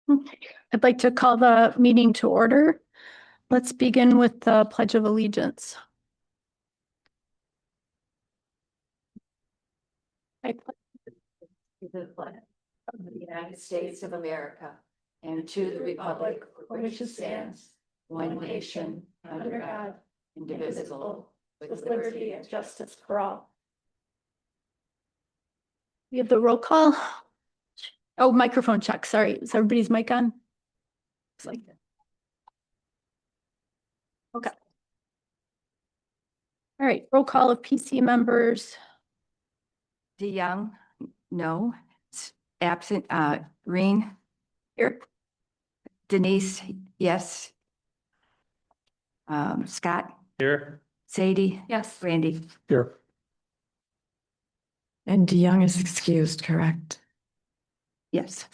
I'd like to call the meeting to order. Let's begin with the Pledge of Allegiance. I pledge To the flag of the United States of America and to the republic for which it stands, one nation, under God, indivisible, with liberty and justice for all. We have the roll call. Oh, microphone check. Sorry. Is everybody's mic on? Looks like it. Okay. All right. Roll call of PC members. DeYoung, no. Absent, Reen, Here. Denise, yes. Scott, Here. Sadie, Yes. Randy. Here. And DeYoung is excused, correct? Yes.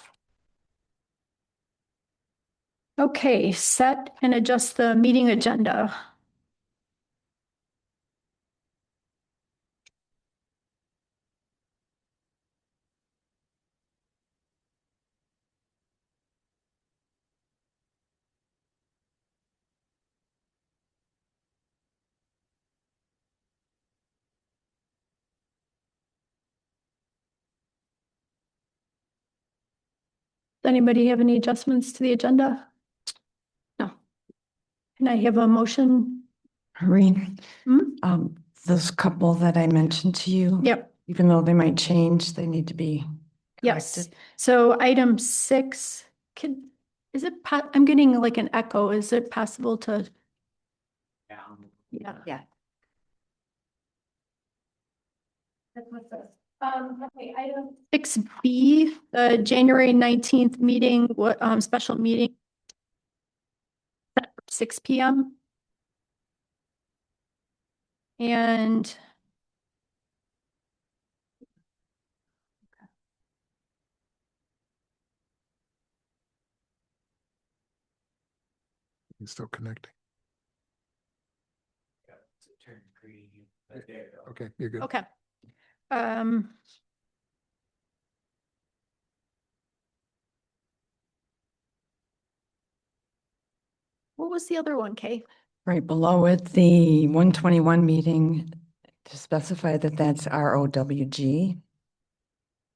Okay. Set and adjust the meeting agenda. Does anybody have any adjustments to the agenda? No. Can I have a motion? Irene, Hmm? those couple that I mentioned to you. Yep. Even though they might change, they need to be Yes. corrected. So item 6, I'm getting like an echo. Is it possible to? Yeah. Yeah. Okay, item 6B, the January 19th meeting, special meeting. 6 p.m. And He's still connecting. Okay, you're good. okay. What was the other one, Kay? Right below it, the 121 meeting to specify that that's ROWG.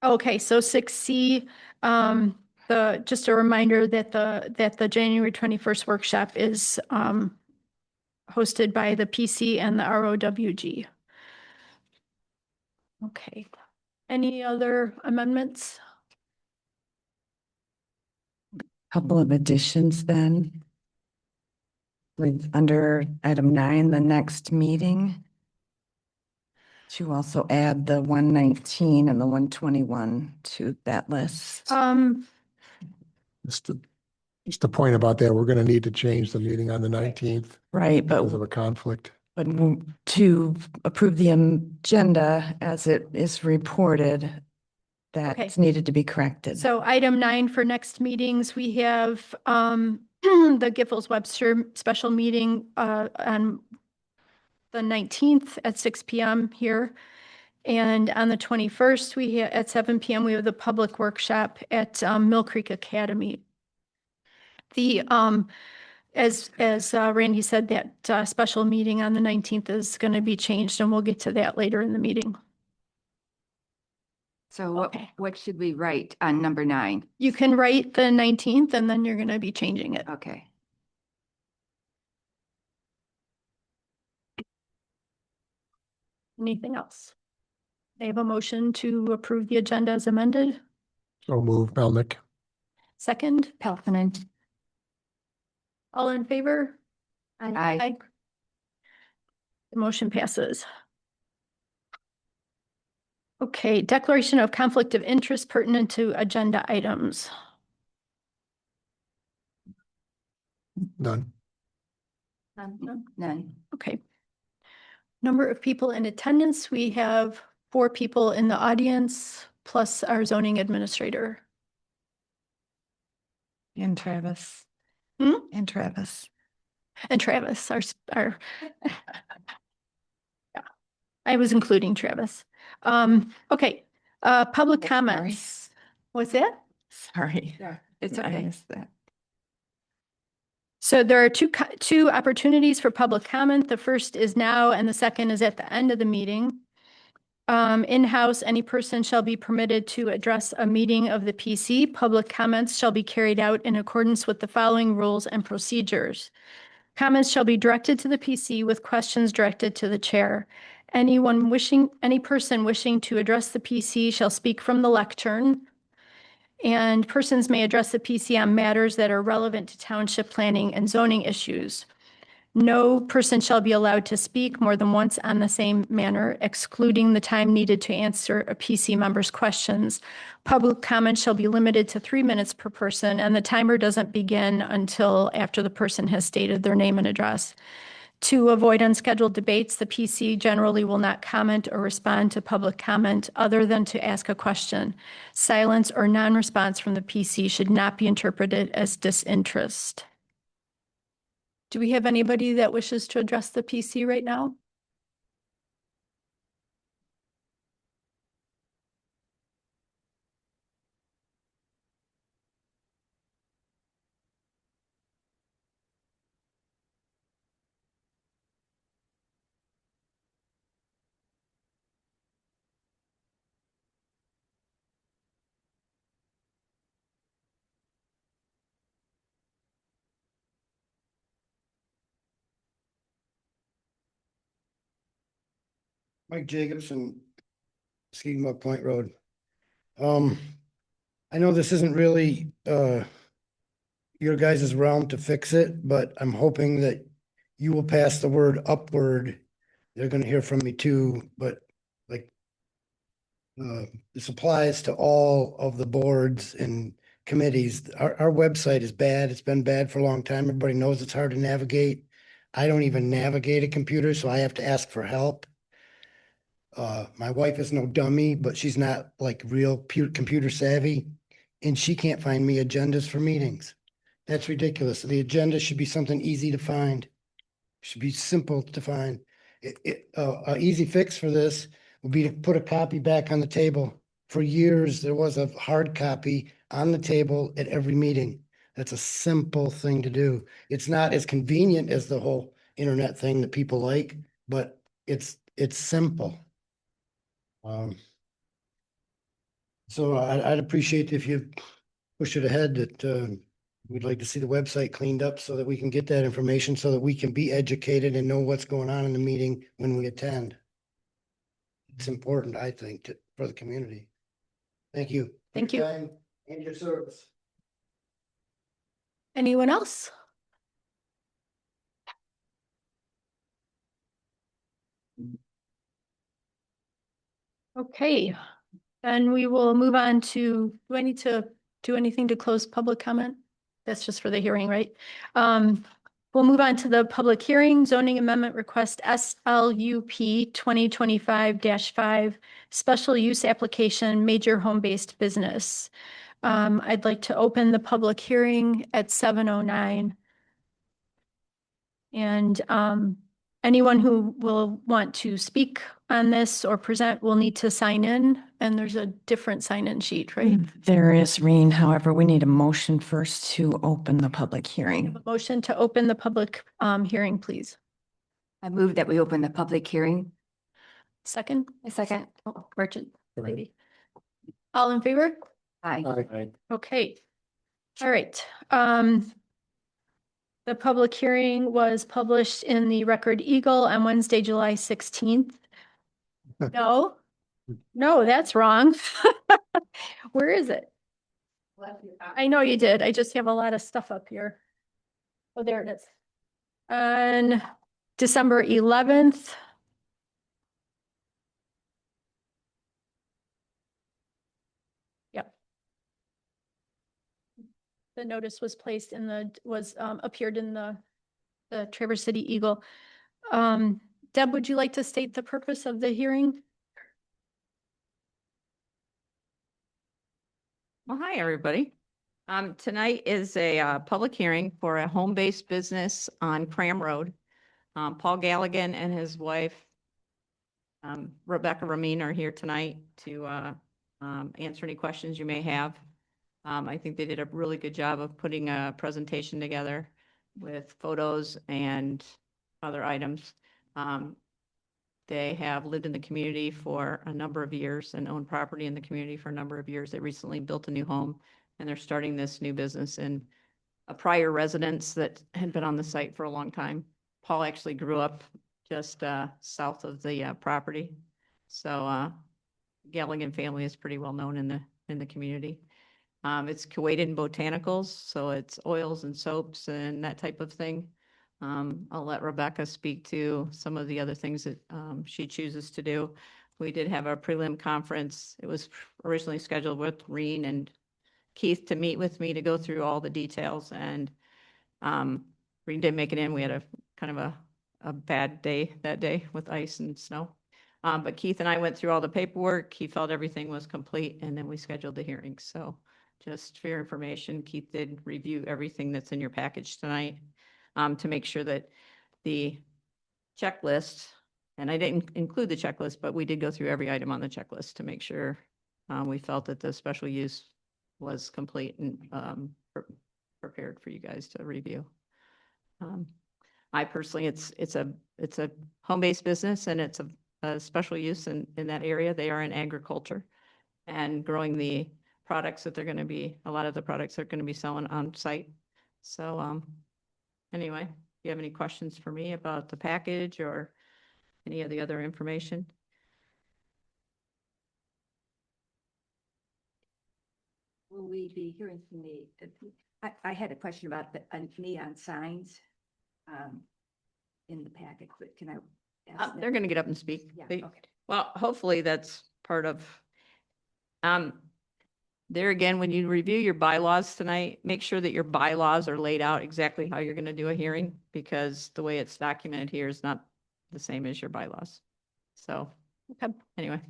Okay, so 6C, just a reminder that the January 21st workshop is hosted by the PC and the ROWG. Okay. Any other amendments? Couple of additions then. With under item 9, the next meeting. To also add the 119 and the 121 to that list. Just a point about that, we're gonna need to change the meeting on the 19th Right, because of but a conflict. to approve the agenda as it is reported, Okay. that's needed to be corrected. So item 9 for next meetings, we have the Giffords-Webster special meeting on the 19th at 6 p.m. here. And on the 21st, at 7 p.m., we have the public workshop at Mill Creek Academy. The as Randy said, that special meeting on the 19th is going to be changed, and we'll get to that later in the meeting. So Okay. what should we write on number 9? You can write the 19th, and then you're going to be changing it. Okay. Anything else? I have a motion to approve the agenda as amended. So move, Melnick. Second, Peltonen. all in favor? Aye. The motion passes. Okay, declaration of conflict of interest pertinent to agenda items. None. None. Okay. Number of people in attendance, we have 4 people in the audience, plus our zoning administrator. And Travis. Hmm? And Travis. And Travis, our yeah, I was including Travis. Okay, public Oh, comments. What's that? Sorry. It's I okay. missed that. So there are two opportunities for public comment. The first is now, and the second is at the end of the meeting. In-house, any person shall be permitted to address a meeting of the PC. Public comments shall be carried out in accordance with the following rules and procedures. Comments shall be directed to the PC with questions directed to the chair. Any person wishing to address the PC shall speak from the lectern. And persons may address the PC on matters that are relevant to township planning and zoning issues. No person shall be allowed to speak more than once on the same manner, excluding the time needed to answer a PC member's questions. Public comment shall be limited to 3 minutes per person, and the timer doesn't begin until after the person has stated their name and address. To avoid unscheduled debates, the PC generally will not comment or respond to public comment other than to ask a question. Silence or non-response from the PC should not be interpreted as disinterest. Do we have anybody that wishes to address the PC right now? Mike Jacobson, Skidmore Point Road. I know this isn't really, your guys' realm to fix it, but I'm hoping that you will pass the word upward. They're gonna hear from me too, but like, this applies to all of the boards and committees. Our website is bad. It's been bad for a long time. Everybody knows it's hard to navigate. I don't even navigate a computer, so I have to ask for help. My wife is no dummy, but she's not like real computer savvy, and she can't find me agendas for meetings. That's ridiculous. The agenda should be something easy to find. Should be simple to find. A easy fix for this would be to put a copy back on the table. For years, there was a hard copy on the table at every meeting. That's a simple thing to do. It's not as convenient as the whole internet thing that people like, but it's simple. So I'd appreciate if you push it ahead that, we'd like to see the website cleaned up so that we can get that information so that we can be educated and know what's going on in the meeting when we attend. It's important, I think, for the community. Thank you. Thank For your you. time and your service. Anyone else? Okay, then we will move on to, do I need to do anything to close public comment? That's just for the hearing, right? We'll move on to the public hearing, zoning amendment request SLUP 2025-5, special use application, major home-based business. I'd like to open the public hearing at 7:09. And anyone who will want to speak on this or present will need to sign in, and there's a different sign-in sheet, right? There is, Reen. However, we need a motion first to open the public hearing. Motion to open the public hearing, please. I move that we open the public hearing. Second? A second. Oh, Merchant Right. lady. All in favor? Aye. Aye. Okay. All right. The public hearing was published in the Record Eagle on Wednesday, July 16th. No, no, that's wrong. Where is it? I know you did. I just have a lot of stuff up here. Oh, there it is. On December 11th. Yep. The notice was placed in appeared in the Traverse City Eagle. Deb, would you like to state the purpose of the hearing? Well, hi, everybody. Tonight is a public hearing for a home-based business on Cram Road. Paul Galligan and his wife, Rebecca Ramin, are here tonight to answer any questions you may have. I think they did a really good job of putting a presentation together with photos and other items. They have lived in the community for a number of years and owned property in the community for a number of years. They recently built a new home and they're starting this new business in a prior residence that had been on the site for a long time. Paul actually grew up just south of the property. So Galligan family is pretty well known in the community. It's Kuwaitan botanicals, so it's oils and soaps and that type of thing. I'll let Rebecca speak to some of the other things that she chooses to do. We did have a prelim conference. It was originally scheduled with Reen and Keith to meet with me to go through all the details, and Reen didn't make it in. We had a kind of a bad day that day with ice and snow. But Keith and I went through all the paperwork. He felt everything was complete, and then we scheduled the hearing. So just for your information, Keith did review everything that's in your package tonight to make sure that the checklist, and I didn't include the checklist, but we did go through every item on the checklist to make sure we felt that the special use was complete and prepared for you guys to review. I personally, it's a home-based business, and it's a special use in that area. They are in agriculture and growing the products that they're going to be, a lot of the products they're going to be selling on site. So anyway, do you have any questions for me about the package or any of the other information? Will we be hearing from I had a question about the neon signs in the packet, but can I ask They're going to get up and speak. Yeah, They- okay. Well, hopefully that's part of, there again, when you review your bylaws tonight, make sure that your bylaws are laid out exactly how you're going to do a hearing, because the way it's documented here is not the same as your bylaws. So, Okay. anyway,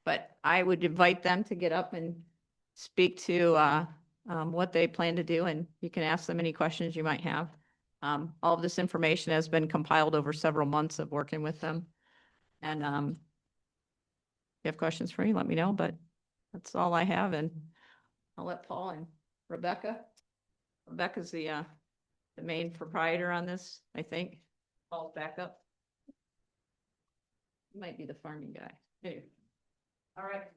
but I would invite them to get up and speak to what they plan to do, and you can ask them any questions you might have. All of this information has been compiled over several months of working with them. And if you have questions for me, let me know, but that's all I have. And I'll let Paul and Rebecca. Rebecca's the main proprietor on this, I think. Paul's back up. He might be the farming guy. Anyway. All right.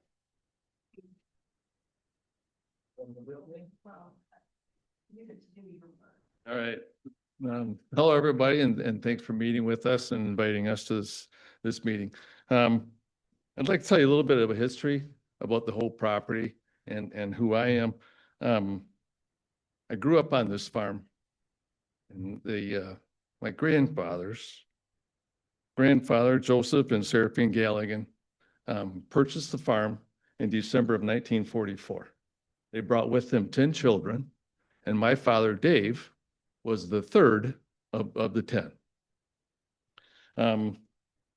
All right. Hello, everybody, and thanks for meeting with us and inviting us to this meeting. I'd like to tell you a little bit of a history about the whole property and who I am. I grew up on this farm, and my grandfather, Joseph and Seraphine Galligan, purchased the farm in December of 1944. They brought with them 10 children, and my father, Dave, was the third of the 10.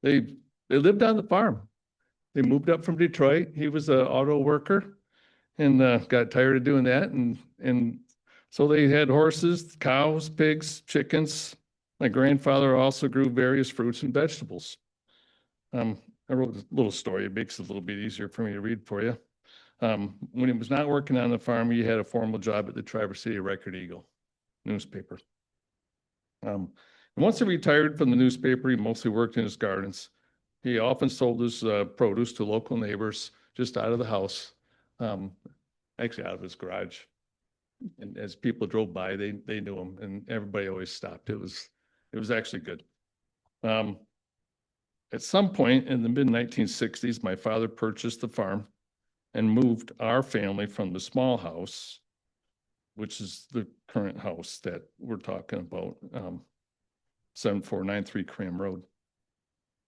They lived on the farm. They moved up from Detroit. He was an auto worker and got tired of doing that. And so they had horses, cows, pigs, chickens. My grandfather also grew various fruits and vegetables. I wrote a little story. It makes it a little bit easier for me to read for you. When he was not working on the farm, he had a formal job at the Traverse City Record Eagle newspaper. And once he retired from the newspaper, he mostly worked in his gardens. He often sold his produce to local neighbors just out of the house, actually out of his garage. And as people drove by, they knew him, and everybody always stopped. It was actually good. At some point in the mid-1960s, my father purchased the farm and moved our family from the small house, which is the current house that we're talking about, 7493 Cram Road,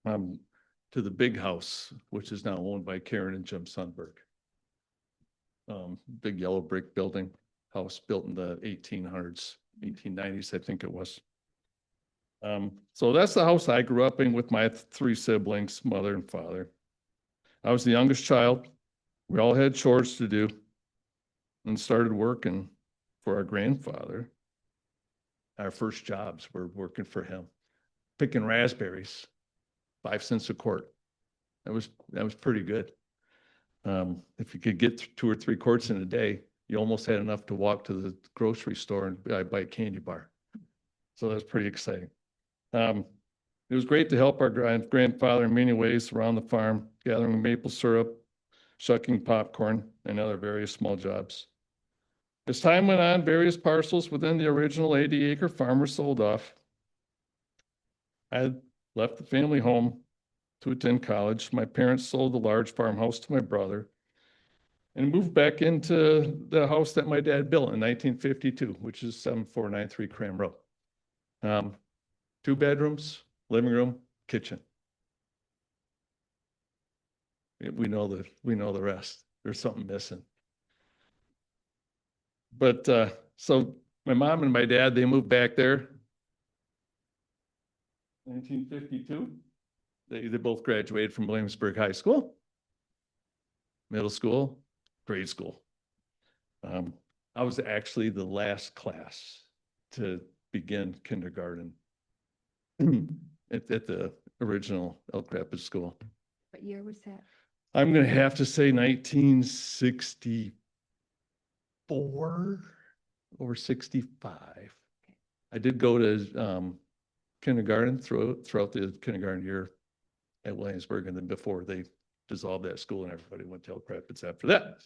to the big house, which is now owned by Karen and Jim Sundberg. Big yellow brick building, house built in the 1800s, 1890s, I think it was. So that's the house I grew up in with my 3 siblings, mother and father. I was the youngest child. We all had chores to do and started working for our grandfather. Our first jobs were working for him, picking raspberries, 5 cents a quart. That was pretty good. If you could get 2 or 3 quarts in a day, you almost had enough to walk to the grocery store and buy a candy bar. So that's pretty exciting. It was great to help our grandfather in many ways around the farm, gathering maple syrup, shucking popcorn, and other various small jobs. As time went on, various parcels within the original 80-acre farm were sold off. I had left the family home to attend college. My parents sold the large farmhouse to my brother and moved back into the house that my dad built in 1952, which is 7493 Cram Road. 2 bedrooms, living room, kitchen. We know the rest. There's something missing. But so my mom and my dad, they moved back there 1952. They both graduated from Williamsburg High School, middle school, grade school. I was actually the last class to begin kindergarten at the original Elk Rapids school. What year was that? I'm going to have to say 1964 or 65. I did go to kindergarten throughout the kindergarten year at Williamsburg, and then before they dissolved that school and everybody went to Elk Rapids after that.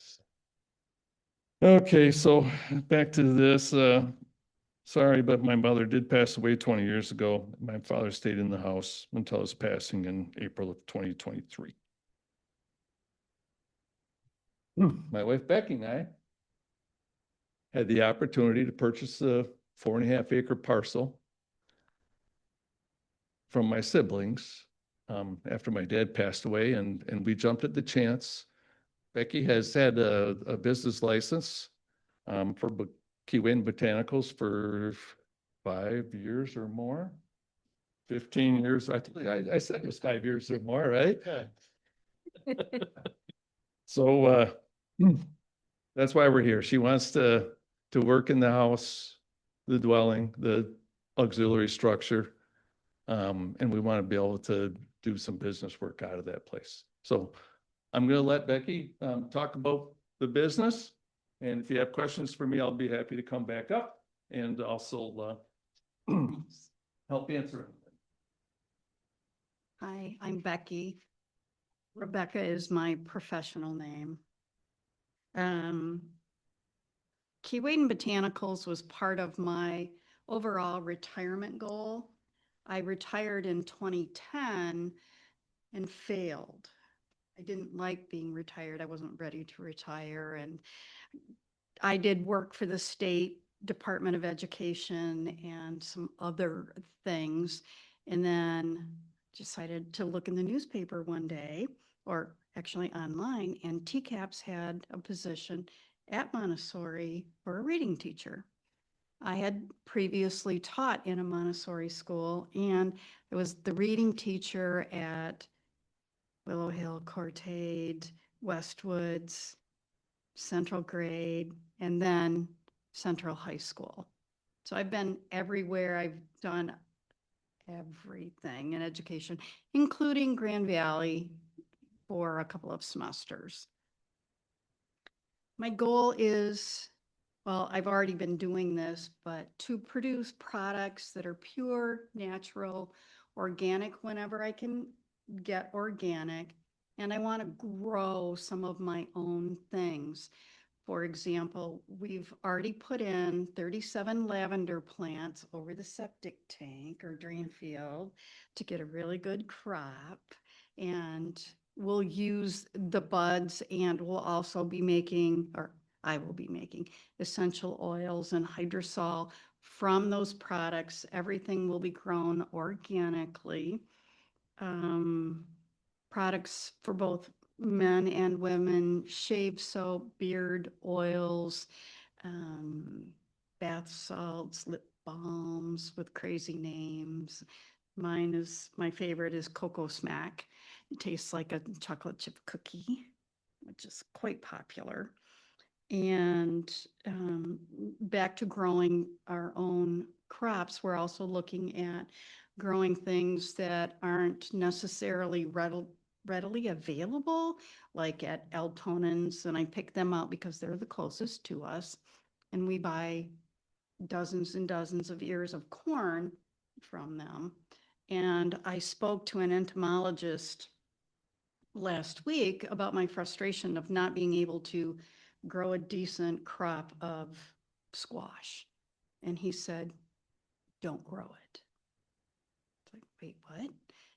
Okay, so back to this. Sorry, but my mother did pass away 20 years ago. My father stayed in the house until his passing in April of 2023. My wife Becky and I had the opportunity to purchase a 4.5-acre parcel from my siblings after my dad passed away, and we jumped at the chance. Becky has had a business license for Keewaydin Botanicals for 5 years or more, 15 years. I said it was 5 years or more, right? So that's why we're here. She wants to work in the house, the dwelling, the auxiliary structure. And we want to be able to do some business work out of that place. So I'm going to let Becky talk about the business. And if you have questions for me, I'll be happy to come back up and also help answer them. Hi, I'm Becky. Rebecca is my professional name. Keewaydin Botanicals was part of my overall retirement goal. I retired in 2010 and failed. I didn't like being retired. I wasn't ready to retire. And I did work for the state Department of Education and some other things. And then decided to look in the newspaper one day, or actually online, and TCAPS had a position at Montessori for a reading teacher. I had previously taught in a Montessori school, and I was the reading teacher at Willow Hill, Courtade, Westwoods, Central Grade, and then Central High School. So I've been everywhere. I've done everything in education, including Grand Valley for a couple of semesters. My goal is, well, I've already been doing this, but to produce products that are pure, natural, organic whenever I can get organic. And I want to grow some of my own things. For example, we've already put in 37 lavender plants over the septic tank or drain field to get a really good crop. And we'll use the buds, and we'll also be making, or I will be making, essential oils and hydrosol from those products. Everything will be grown organically. Products for both men and women, shave soap, beard oils, bath salts, lip balms with crazy names. My favorite is Cocoa Smack. It tastes like a chocolate chip cookie, which is quite popular. And back to growing our own crops, we're also looking at growing things that aren't necessarily readily available, like at Altonans, and I pick them out because they're the closest to us. And we buy dozens and dozens of ears of corn from them. And I spoke to an entomologist last week about my frustration of not being able to grow a decent crop of squash. And he said, don't grow it. It's like, wait, what?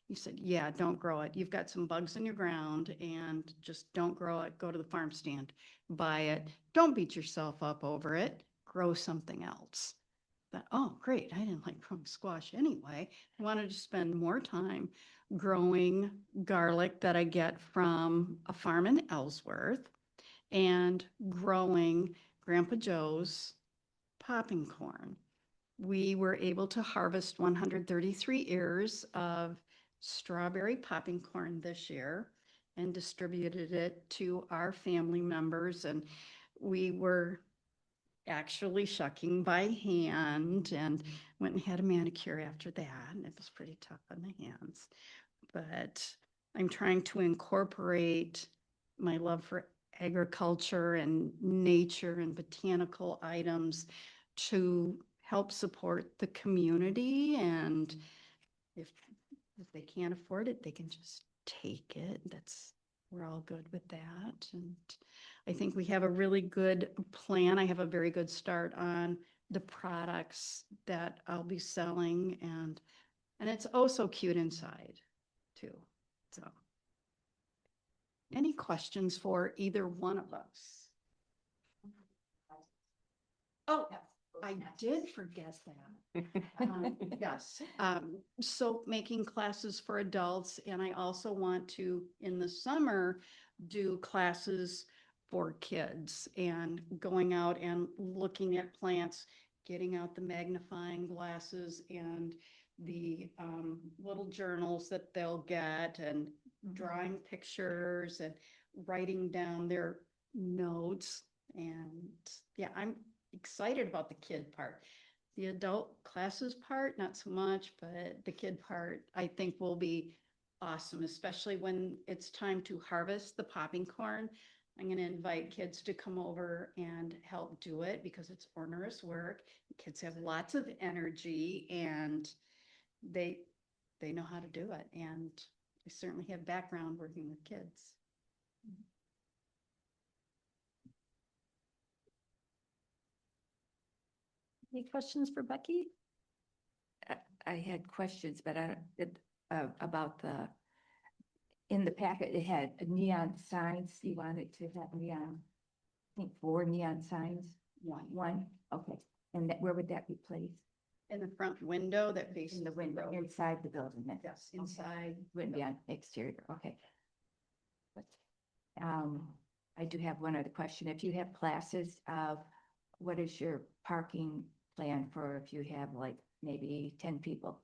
He said, yeah, don't grow it. You've got some bugs in your ground and just don't grow it. Go to the farm stand, buy it. Don't beat yourself up over it. Grow something else. That, oh, great. I didn't like growing squash anyway. I wanted to spend more time growing garlic that I get from a farm in Ellsworth and growing Grandpa Joe's popping corn. We were able to harvest 133 ears of strawberry popping corn this year and distributed it to our family members. And we were actually shucking by hand and went and had a manicure after that. And it was pretty tough on the hands. But I'm trying to incorporate my love for agriculture and nature and botanical items to help support the community. And if they can't afford it, they can just take it. We're all good with that. And I think we have a really good plan. I have a very good start on the products that I'll be selling, and it's oh so cute inside too. So any questions for either one of us? Oh, I did forget that. Yes, soap making classes for adults, and I also want to, in the summer, do classes for kids and going out and looking at plants, getting out the magnifying glasses and the little journals that they'll get, and drawing pictures and writing down their notes. And yeah, I'm excited about the kid part. The adult classes part, not so much, but the kid part, I think will be awesome, especially when it's time to harvest the popping corn. I'm going to invite kids to come over and help do it because it's onerous work. Kids have lots of energy and they know how to do it. And I certainly have background working with kids. Any questions for Becky? I had questions, but about in the packet, it had neon signs. You wanted to have neon, I think 4 neon signs. One, okay. And where would that be placed? In the front window that faces In the window, inside the building then? Yes, inside. Wouldn't be on exterior, okay. But, I do have one other question. If you have classes, what is your parking plan for if you have like maybe 10 people?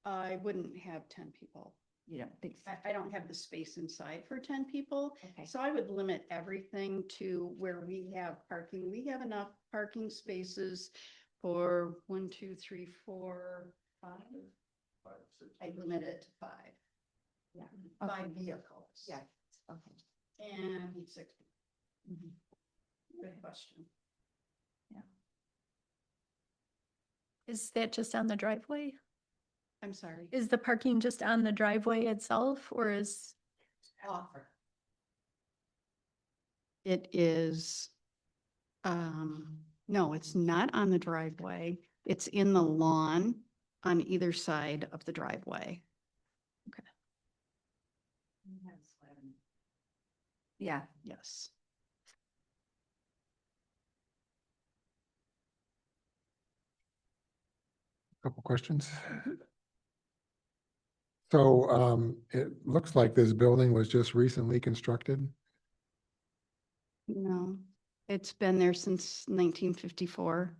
I wouldn't have 10 people. You don't think so? I don't have the space inside for 10 people. Okay. So I would limit everything to where we have parking. We have enough parking spaces for 1, 2, 3, 4, 5. I limit it to 5. Yeah. 5 vehicles. Yeah, okay. And 6 people. Mhm. Good question. Is that just on the driveway? I'm sorry. Is the parking just on the driveway itself or is? Offer. It is, no, it's not on the driveway. It's in the lawn on either side of the driveway. Yeah, Yes. Couple questions. So it looks like this building was just recently constructed. No, it's been there since 1954.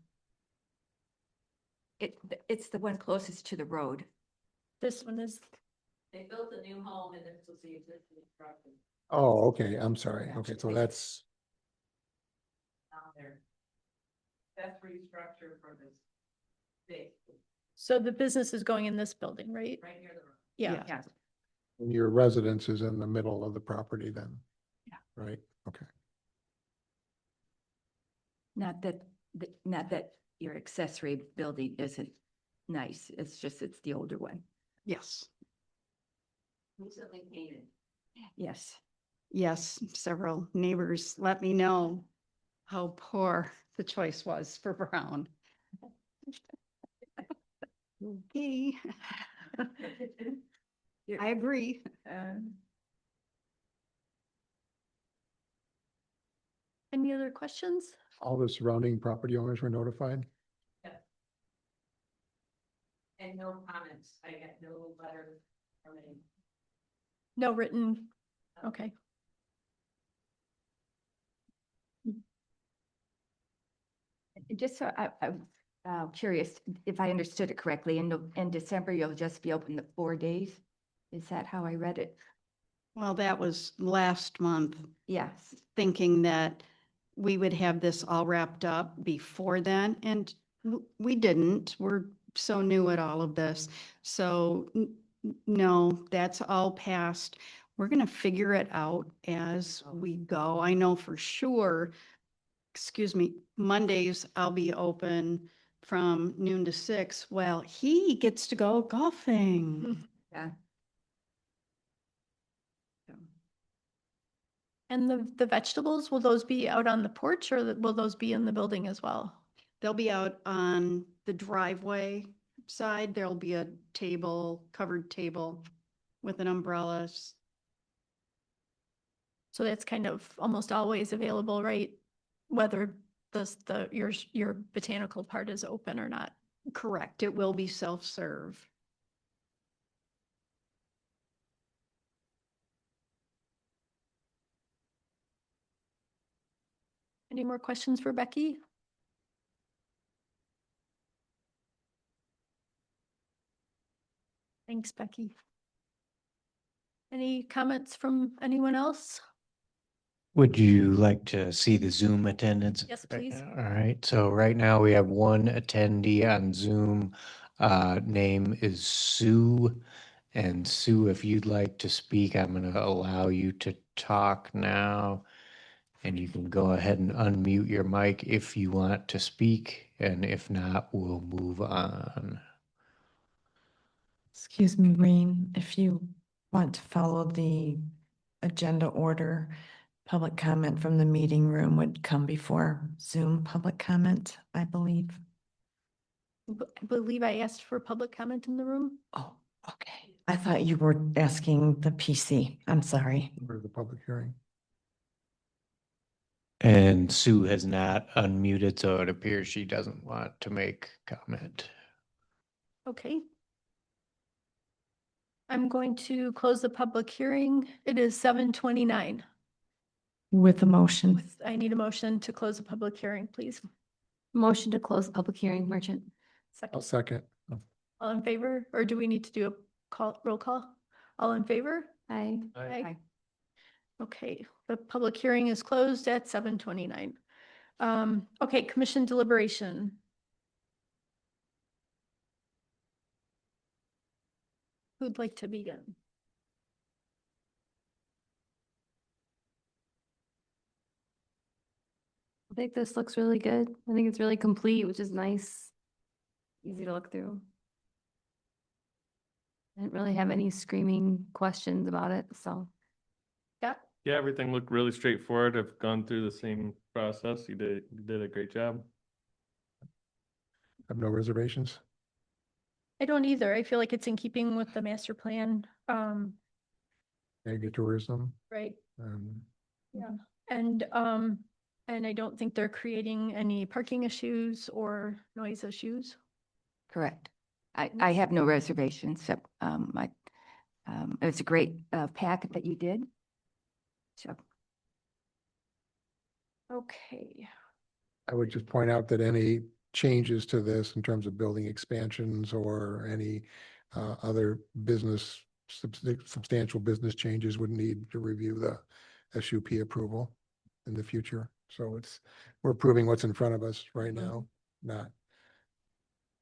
it's the one closest to the road. This one is, They built a new home and this was the existing structure Oh, okay, I'm sorry. Okay, so that's, down there. Accessory structure for this big, so the business is going in this building, right? right near the road. Yeah. Yeah. And your residence is in the middle of the property then? Yeah. Right, okay. Not that, not that your accessory building isn't nice, it's just, it's the older one. Yes, Recently painted. Yes. yes, several neighbors let me know how poor the choice was for brown. Okay. I agree. Any other questions? All the surrounding property owners were notified? And no comments. I got no letter from any. No written, okay. Just so I'm curious if I understood it correctly, in December, you'll just be open the 4 days? Is that how I read it? Well, that was last month, Yes. thinking that we would have this all wrapped up before then, and we didn't. We're so new at all of this. So no, that's all past. We're gonna figure it out as we go. I know for sure, excuse me, Mondays I'll be open from noon to 6. Well, he gets to go golfing. Yeah. And the vegetables, will those be out on the porch or will those be in the building as well? They'll be out on the driveway side. There'll be a table, covered table with an umbrella. So that's kind of almost always available, right? Whether your botanical part is open or not. Correct. It will be self-serve. Any more questions for Becky? Thanks, Becky. Any comments from anyone else? Would you like to see the Zoom attendance? Yes, right please. now? All right, so right now we have one attendee on Zoom. Name is Sue. And Sue, if you'd like to speak, I'm going to allow you to talk now. And you can go ahead and unmute your mic if you want to speak. And if not, we'll move on. Excuse me, Reen, if you want to follow the agenda order, public comment from the meeting room would come before Zoom public comment, I believe. I believe I asked for public comment in the room. Oh, okay. I thought you were asking the PC. I'm sorry. For the public hearing. And Sue has not unmuted, so it appears she doesn't want to make comment. Okay. I'm going to close the public hearing. It is 7:29. With a motion. I need a motion to close the public hearing, please. Motion to close the public hearing, Merchant. I'll Second, second. all in favor, or do we need to do a roll call? All in favor? Aye. Aye. Okay, the public hearing is closed at 7:29. Okay, commission deliberation. Who'd like to begin? I think this looks really good. I think it's really complete, which is nice. Easy to look through. I didn't really have any screaming questions about it, so. Yeah, Yeah, everything looked really straightforward. I've gone through the same process. You did a great job. Have no reservations? I don't either. I feel like it's in keeping with the master plan, Agritourism. right? Yeah. And I don't think they're creating any parking issues or noise issues. Correct. I have no reservations, except, it was a great, packet that you did. So, Okay, I would just point out that any changes to this in terms of building expansions or any other business, substantial business changes would need to review the SUP approval in the future. So we're approving what's in front of us right now, not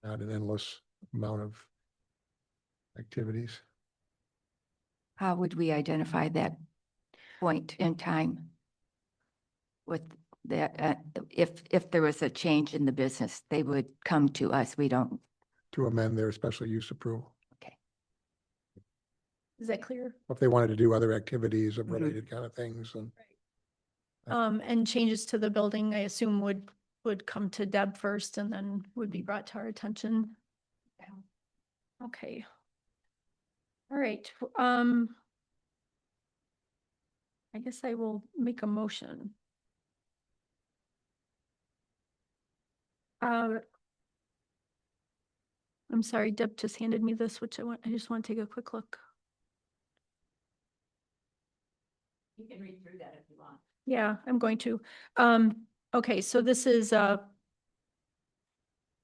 an endless amount of activities. how would we identify that point in time? With that, if there was a change in the business, they would come to us. We don't, To amend their special use approval. okay. Is that clear? If they wanted to do other activities of Mhm. related kind of things and. And changes to the building, I assume would come to Deb first and then would be brought to our attention. Okay. All right, I guess I will make a motion. I'm sorry, Deb just handed me this, which I just want to take a quick look. You can read through that if you want. Yeah, I'm going to. Okay, so this is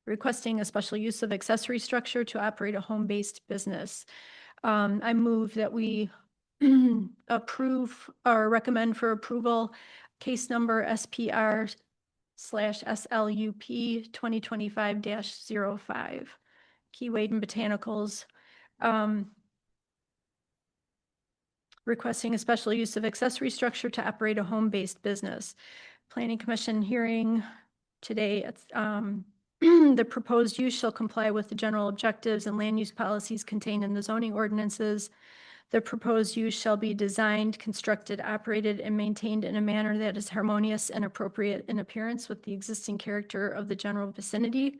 requesting a special use of accessory structure to operate a home-based business. I move that we approve or recommend for approval case number SPR/SLUP 2025-05. Keywade and Botanicals, requesting a special use of accessory structure to operate a home-based business. Planning Commission hearing today, it's, the proposed use shall comply with the general objectives and land use policies contained in the zoning ordinances. The proposed use shall be designed, constructed, operated, and maintained in a manner that is harmonious and appropriate in appearance with the existing character of the general vicinity,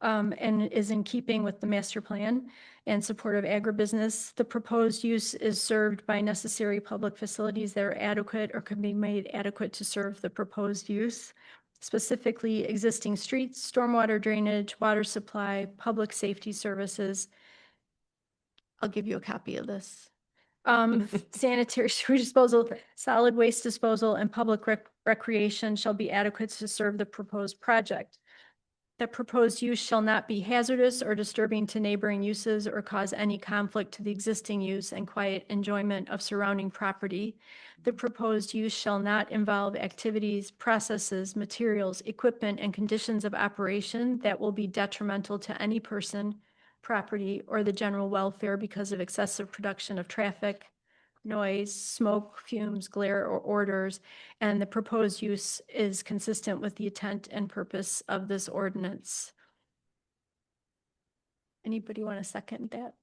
and is in keeping with the master plan and support of agribusiness. The proposed use is served by necessary public facilities that are adequate or can be made adequate to serve the proposed use, specifically existing streets, stormwater drainage, water supply, public safety services. I'll give you a copy of this. Sanitary sewer disposal, solid waste disposal, and public recreation shall be adequate to serve the proposed project. The proposed use shall not be hazardous or disturbing to neighboring uses or cause any conflict to the existing use and quiet enjoyment of surrounding property. The proposed use shall not involve activities, processes, materials, equipment, and conditions of operation that will be detrimental to any person, property, or the general welfare because of excessive production of traffic, noise, smoke, fumes, glare, or odors, and the proposed use is consistent with the intent and purpose of this ordinance. Anybody want to second that?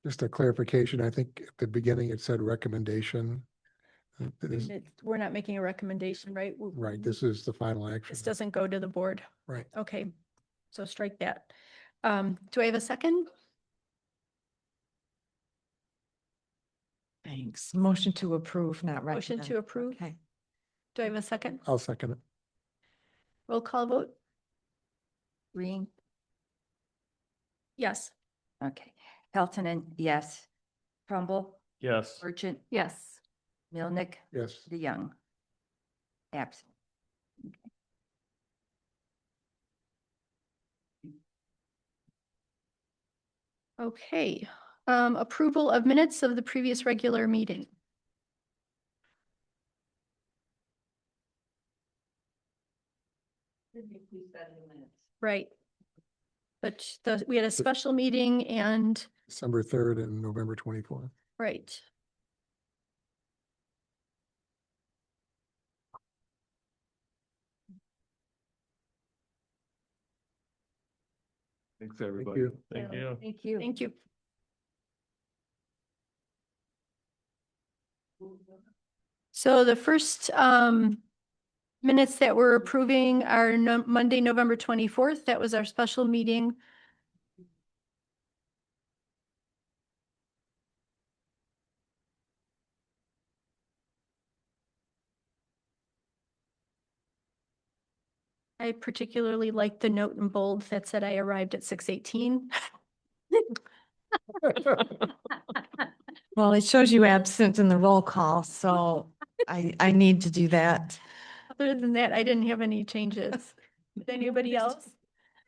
Just a clarification, I think at the beginning it said recommendation. This- We're not making a recommendation, right? Right, this is the final action. This doesn't go to the board. Right. Okay, so strike that. Do I have a second? Thanks. Motion to approve, not Motion recommend. to approve? Okay. Do I have a second? I'll second it. Roll call vote? Green, Yes. okay. Peltonen, yes. Trumbull, Yes. Merchant, Yes. Milnick, Yes. DeYoung. Absent. Okay, approval of minutes of the previous regular meeting. Right. But we had a special meeting and, December 3rd and November 24th. right. Thanks, everybody. you. Thank you. Thank you. Thank you. So the first minutes that we're approving are Monday, November 24th. That was our special meeting. I particularly liked the note in bold that said I arrived at 6:18. Well, it shows you absent in the roll call, so I need to do that. Other than that, I didn't have any changes. Did anybody else?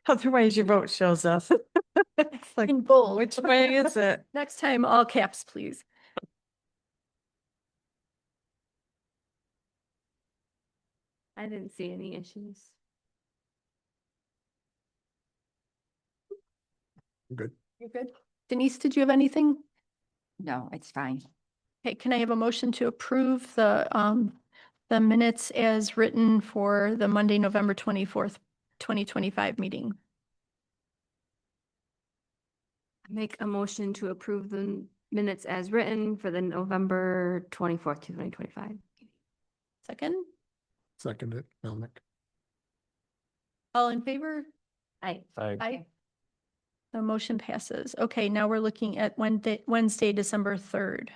Otherwise, your vote shows up. It's like, In bold. which way is it? Next time, all caps, please. I didn't see any issues. Good. You're good. Denise, did you have anything? No, it's fine. Okay, can I have a motion to approve the minutes as written for the Monday, November 24th, 2025 meeting? Make a motion to approve the minutes as written for the November 24th, 2025. Second, Second it, Melnick. all in favor? Aye. Aye. The motion passes. Okay, now we're looking at Wednesday, December 3rd.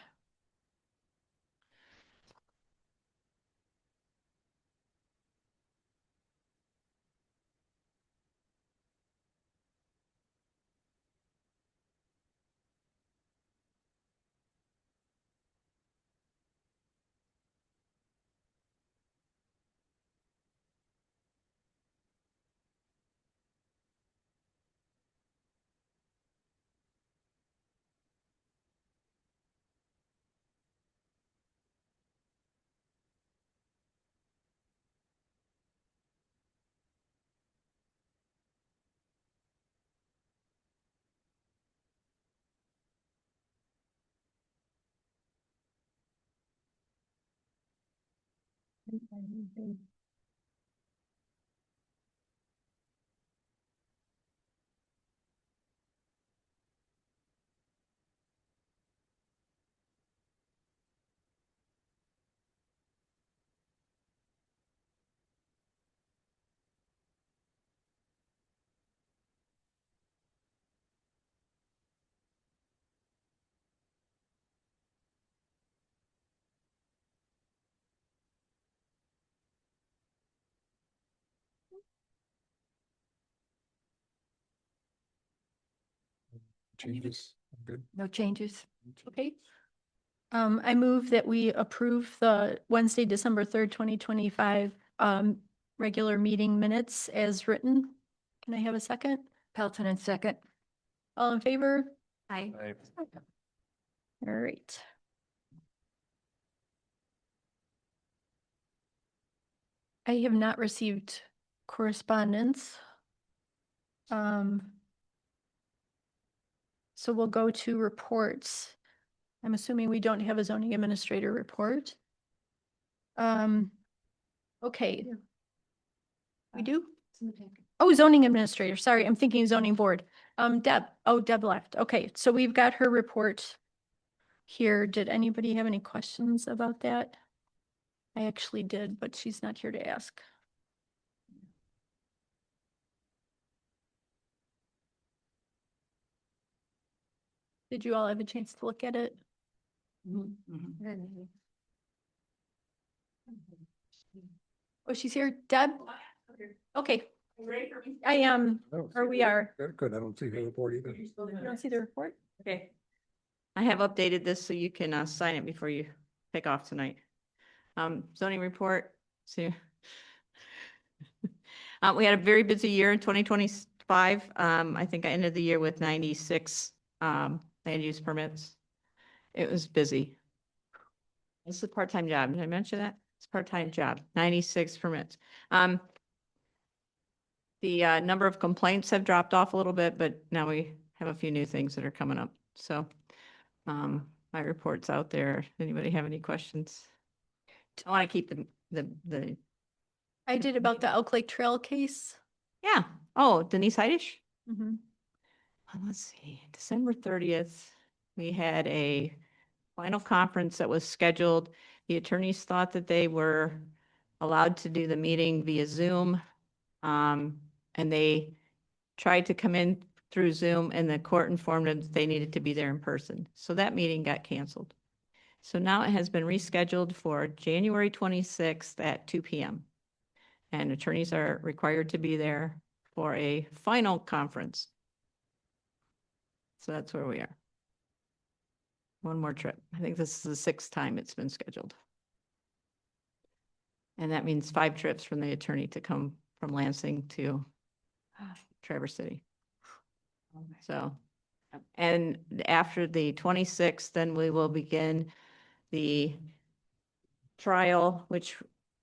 Changes, good. No changes. Okay. I move that we approve the Wednesday, December 3rd, 2025 regular meeting minutes as written. Can I have a second? Pelton and second. All in favor? Aye. All right. I have not received correspondence. So we'll go to reports. I'm assuming we don't have a zoning administrator report. Okay. We do? Oh, zoning administrator, sorry, I'm thinking zoning board. Deb, Deb left. Okay, so we've got her report here. Did anybody have any questions about that? I actually did, but she's not here to ask. Did you all have a chance to look at it? Oh, she's here. Deb? Okay. I am, or we are. Good, I don't see the report either. You don't see the report? Okay. I have updated this so you can sign it before you take off tonight. Zoning report, so. We had a very busy year in 2025. I think I ended the year with 96 land use permits. It was busy. This is a part-time job. Did I mention that? It's a part-time job, 96 permits. The number of complaints have dropped off a little bit, but now we have a few new things that are coming up. So my report's out there. Anybody have any questions? I want to keep the I did about the Elk Lake Trail case. yeah. Oh, Denise Heidish? Mhm. Let's see, December 30th, we had a final conference that was scheduled. The attorneys thought that they were allowed to do the meeting via Zoom. And they tried to come in through Zoom and the court informed them that they needed to be there in person. So that meeting got canceled. So now it has been rescheduled for January 26th at 2 p.m. And attorneys are required to be there for a final conference. So that's where we are. One more trip. I think this is the 6th time it's been scheduled. And that means 5 trips from the attorney to come from Lansing to Traverse City. So, and after the 26th, then we will begin the trial, which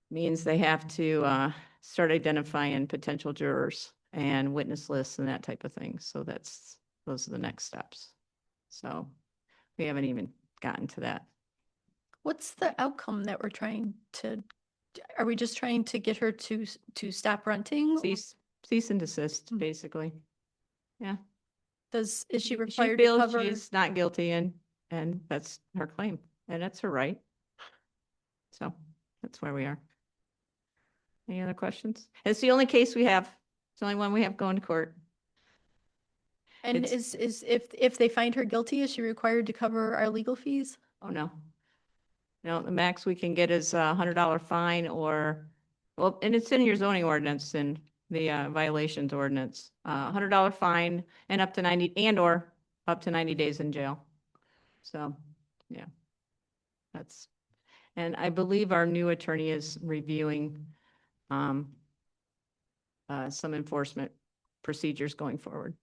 means they have to start identifying potential jurors and witness lists and that type of thing. So those are the next steps. So we haven't even gotten to that. What's the outcome that we're trying to, are we just trying to get her to stop renting? Cease and desist, Mm. basically. Yeah. Is she She required to feels cover? she's not guilty and that's her claim and that's her right. So that's where we are. Any other questions? It's the only case we have. It's the only one we have going to court. And it's- is if they find her guilty, is she required to cover our legal fees? Oh, no. No, the max we can get is $100 fine or, well, and it's in your zoning ordinance and the violations ordinance. $100 fine and up to 90 and or up to 90 days in jail. So, yeah. That's, and I believe our new attorney is reviewing some enforcement procedures going forward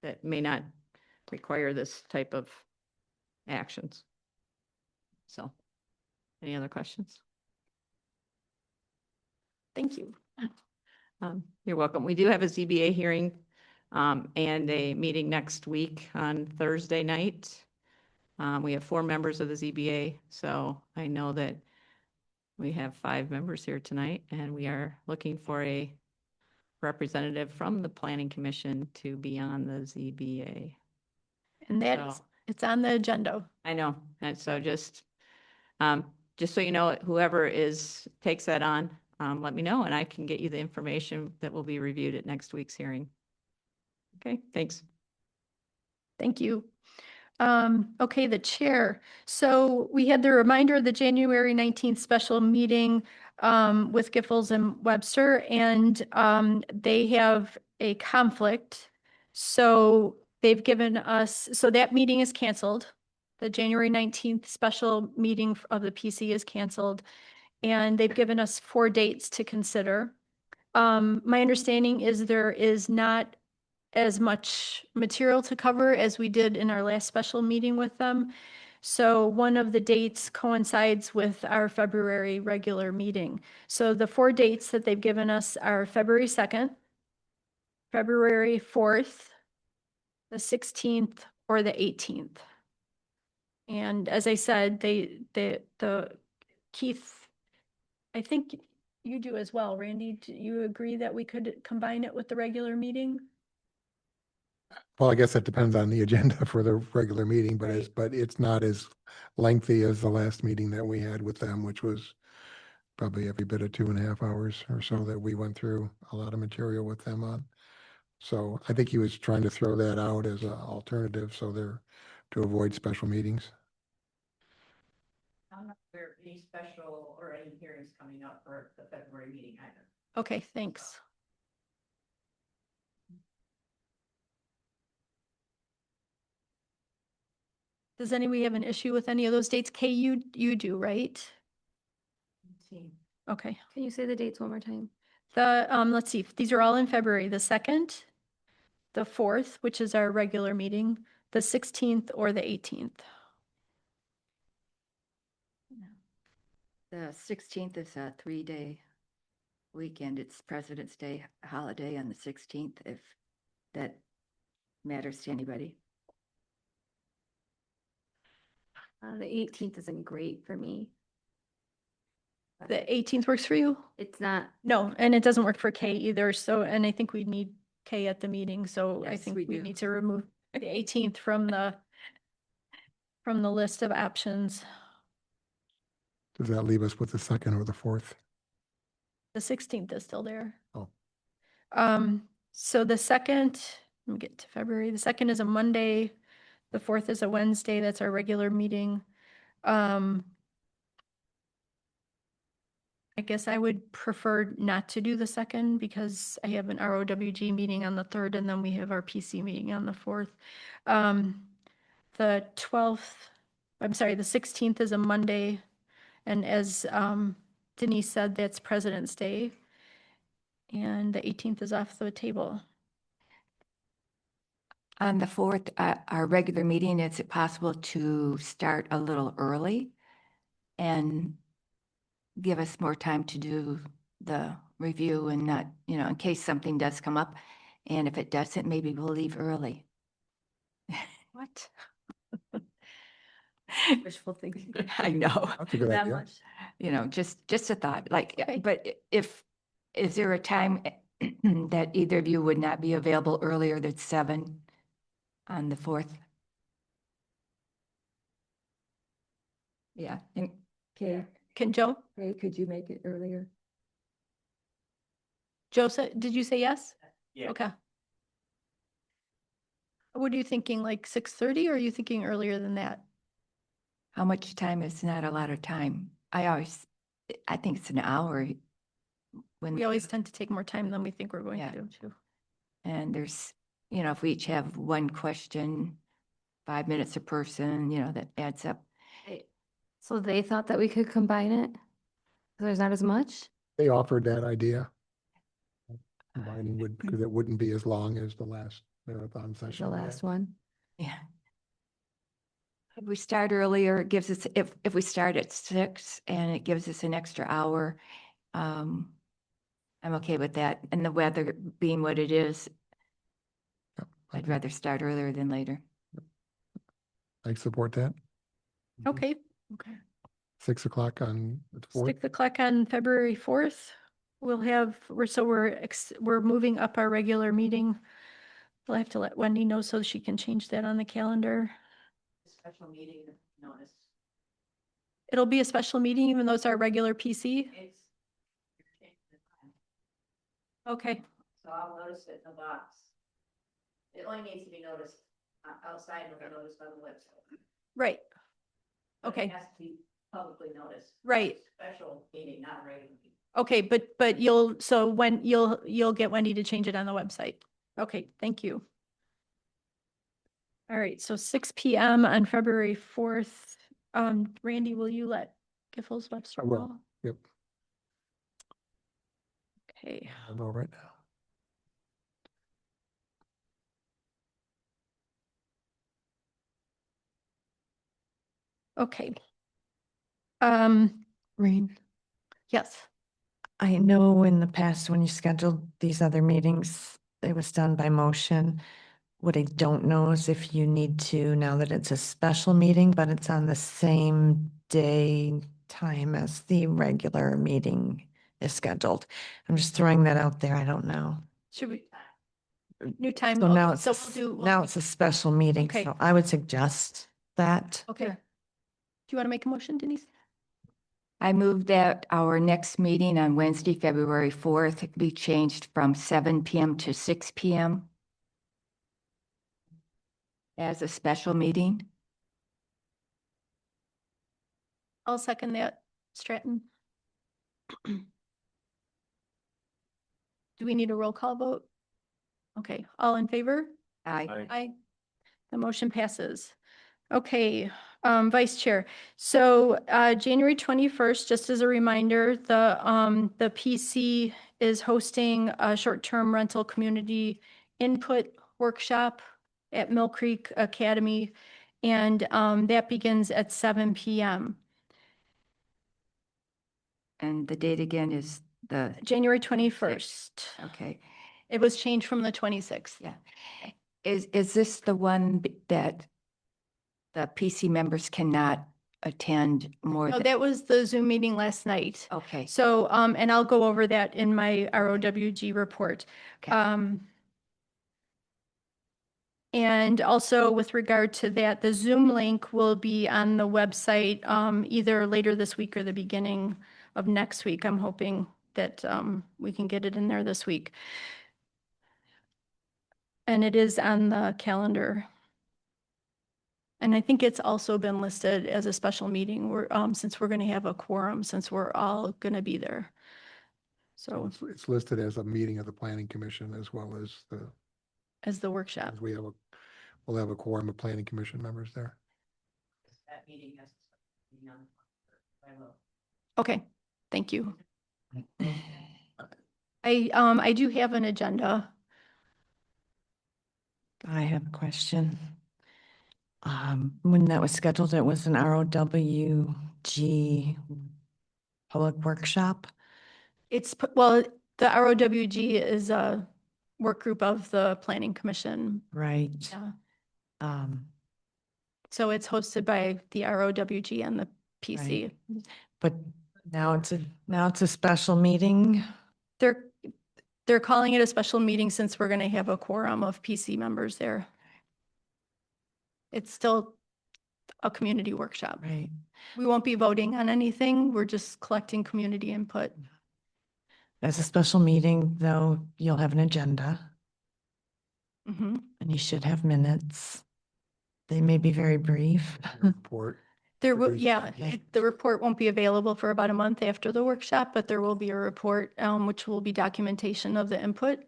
that may not require this type of actions. So, any other questions? Thank you. You're welcome. We do have a ZBA hearing and a meeting next week on Thursday night. We have 4 members of the ZBA, so I know that we have 5 members here tonight, and we are looking for a representative from the Planning Commission to be on the ZBA. And that's, So- it's on the agenda. I know, and so just so you know, whoever takes that on, let me know, and I can get you the information that will be reviewed at next week's hearing. Okay, thanks. Thank you. Okay, the chair. So we had the reminder of the January 19th special meeting with Giffords and Webster, and they have a conflict. So they've given us, so that meeting is canceled. The January 19th special meeting of the PC is canceled, and they've given us 4 dates to consider. My understanding is there is not as much material to cover as we did in our last special meeting with them. So one of the dates coincides with our February regular meeting. So the 4 dates that they've given us are February 2nd, February 4th, the 16th, or the 18th. And as I said, the Keith, I think you do as well, Randy. Do you agree that we could combine it with the regular meeting? Well, I guess that depends on the agenda for the regular meeting, but Right. but it's not as lengthy as the last meeting that we had with them, which was probably every bit of 2.5 hours or so that we went through a lot of material with them on. So I think he was trying to throw that out as an alternative, so they're to avoid special meetings. I don't know if there are any special or any hearings coming up for the February meeting either. Okay, thanks. Does anybody have an issue with any of those dates? Kay, you do, right? Okay. Can you say the dates one more time? Let's see, these are all in February, the 2nd, the 4th, which is our regular meeting, the 16th or the 18th. The 16th is a 3-day weekend. It's President's Day holiday on the 16th, if that matters to anybody. The 18th isn't great for me. The 18th works for you? It's not, No, and it doesn't work for Kay either, so, and I think we need Kay at the meeting, so I Yes, think we we do. need to remove the 18th from the list of options. Does that leave us with the 2nd or the 4th? The 16th is still there. Oh. So the 2nd, let me get to February, the 2nd is a Monday, the 4th is a Wednesday, that's our regular meeting. I guess I would prefer not to do the 2nd because I have an ROWG meeting on the 3rd and then we have our PC meeting on the 4th. The 12th, I'm sorry, the 16th is a Monday. And as Denise said, that's President's Day. And the 18th is off the table. On the 4th, our regular meeting, is it possible to start a little early and give us more time to do the review and not, in case something does come up? And if it doesn't, maybe we'll leave early. What? Wishful thinking. I know. That's a good That idea. much. You know, just a thought, like, Okay. but is there a time that either of you would not be available earlier than 7 on the 4th? Yeah, and Kay, Can Joe? could you make it earlier? Joe said, did you say yes? Yeah. Okay. What are you thinking, like 6:30, or are you thinking earlier than that? How much time is not a lot of time? I think it's an hour. When, We always tend to take more time than we think we're going Yeah. to, too. and there's, if we each have one question, 5 minutes a person, that adds up. So they thought that we could combine it? So there's not as much? They offered that idea. Combining would, because it wouldn't be as long as the last marathon The session. we last had. one? Yeah. If we start earlier, it gives us, if we start at 6 and it gives us an extra hour, I'm okay with that. And the weather being what it is, I'd rather start earlier than later. I support that. Okay. Okay. 6 o'clock on the 4th. 6 o'clock on February 4th. We'll have, we're moving up our regular meeting. We'll have to let Wendy know so she can change that on the calendar. Special meeting notice. It'll be a special meeting, even though it's our regular PC. It's. Okay. So I'll notice it in the box. It only needs to be noticed outside of the notice on the website. Right. But Okay. It has to be publicly noticed. Right. Special meeting, not a regular meeting. Okay, but you'll get Wendy to change it on the website. Okay, thank you. All right, so 6 p.m. on February 4th. Randy, will you let Giffords Webster I will. know? Yep. Okay. I'll know right now. Okay. Reen, Yes. I know in the past when you scheduled these other meetings, it was done by motion. What I don't know is if you need to, now that it's a special meeting, but it's on the same day, time as the regular meeting is scheduled. I'm just throwing that out there. I don't know. Should we? New time. So now Okay, it's, so a- now it's a special meeting, Okay. so I would suggest that. Okay. Do you want to make a motion, Denise? I move that our next meeting on Wednesday, February 4th be changed from 7 PM to 6 PM as a special meeting. I'll second that, Stratton. Do we need a roll call vote? Okay, all in favor? Aye. Aye. The motion passes. Okay, Vice Chair. So, January 21st, just as a reminder, the PC is hosting a short-term rental community input workshop at Mill Creek Academy, and that begins at 7 p.m. And the date again is the, January 21st. okay. It was changed from the 26th. Yeah. Is this the one that the PC members cannot attend more No, than? that was the Zoom meeting last night. Okay. So, and I'll go over that in my ROWG report. Okay. And also with regard to that, the Zoom link will be on the website, either later this week or the beginning of next week. I'm hoping that, we can get it in there this week. And it is on the calendar. And I think it's also been listed as a special meeting where, since we're going to have a quorum, since we're all going to be there. So It's listed as a meeting of the planning commission as well as as the workshop. as we'll have a quorum of planning commission members there. That meeting has. I will. Okay, thank you. I do have an agenda. I have a question. When that was scheduled, it was an ROWG public workshop. Well, the ROWG is a work group of the planning commission. Right. Yeah. Um, So it's hosted by the ROWG and the PC. But now it's a special meeting. They're calling it a special meeting since we're going to have a quorum of PC members there. It's still a community workshop. Right. We won't be voting on anything. We're just collecting community input. As a special meeting, though, you'll have an agenda Mhm. and you should have minutes. They may be very brief. Report. There will, Produced. yeah, Okay. the report won't be available for about a month after the workshop, but there will be a report, which will be documentation of the input.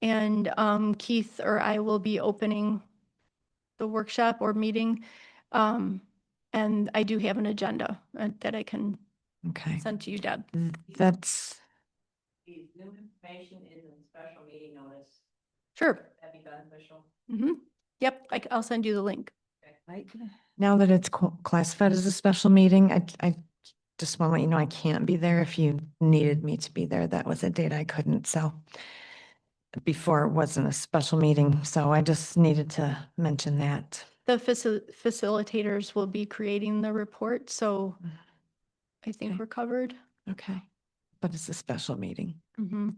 And Keith or I will be opening the workshop or meeting. And I do have an agenda that I can Okay. send to you, Deb. That's, The new information is in special meeting notice. Sure. That'd be beneficial. Yep, I'll send you the link. now that it's classified as a special meeting, I just want to let you know I can't be there. If you needed me to be there, that was a date I couldn't. So before it wasn't a special meeting, so I just needed to mention that. The facilitators will be creating the report, so I think Okay. we're covered. Okay. But it's a special meeting. Mhm.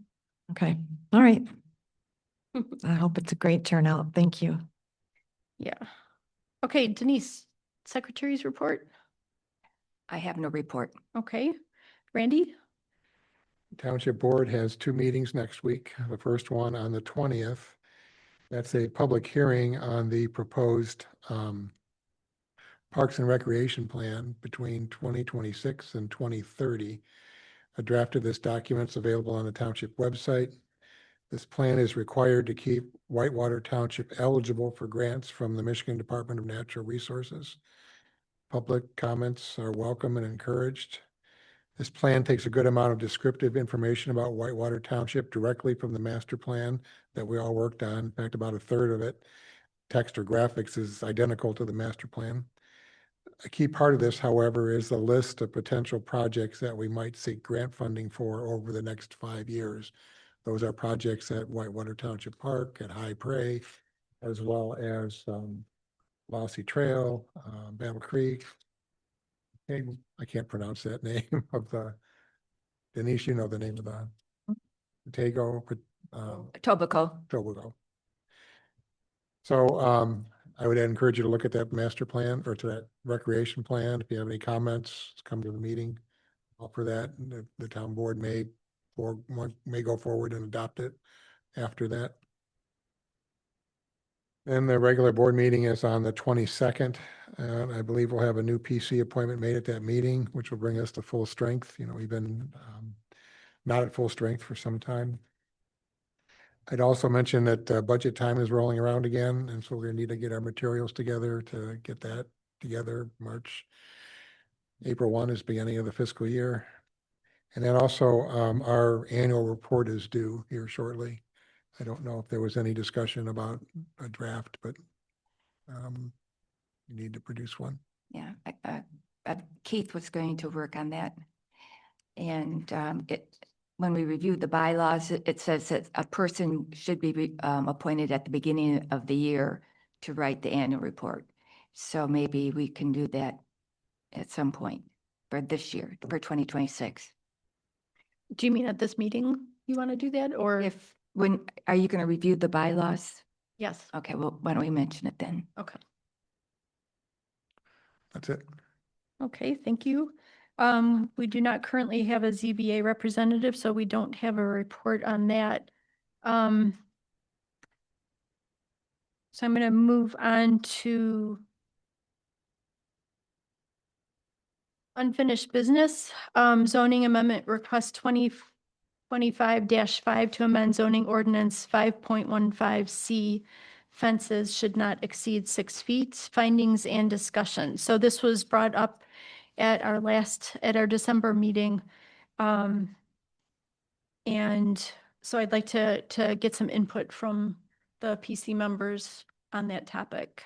Okay. All right. I hope it's a great turnout. Thank you. Yeah. Okay, Denise, secretary's report. I have no report. Okay. Randy? Township Board has two meetings next week. The first one on the 20th. That's a public hearing on the proposed Parks and Recreation Plan between 2026 and 2030. A draft of this document is available on the township website. This plan is required to keep Whitewater Township eligible for grants from the Michigan Department of Natural Resources. Public comments are welcome and encouraged. This plan takes a good amount of descriptive information about Whitewater Township directly from the master plan that we all worked on. In fact, about a third of it, text or graphics, is identical to the master plan. A key part of this, however, is the list of potential projects that we might seek grant funding for over the next 5 years. Those are projects at Whitewater Township Park, at High Prairie, as well as Lossy Trail, Battle Creek. Hey, I can't pronounce that name of the, Denise, you know the name of the Tago, Tobacco. Tobago. So I would encourage you to look at that master plan or to that recreation plan. If you have any comments, come to the meeting. All for that. The town board may go forward and adopt it after that. Then the regular board meeting is on the 22nd. And I believe we'll have a new PC appointment made at that meeting, which will bring us to full strength. You know, we've been not at full strength for some time. I'd also mention that budget time is rolling around again, and so we're gonna need to get our materials together to get that together. April 1 is beginning of the fiscal year. And then also our annual report is due here shortly. I don't know if there was any discussion about a draft, but we need to produce one. Yeah, Keith was going to work on that. And when we reviewed the bylaws, it says that a person should be appointed at the beginning of the year to write the annual report. So maybe we can do that at some point for this year, for 2026. Do you mean at this meeting you want to do that or? Are you going to review the bylaws? Yes. Okay, well, why don't we mention it then? Okay. That's it. Okay, thank you. We do not currently have a ZBA representative, so we don't have a report on that. So I'm going to move on to unfinished business, zoning amendment request 2025-5 to amend zoning ordinance 5.15C. Fences should not exceed 6 feet, findings and discussion. So this was brought up at our December meeting. And so I'd like to get some input from the PC members on that topic.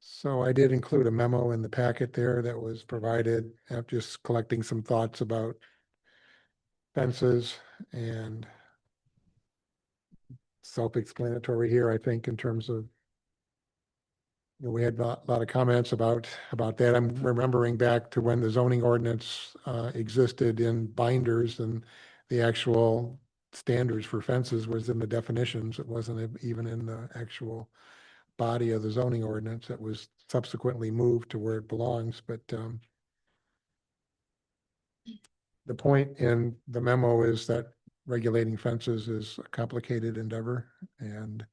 So I did include a memo in the packet there that was provided. I'm just collecting some thoughts about fences and self-explanatory here, I think, in terms of, we had a lot of comments about that. I'm remembering back to when the zoning ordinance existed in binders, and the actual standards for fences was in the definitions. It wasn't even in the actual body of the zoning ordinance. It was subsequently moved to where it belongs, but the point in the memo is that regulating fences is a complicated endeavor, and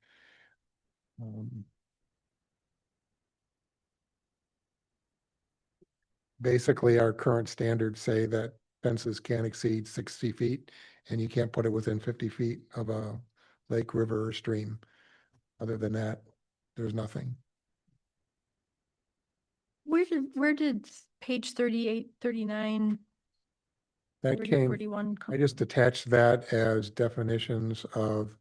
basically our current standards say that fences can't exceed 60 feet, and you can't put it within 50 feet of a lake, river, or stream. Other than that, there's nothing. Where did page 38, 39, That 40, came, 41 I come? just attached that as definitions of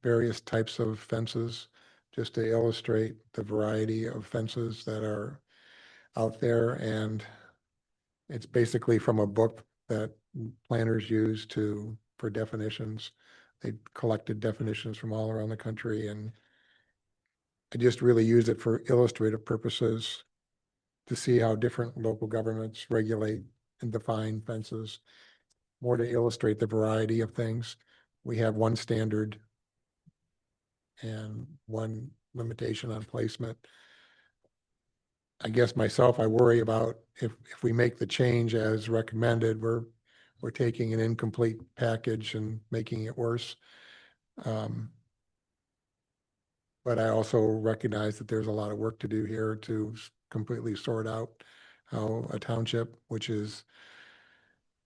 various types of fences, just to illustrate the variety of fences that are out there. And it's basically from a book that planners use for definitions. They collected definitions from all around the country, and I just really use it for illustrative purposes to see how different local governments regulate and define fences, more to illustrate the variety of things. We have one standard and one limitation on placement. I guess myself, I worry about if we make the change as recommended, we're taking an incomplete package and making it worse. But I also recognize that there's a lot of work to do here to completely sort out how a township, which is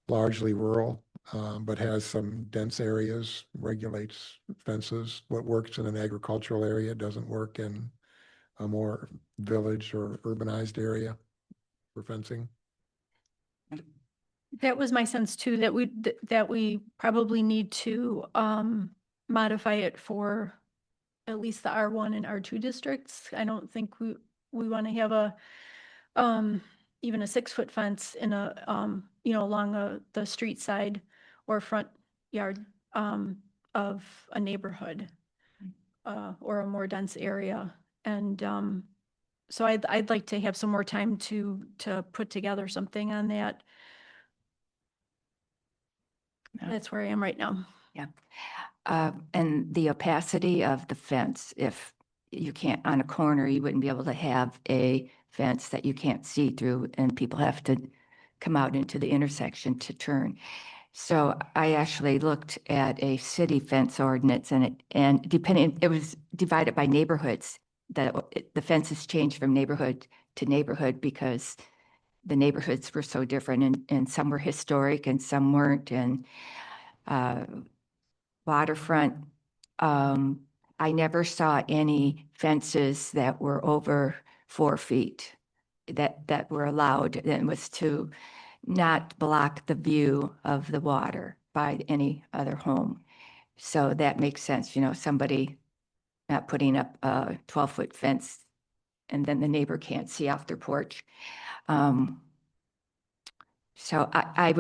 largely rural, but has some dense areas, regulates fences. What works in an agricultural area doesn't work in a more village or urbanized area for fencing. That was my sense too, that we probably need to modify it for at least the R1 and R2 districts. I don't think we want to have a even a 6-foot fence in a along the street side or front yard of a neighborhood or a more dense area. And so I'd like to have some more time to put together something on that. Yeah. That's where I am right now. And the opacity of the fence, if you can't, on a corner, you wouldn't be able to have a fence that you can't see through, and people have to come out into the intersection to turn. So I actually looked at a city fence ordinance, and it was divided by neighborhoods. The fences changed from neighborhood to neighborhood because the neighborhoods were so different, and some were historic and some weren't. And waterfront, I never saw any fences that were over 4 feet that were allowed, and was to not block the view of the water by any other home. So that makes sense, somebody not putting up a 12-foot fence and then the neighbor can't see off their porch. So I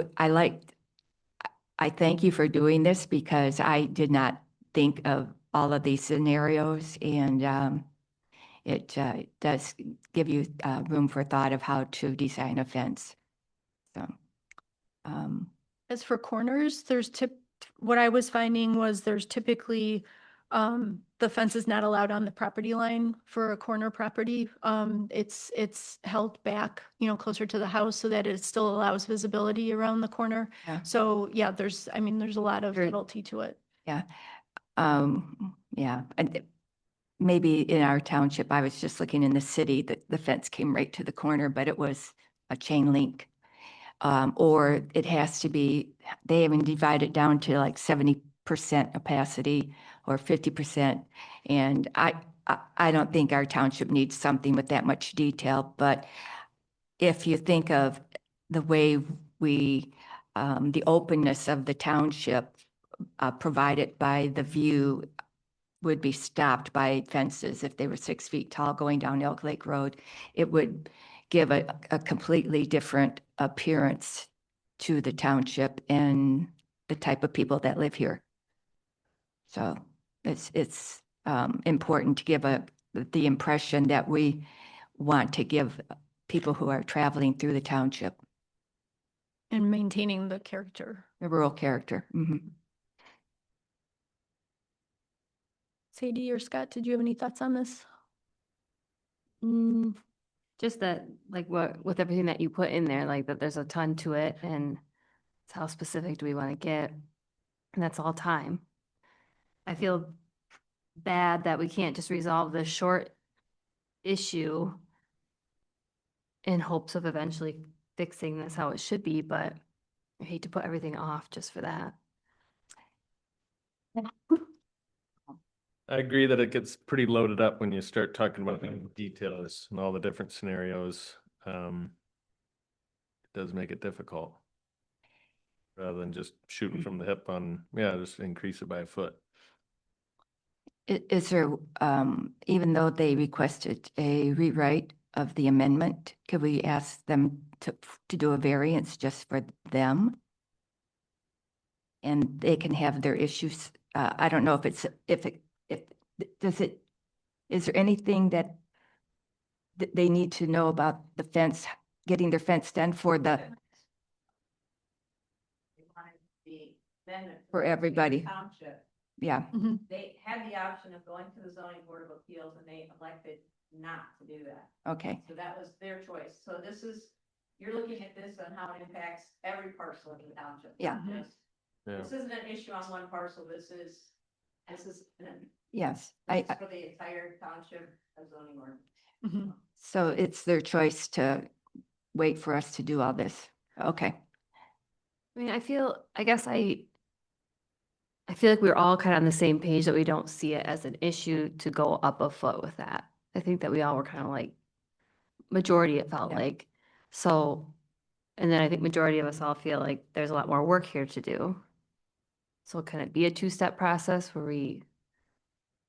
thank you for doing this, because I did not think of all of these scenarios, and it does give you room for thought of how to design a fence. So, As for corners, what I was finding was there's typically the fence is not allowed on the property line for a corner property. It's held back, closer to the house so that it still allows visibility around the corner. Yeah. So yeah, there's a lot of subtlety to it. yeah. Yeah. And maybe in our township, I was just looking in the city, that the fence came right to the corner, but it was a chain link. Or it has to be, they even divide it down to like 70% opacity or 50%. And I don't think our township needs something with that much detail, but if you think of the way the openness of the township provided by the view would be stopped by fences if they were 6 feet tall going down Elk Lake Road, it would give a completely different appearance to the township and the type of people that live here. So It's important to give the impression that we want to give people who are traveling through the township, And maintaining the character. the rural character. Sadie or Scott, did you have any thoughts on this? Mm, just that, like what, with everything that you put in there, like that there's a ton to it and it's how specific do we want to get? And that's all time. I feel bad that we can't just resolve this short issue in hopes of eventually fixing this how it should be, but I hate to put everything off just for that. I agree that it gets pretty loaded up when you start talking about the details and all the different scenarios. It does make it difficult. Rather than just shooting from the hip on, yeah, just increase it by a foot. Is there, even though they requested a rewrite of the amendment, could we ask them to do a variance just for them? And they can have their issues. I don't know if is there anything that they need to know about the fence, getting their fence done for the, for everybody? Township, Yeah, they had the option of going to the zoning board of appeals and they elected not to do that. okay. So that was their choice. So this is, you're looking at this on how it impacts every parcel in the township. Yeah. not just- Yeah. This isn't an issue on one parcel. This is Yes, this is for the entire township of zoning ordinance. so it's their choice to wait for us to do all this. Okay. I mean, I feel like we're all kind of on the same page that we don't see it as an issue to go up a foot with that. I think that we all were kind of like, majority it felt Yeah. like. So, and then I think majority of us all feel like there's a lot more work here to do. So can it be a two-step process where we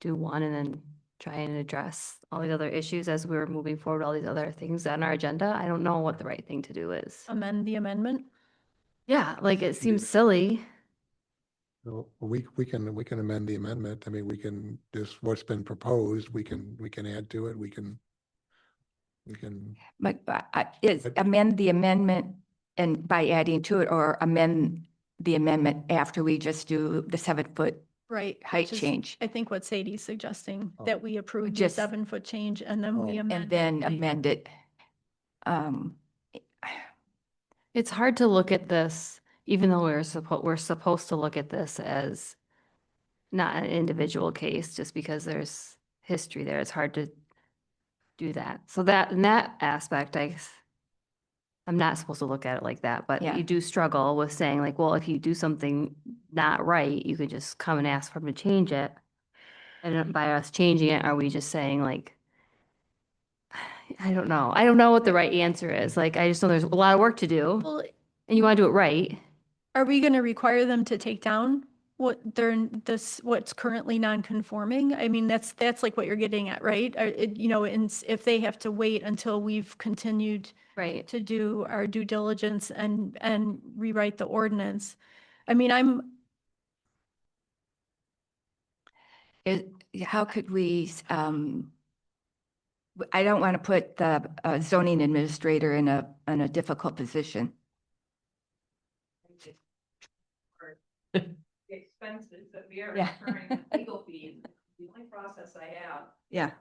do one and then try and address all the other issues as we're moving forward, all these other things on our agenda? I don't know what the right thing to do is. Amend the amendment? Yeah, like it seems silly. So we can amend the amendment. I mean, we can, just what's been proposed, we can add to it. We can. But is amend the amendment and by adding to it, or amend the amendment after we just do the 7-foot Right. height which is, change? I think what Sadie's suggesting, Oh. that we approve the Just- 7-foot change and then we Oh. amend. And then amend it. It's hard to look at this, even though we're supposed to look at this as not an individual case, just because there's history there. It's hard to do that. So that, in that aspect, I'm not supposed to look at it like that, but Yeah. you do struggle with saying like, well, if you do something not right, you could just come and ask for them to change it. And by us changing it, are we just saying like, I don't know. I don't know what the right answer is. Like, I just know there's a lot of work to do Well, and you want to do it right. are we going to require them to take down what's currently non-conforming? I mean, that's like what you're getting at, right? If they have to wait until we've continued Right. to do our due diligence and rewrite the ordinance. I mean, How could we, I don't want to put the zoning administrator in a difficult position. The expenses that we are Yeah. incurring with legal fees, the only process I have Yeah.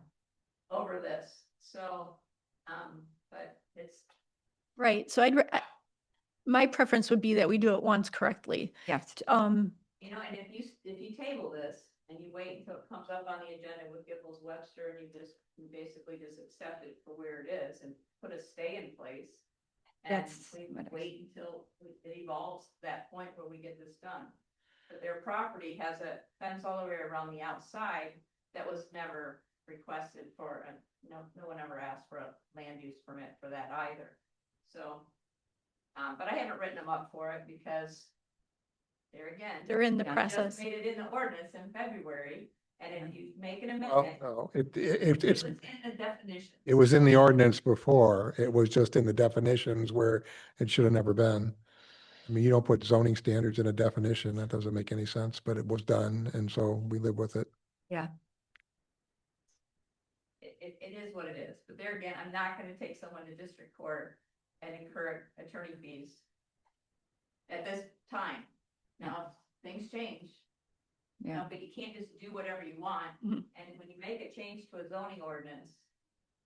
over this. So, but it's, right. So my preference would be that we do it once correctly. Yes. Um, you know, and if you table this and you wait until it comes up on the agenda with Gibbles Webster and you basically just accept it for where it is and put a stay in place. And That's we what I was- wait until it evolves to that point where we get this done. But their property has a fence all the way around the outside that was never requested for, no one ever asked for a land use permit for that either. So, but I haven't written them up for it because there again. They're in the we process. Just made it in the ordinance in February, and if you make an Well, amendment, no, it was in the definition. it was in the ordinance before. It was just in the definitions where it should have never been. I mean, you don't put zoning standards in a definition. That doesn't make any sense, but it was done. And so we live with it. Yeah. It is what it is, but there again, I'm not gonna take someone to district court and incur attorney fees at this time. Now, things change. Yeah. But you can't just do whatever you want, Mhm. and when you make a change to a zoning ordinance,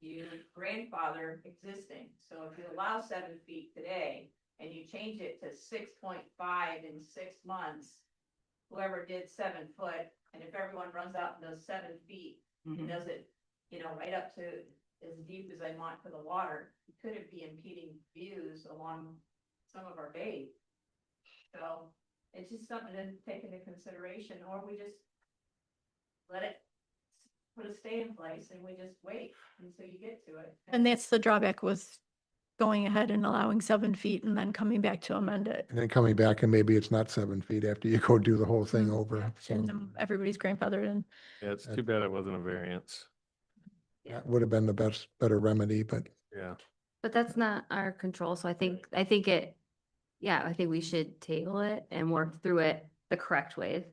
you grandfather existing, so if you allow 7 feet today, and you change it to 6.5 in 6 months, whoever did 7 foot, and if everyone runs out and does 7 feet, and Mhm. does it, right up to as deep as I want for the water, it could be impeding views along some of our bays. So it's just something to take into consideration, or we just let it put a stay in place and we just wait until you get to it. And that's the drawback with going ahead and allowing 7 feet and then coming back to amend it. And then coming back and maybe it's not 7 feet after you go do the whole thing Mhm. over. So And everybody's grandfathered in. Yeah, it's too bad it wasn't a variance. that would have been the better remedy, but Yeah. But that's not our control, so I think I think we should table it and work through it the correct way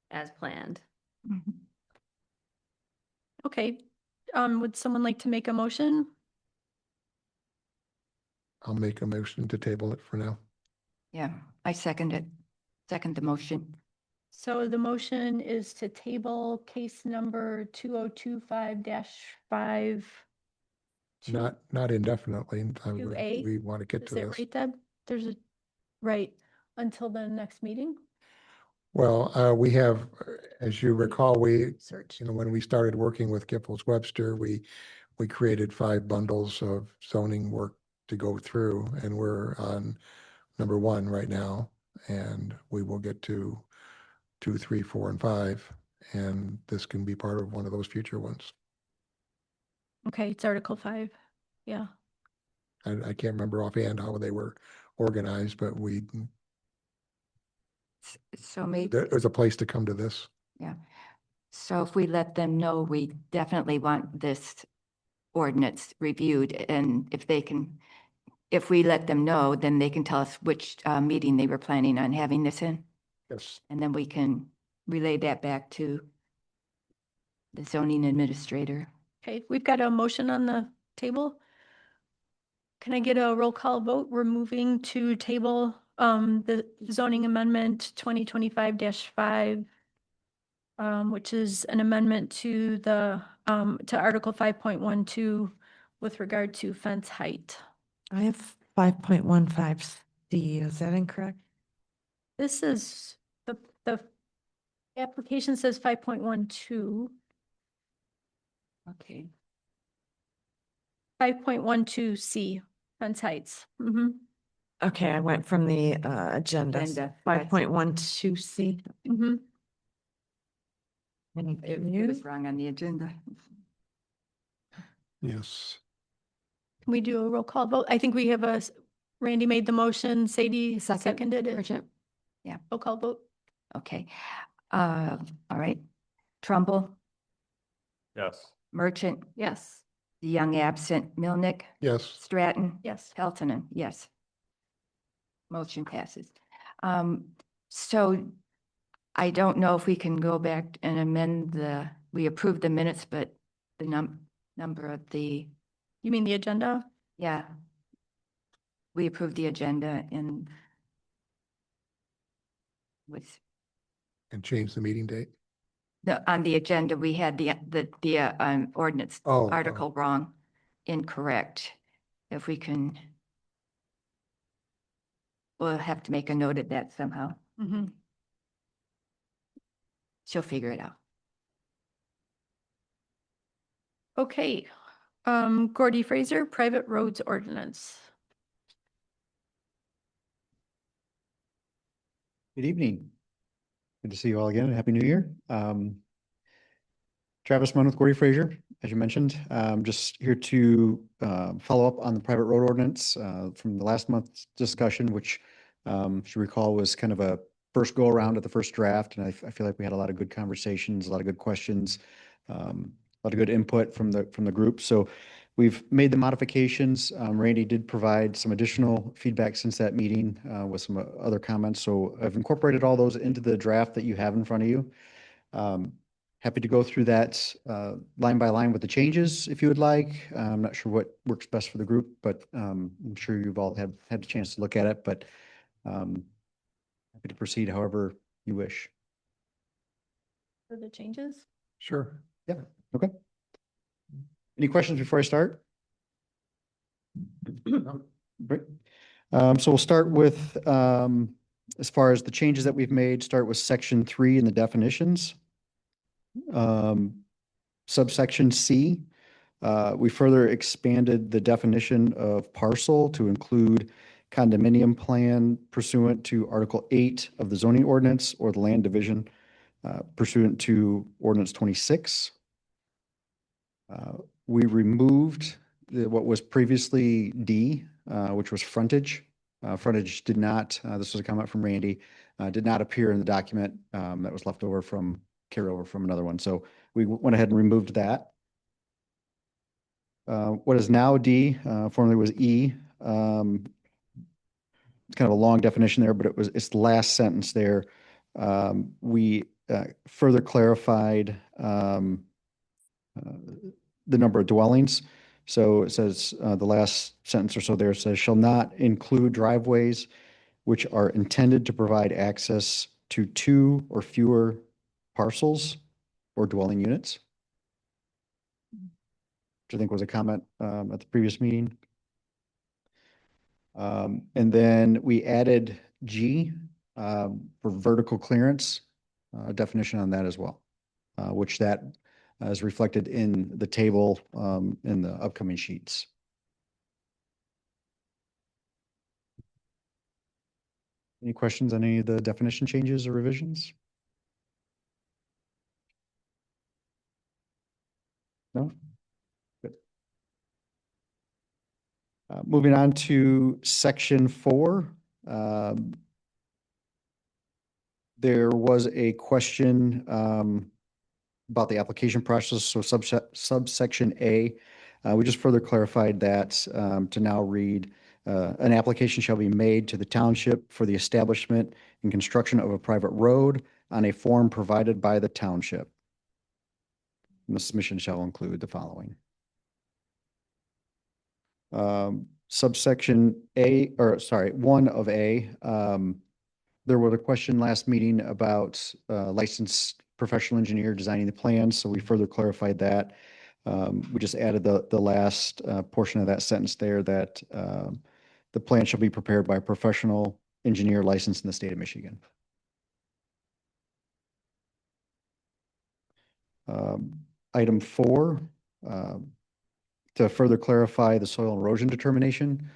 as planned. Mhm. Okay, would someone like to make a motion? I'll make a motion to table it for now. Yeah, I second it. Second the motion. So the motion is to table case number 2025-5. Not indefinitely. To A? We want to get Is to that this. right, Deb? There's a, right, until the next meeting? Well, we have, as you recall, we, Search. when we started working with Giffords Webster, we created 5 bundles of zoning work to go through, and we're on number 1 right now, and we will get to 2, 3, 4, and 5, and this can be part of one of those future ones. Okay, it's Article 5. Yeah. I can't remember offhand how they were organized, but So maybe, there's a place to come to this. yeah. So if we let them know, we definitely want this ordinance reviewed, and if we let them know, then they can tell us which meeting they were planning on having this in, Yes. and then we can relay that back to the zoning administrator. Okay, we've got a motion on the table. Can I get a roll call vote? We're moving to table the zoning amendment 2025-5, which is an amendment to to Article 5.12 with regard to fence height. I have 5.15C. Is that incorrect? This is, the application says 5.12. Okay. 5.12C, fence heights. Mhm. Okay, I went from the agenda. Agenda, that's- 5.12C. Mhm. Thank It you. was wrong on the agenda. Yes. Can we do a roll call vote? I think we have Randy made the motion, Sadie seconded it. Bridget? Yeah. Roll call vote. Okay. All right. Trumbull, Yes. Merchant, Yes. the young absent, Milnick, Yes. Stratton, Yes. Peltonen, yes. Motion passes. So I don't know if we can go back and amend we approved the minutes, but the number of You mean the agenda? yeah. We approved the agenda and with, And change the meeting date. on the agenda, we had the ordinance Oh, article wrong, incorrect. If we can, we'll have to make a note of that somehow. Mhm. She'll figure it out. Okay. Gordy Fraser, private roads ordinance. Good evening. Good to see you all again. Happy New Year. Travis Munn with Gordy Fraser, as you mentioned, just here to follow up on the private road ordinance from the last month's discussion, which if you recall was kind of a first go around at the first draft. And I feel like we had a lot of good conversations, a lot of good questions, a lot of good input from the group. So we've made the modifications. Randy did provide some additional feedback since that meeting with some other comments. So I've incorporated all those into the draft that you have in front of you. happy to go through that line by line with the changes if you would like. I'm not sure what works best for the group, but I'm sure you've all had a chance to look at it, but happy to proceed however you wish. For the changes? Sure. Yeah, okay. Any questions before I start? Great. So we'll start with, as far as the changes that we've made, start with section 3 in the definitions. Subsection C, we further expanded the definition of parcel to include condominium plan pursuant to Article 8 of the zoning ordinance or the land division pursuant to ordinance 26. We removed what was previously D, which was frontage. Frontage did not, this was a comment from Randy, did not appear in the document that was left over from, carryover from another one. So we went ahead and removed that. What is now D, formerly was E. It's kind of a long definition there, but it's the last sentence there. We further clarified the number of dwellings. So it says, the last sentence or so there says, shall not include driveways which are intended to provide access to 2 or fewer parcels or dwelling units, which I think was a comment at the previous meeting. And then we added G for vertical clearance, definition on that as well, which that is reflected in the table in the upcoming sheets. Any questions on any of the definition changes or revisions? No? Good. Moving on to section 4. There was a question about the application process. So subsection A, we just further clarified that to now read, an application shall be made to the township for the establishment and construction of a private road on a form provided by the township. And the submission shall include the following. Subsection A, or sorry, 1 of A, there was a question last meeting about licensed professional engineer designing the plans, so we further clarified that. We just added the last portion of that sentence there that the plan shall be prepared by a professional engineer licensed in the state of Michigan. Item 4, to further clarify the soil erosion determination.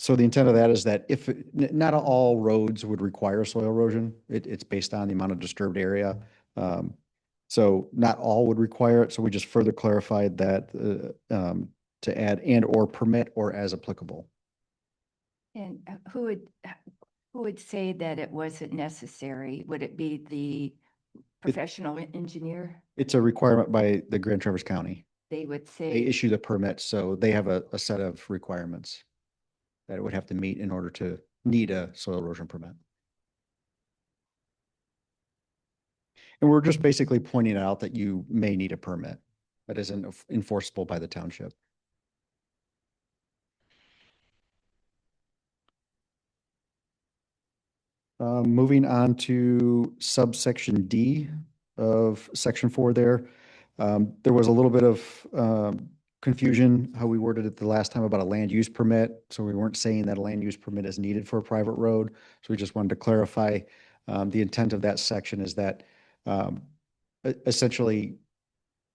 So the intent of that is that if not all roads would require soil erosion, it's based on the amount of disturbed area. So not all would require it. So we just further clarified that to add and or permit or as applicable. And who would say that it wasn't necessary? Would it be the professional engineer? It's a requirement by the Grand Traverse County. They would They say, issue the permit, so they have a set of requirements that it would have to meet in order to need a soil erosion permit. And we're just basically pointing out that you may need a permit that isn't enforceable by the township. Moving on to subsection D of section 4 there. There was a little bit of confusion how we worded it the last time about a land use permit. So we weren't saying that a land use permit is needed for a private road. So we just wanted to clarify the intent of that section is that essentially,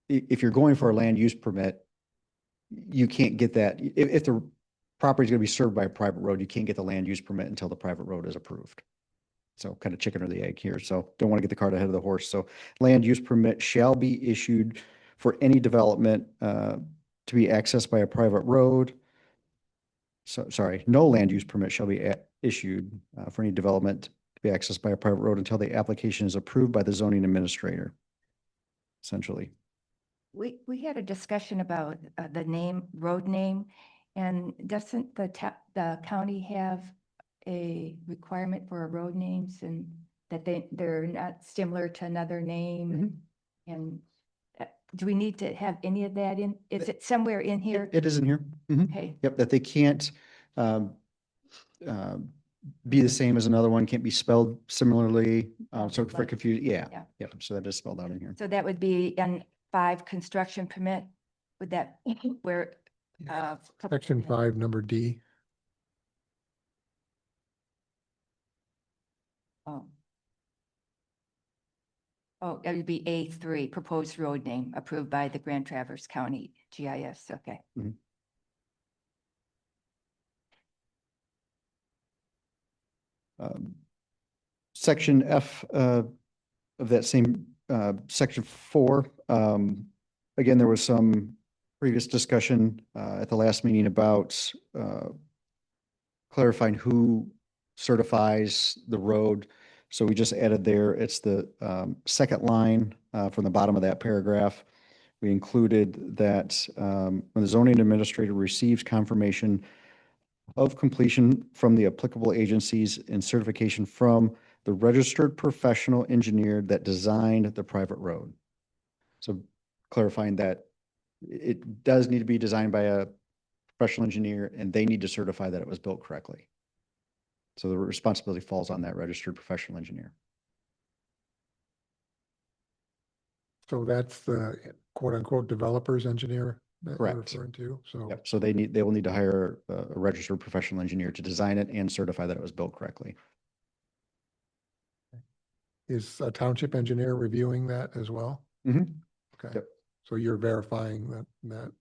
if you're going for a land use permit, you can't get that. If the property is going to be served by a private road, you can't get the land use permit until the private road is approved. So kind of chicken or the egg here. So don't want to get the cart ahead of the horse. So land use permit shall be issued for any development to be accessed by a private road. So sorry, no land use permit shall be issued for any development to be accessed by a private road until the application is approved by the zoning administrator. Essentially. we had a discussion about the name, road name, and doesn't the county have a requirement for road names and that they're not similar to another name? And do we need to have any of that in? Is it somewhere in here? It is in here. Mhm. Okay, Yep, that they can't um, be the same as another one, can't be spelled similarly. So for Like- confusion, yeah, yeah. yep. So that is spelled out in here. So that would be in 5 construction permit? Would that, where? Section 5, number D. Oh. Oh, it would be A3, proposed road name approved by the Grand Traverse County GIS, okay. Section F of that same section 4. Again, there was some previous discussion at the last meeting about clarifying who certifies the road. So we just added there, it's the second line from the bottom of that paragraph. We included that when the zoning administrator receives confirmation of completion from the applicable agencies and certification from the registered professional engineer that designed the private road. So clarifying that it does need to be designed by a professional engineer and they need to certify that it was built correctly. So the responsibility falls on that registered professional engineer. So that's the quote unquote developers engineer that you're Correct. referring to. So Yep. So they will need to hire a registered professional engineer to design it and certify that it was built correctly. is a township engineer reviewing that as well? Mhm. Okay. Yep. So you're verifying that.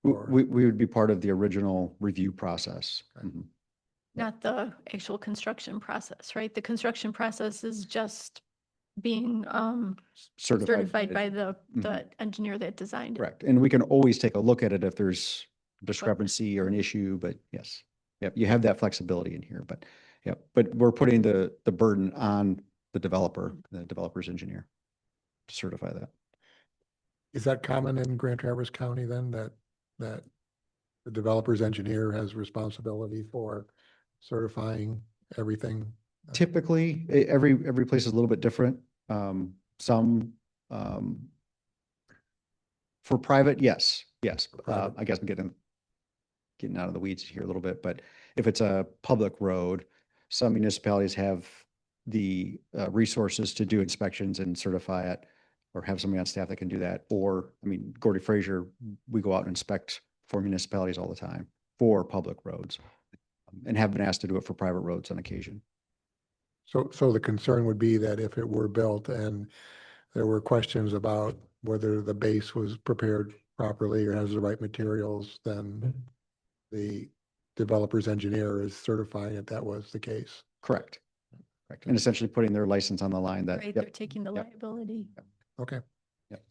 We, or- we would be part of the original review process. Okay. Mhm. Not the actual construction process, right? The construction process is just being certified by the engineer that designed it. Correct. And we can always take a look at it if there's discrepancy or an issue, but yes. Yep, you have that flexibility in here, but yep, but we're putting the burden on the developer's engineer to certify that. Is that common in Grand Traverse County then, that the developer's engineer has responsibility for certifying everything? Typically, every place is a little bit different. Some, for private, yes. private. I guess I'm getting out of the weeds here a little bit, but if it's a public road, some municipalities have the resources to do inspections and certify it, or have somebody on staff that can do that. Or, I mean, Gordy Fraser, we go out and inspect for municipalities all the time for public roads, and have been asked to do it for private roads on occasion. So the concern would be that if it were built and there were questions about whether the base was prepared properly or has the right materials, then the developer's engineer is certifying that that was the case. Correct. Correct. And essentially putting their license on the line that, Right, yep, they're taking the Yep. liability. Okay. Yep.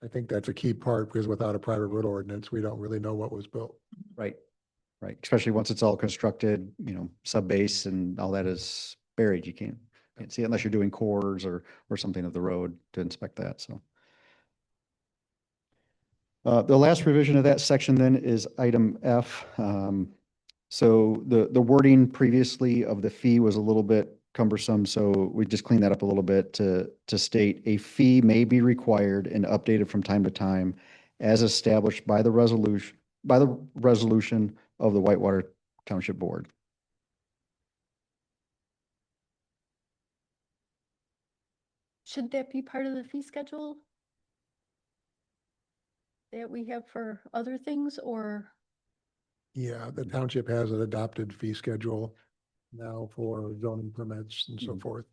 I think that's a key part, because without a private road ordinance, we don't really know what was built. right. Right. Especially once it's all constructed, sub base and all that is buried. You can't see it unless you're doing cores or something of the road to inspect that. So. The last revision of that section then is item F. So the wording previously of the fee was a little bit cumbersome, so we just cleaned that up a little bit to state a fee may be required and updated from time to time as established by the resolution of the Whitewater Township Board. Should that be part of the fee schedule that we have for other things, or? Yeah, the township has an adopted fee schedule now for zoning permits and so Mhm. forth.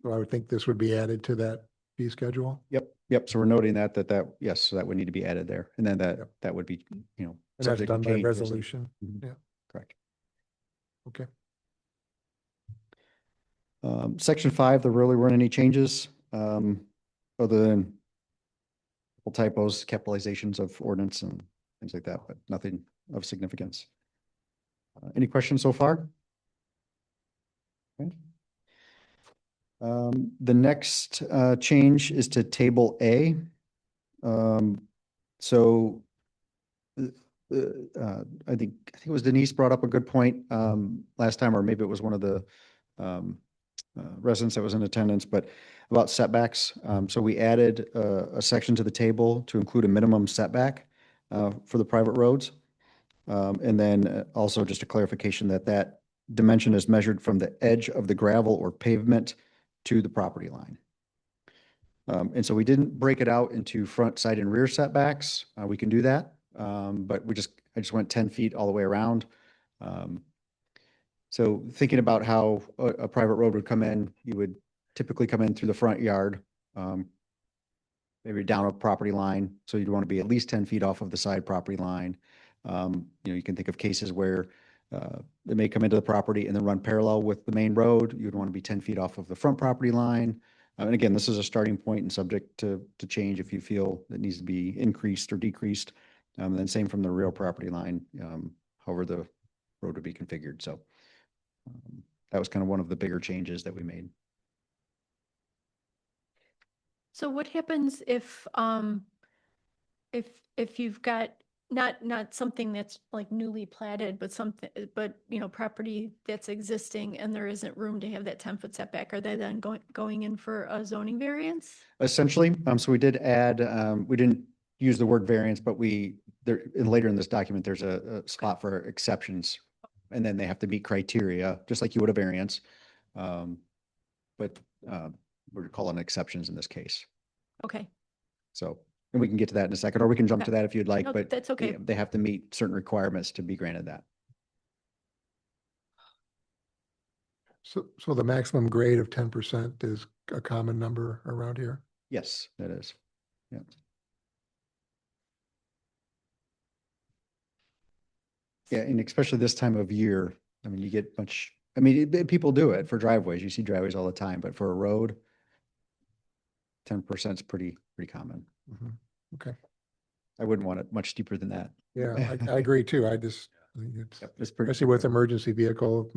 So I would think this would be added to that fee schedule. Yep. So we're noting that yes, so that would need to be added there. And then Yep. that would be, And that's subject to done by change, obviously. resolution. Mhm. Yeah. Correct. Okay. Section 5, there really weren't any changes, other than typos, capitalizations of ordinance and things like that, but nothing of significance. Any questions so far? Okay. The next change is to table A. So I think it was Denise brought up a good point last time, or maybe it was one of the residents that was in attendance, but about setbacks. So we added a section to the table to include a minimum setback for the private roads. And then also just a clarification that that dimension is measured from the edge of the gravel or pavement to the property line. And so we didn't break it out into front, side, and rear setbacks. We can do that. But I just went 10 feet all the way around. So thinking about how a private road would come in, you would typically come in through the front yard, maybe down a property line. So you'd want to be at least 10 feet off of the side property line. You can think of cases where they may come into the property and then run parallel with the main road. You'd want to be 10 feet off of the front property line. And again, this is a starting point and subject to change if you feel it needs to be increased or decreased. And then same from the real property line, however the road would be configured. So that was kind of one of the bigger changes that we made. So what happens if you've got not something that's like newly platted, but something, but property that's existing and there isn't room to have that 10-foot setback? Are they then going in for a zoning variance? Essentially, so we did add, we didn't use the word variance, but later in this document, there's a spot for exceptions. And then they have to meet criteria, just like you would a variance. But we're calling exceptions in this case. Okay. So, and we can get to that in a second, or we can jump to that if you'd like, No, but that's okay. they have to meet certain requirements to be granted that. So the maximum grade of 10% is a common number around here? Yes, that is. Yeah. Yeah, and especially this time of year, I mean, you get much, I mean, people do it for driveways. You see driveways all the time, but for a road, 10% is pretty common. Mhm. Okay. I wouldn't want it much steeper than that. Yeah, I agree too. I think it's, Yep, it's pretty, especially with emergency vehicle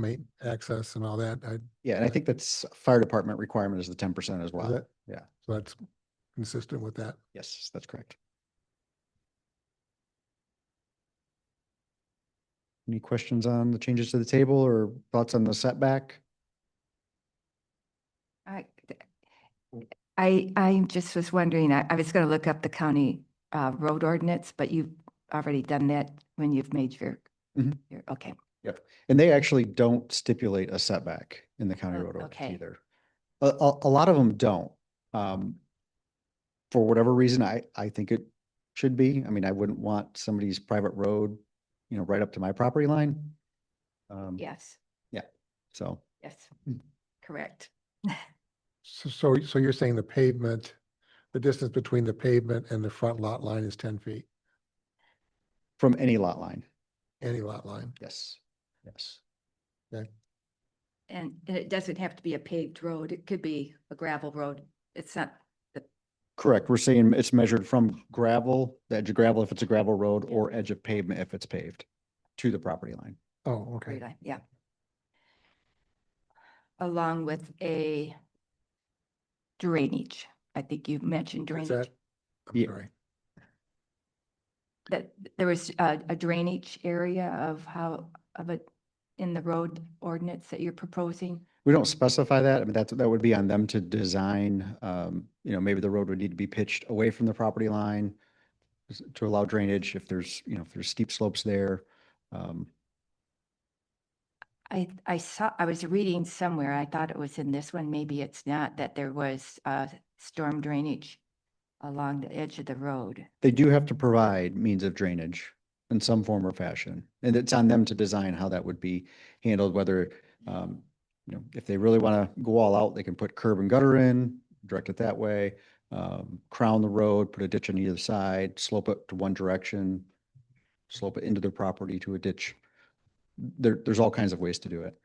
access and all that. yeah, and I think that's fire department requirement is the 10% as well. it? Yeah. So that's consistent with that. Yes, that's correct. Any questions on the changes to the table or thoughts on the setback? I just was wondering, I was going to look up the county road ordinance, but you've already done that when you've made your, Mhm. okay. Yep. And they actually don't stipulate a setback in the county Oh, road ordinance okay. either. A lot of them don't. For whatever reason, I think it should be. I mean, I wouldn't want somebody's private road, right up to my property line. Yes, Yeah, so. yes, correct. So you're saying the distance between the pavement and the front lot line is 10 feet, From any lot line, any lot line? yes, yes. Okay. And it doesn't have to be a paved road. It could be a gravel road. It's not the, Correct. We're saying it's measured from gravel, the edge of gravel if it's a gravel road, or edge of pavement if it's paved to the property line. Oh, okay. yeah. Along with a drainage. I think you mentioned Is drainage. I'm Yeah. sorry. That there was a drainage area of it in the road ordinance that you're proposing? We don't specify that. I mean, that would be on them to design. Maybe the road would need to be pitched away from the property line to allow drainage if there's steep slopes there. I was reading somewhere, I thought it was in this one, maybe it's not, that there was storm drainage along the edge of the road. They do have to provide means of drainage in some form or fashion. And it's on them to design how that would be handled, whether, if they really want to go all out, they can put curb and gutter in, direct it that way, crown the road, put a ditch on either side, slope it to one direction, slope it into their property to a ditch. There's all kinds of ways to do it.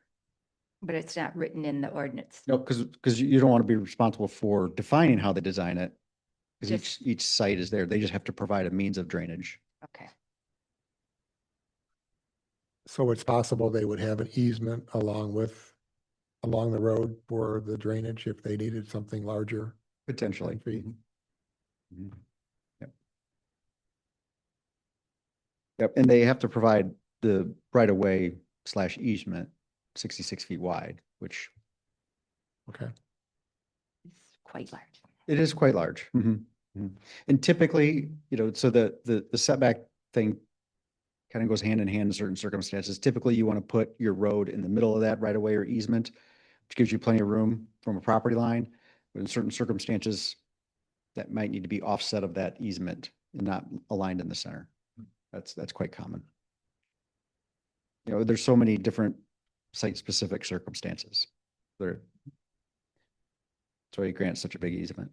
But it's not written in the ordinance. No, because you don't want to be responsible for defining how they design it. Because Just- each site is there. They just have to provide a means of drainage. Okay. So it's possible they would have an easement along the road for the drainage if they needed something larger. Potentially. 10 feet. Mhm. Mhm. Yep. Yep, and they have to provide the right of way / easement 66 feet wide, which Okay. It's quite large. it is quite large. And typically, so the setback thing kind of goes hand in hand in certain circumstances. Typically, you want to put your road in the middle of that right of way or easement, which gives you plenty of room from a property line. But in certain circumstances, that might need to be offset of that easement and not aligned in the center. That's quite common. There's so many different site-specific circumstances. That's why you grant such a big easement.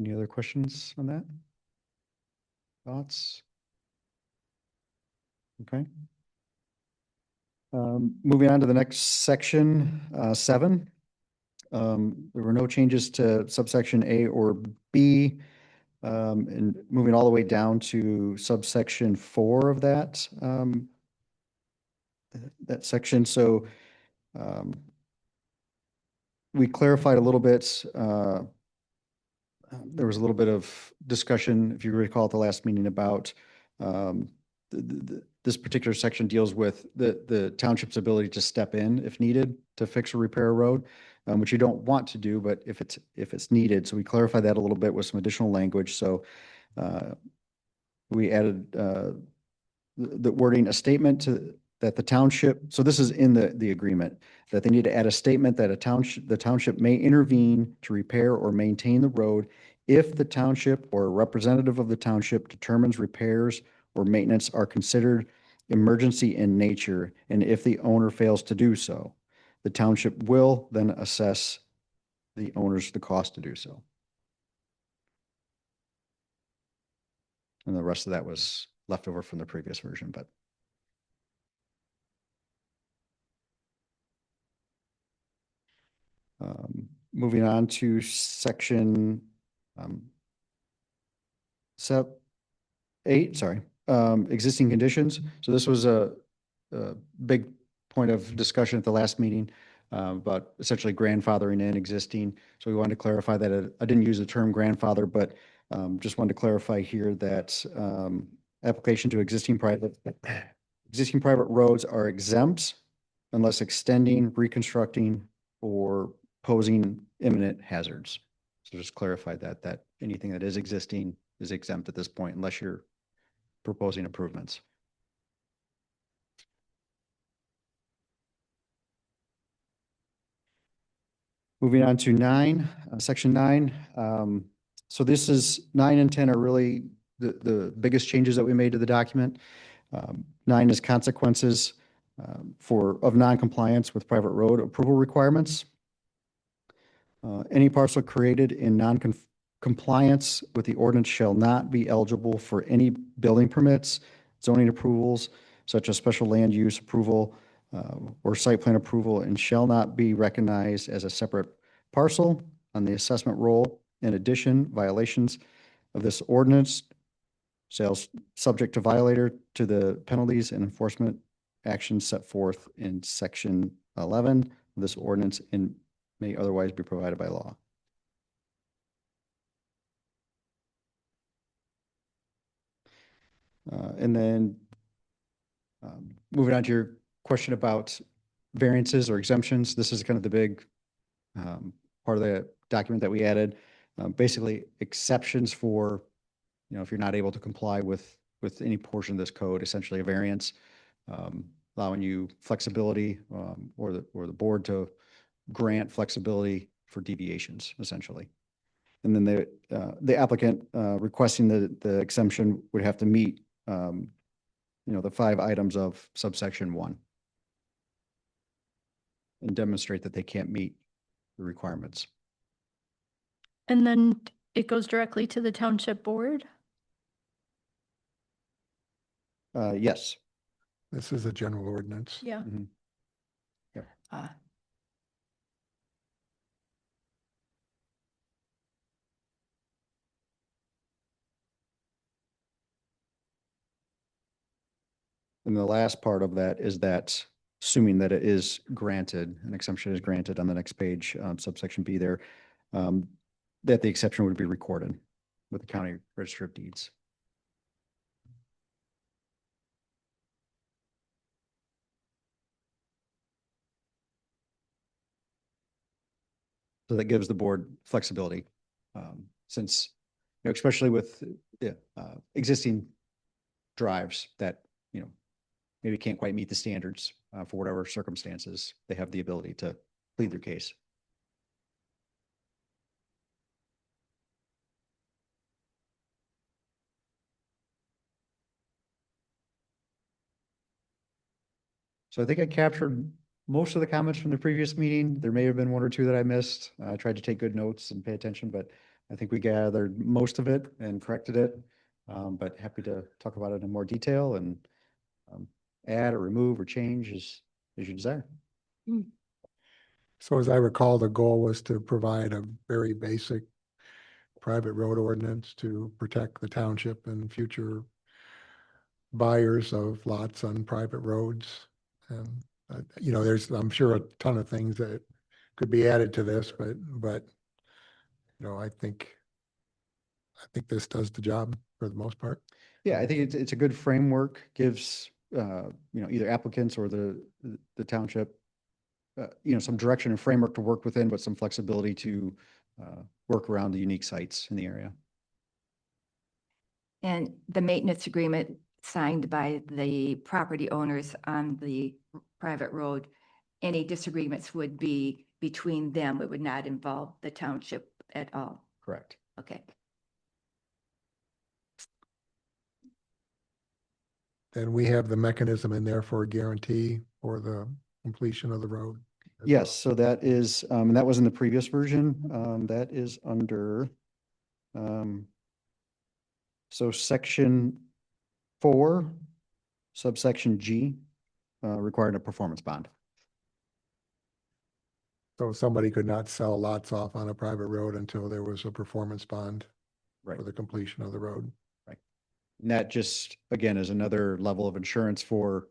Any other questions on that? Thoughts? Okay. Moving on to the next section, 7. There were no changes to subsection A or B. And moving all the way down to subsection 4 of that, that section. So we clarified a little bit. There was a little bit of discussion, if you recall at the last meeting, about this particular section deals with the township's ability to step in if needed to fix or repair a road, which you don't want to do, but if it's needed. So we clarified that a little bit with some additional language. So we added the wording, a statement that the township, so this is in the agreement, that they need to add a statement that the township may intervene to repair or maintain the road if the township or a representative of the township determines repairs or maintenance are considered emergency in nature, and if the owner fails to do so. The township will then assess the owners the cost to do so. And the rest of that was left over from the previous version, but. Moving on to section 8, sorry, existing conditions. So this was a big point of discussion at the last meeting about essentially grandfathering in existing. So we wanted to clarify that. I didn't use the term grandfather, but just wanted to clarify here that application to existing private roads are exempt unless extending, reconstructing, or posing imminent hazards. So just clarify that anything that is existing is exempt at this point unless you're proposing improvements. Moving on to 9, section 9. So this is 9 and 10 are really the biggest changes that we made to the document. 9 is consequences of non-compliance with private road approval requirements. Any parcel created in non-compliance with the ordinance shall not be eligible for any building permits, zoning approvals, such as special land use approval or site plan approval, and shall not be recognized as a separate parcel on the assessment roll. In addition, violations of this ordinance shall subject to violator to the penalties and enforcement actions set forth in section 11 of this ordinance and may otherwise be provided by law. And then moving on to your question about variances or exemptions, this is kind of the big part of the document that we added. Basically, exceptions for, if you're not able to comply with any portion of this code, essentially a variance, allowing you flexibility or the board to grant flexibility for deviations, essentially. And then the applicant requesting the exemption would have to meet, the 5 items of subsection 1 and demonstrate that they can't meet the requirements. And then it goes directly to the township board? Yes. This is a general ordinance. Yeah. Mhm. And the last part of that is that assuming that it is granted, an exemption is granted on the next page, subsection B there, that the exception would be recorded with the county register of deeds. So that gives the board flexibility, since, you know, especially with existing drives that, you know, maybe can't quite meet the standards for whatever circumstances, they have the ability to plead their case. So I think I captured most of the comments from the previous meeting. There may have been one or two that I missed. I tried to take good notes and pay attention, but I think we gathered most of it and corrected it. But happy to talk about it in more detail and add or remove or change as you desire. So as I recall, the goal was to provide a very basic private road ordinance to protect the township and future buyers of lots on private roads. And, you know, there's, I'm sure, a ton of things that could be added to this, but, you know, I think this does the job for the most part. Yeah, I think it's a good framework, gives, you know, either applicants or the township, you know, some direction and framework to work within, but some flexibility to work around the unique sites in the area. And the maintenance agreement signed by the property owners on the private road, any disagreements would be between them. It would not involve the township at all. Correct. Okay. Then we have the mechanism in there for a guarantee for the completion of the road. Yes, so that is, and that was in the previous version. That is under, so section 4, subsection G, requiring a performance bond. So somebody could not sell lots off on a private road until there was a performance bond Right. for the completion of the road. And that just, again, is another level of insurance for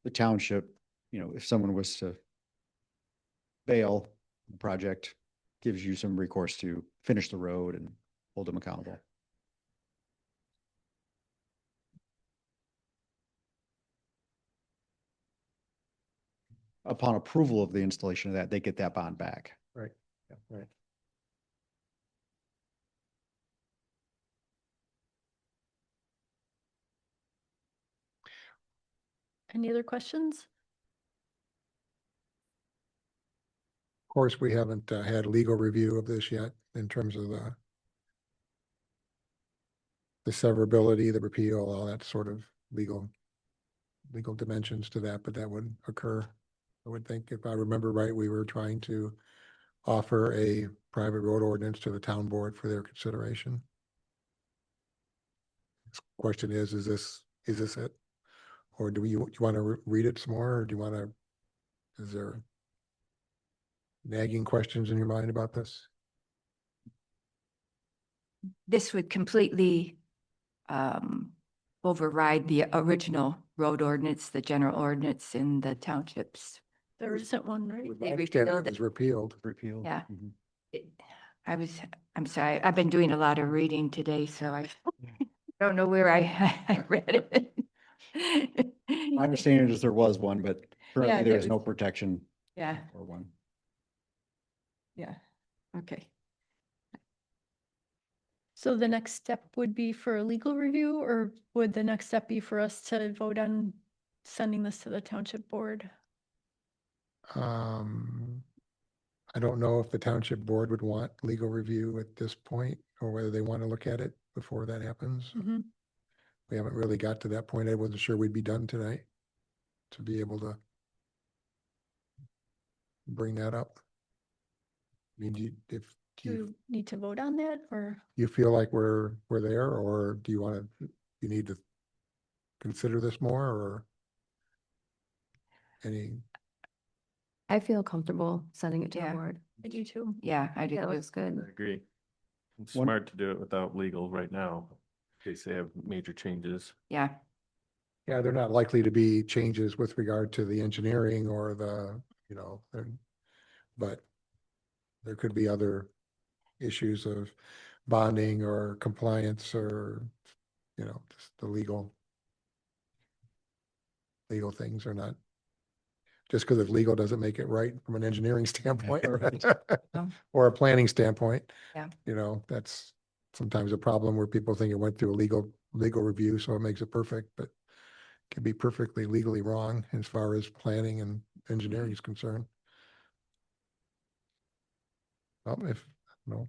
the township. You know, if someone was to bail, the project gives you some recourse to finish the road and hold them accountable. Upon approval of the installation of that, they get that bond back. Right. Yeah, right. Any other questions? Of course, we haven't had legal review of this yet in terms of the severability, the repeal, all that sort of legal dimensions to that, but that would occur. I would think, if I remember right, we were trying to offer a private road ordinance to the town board for their consideration. Question is this it? Or do you want to read it some more, or do you want to, is there nagging questions in your mind about this? This would completely override the original road ordinance, the general ordinance in the townships. There isn't one, right? They I understand repealed it was it. repealed. Repealed. Yeah. Mhm. I'm sorry, I've been doing a lot of reading today, so I don't know where I read it. My understanding is there was one, but currently Yeah, there there is no was- protection Yeah, for one. yeah, okay. So the next step would be for a legal review, or would the next step be for us to vote on sending this to the township board? I don't know if the township board would want legal review at this point, or whether they want to look at it before that happens. Mhm. We haven't really got to that point. I wasn't sure we'd be done tonight to be able to bring that up. I mean, do Do you need to vote on that, or? you feel like we're there, or do you want to, you need to consider this more, or any? I feel comfortable sending it to the Yeah. board. I do too. Yeah, I do. That too. looks good. I agree. It's One- smart to do it without legal right now, in case they have major changes. Yeah, Yeah, they're not likely to be changes with regard to the engineering or the, you know, but there could be other issues of bonding or compliance or, just the legal things are not, just because it's legal doesn't make it right from an engineering standpoint No. or a planning standpoint. Yeah. That's sometimes a problem where people think it went through a legal review, so it makes it perfect, but can be perfectly legally wrong as far as planning and engineering is concerned. Well, no,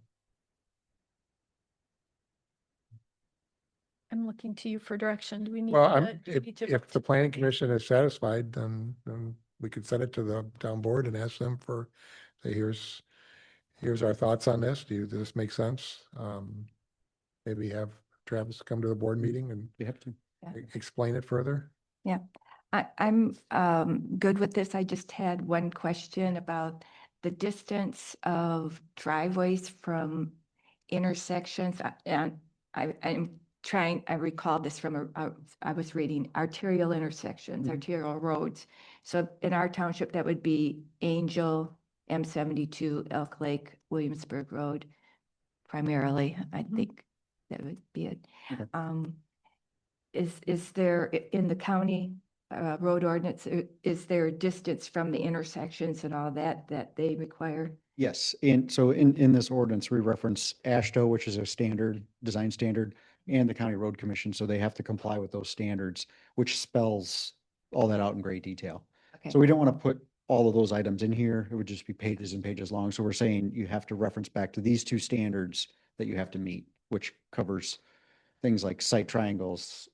I'm looking to you for direction. Do we need well, to? do we need to- if the planning commission is satisfied, then we could send it to the town board and ask them for, say, here's our thoughts on this. Does this make sense? Maybe have Travis come to the board meeting and You have to. explain it further. Yeah, I'm good with this. I just had one question about the distance of driveways from intersections. And I recall this from I was reading arterial intersections, arterial roads. So in our township, that would be Angel, M72, Elk Lake, Williamsburg Road, primarily. I think that would be it. Okay. Is there, in the county road ordinance, is there a distance from the intersections and all that they require? Yes, and so in this ordinance, we reference ASHTO, which is a standard, design standard, and the County Road Commission, so they have to comply with those standards, which spells all that out in great detail. Okay. So we don't want to put all of those items in here. It would just be pages and pages long. So we're saying you have to reference back to these two standards that you have to meet, which covers things like site triangles,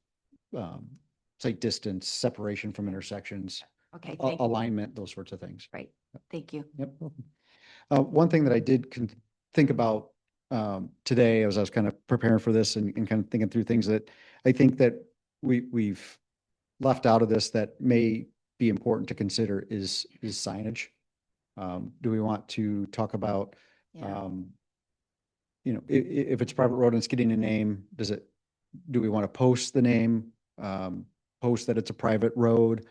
site distance, separation from intersections, Okay, thank you. alignment, those sorts of things. Right, thank you. Yep. One thing that I did think about today as I was kind of preparing for this and kind of thinking through things that I think that we've left out of this that may be important to consider is signage. Do we want to talk about, Yeah. if it's a private road and it's getting a name, do we want to post the name, post that it's a private road?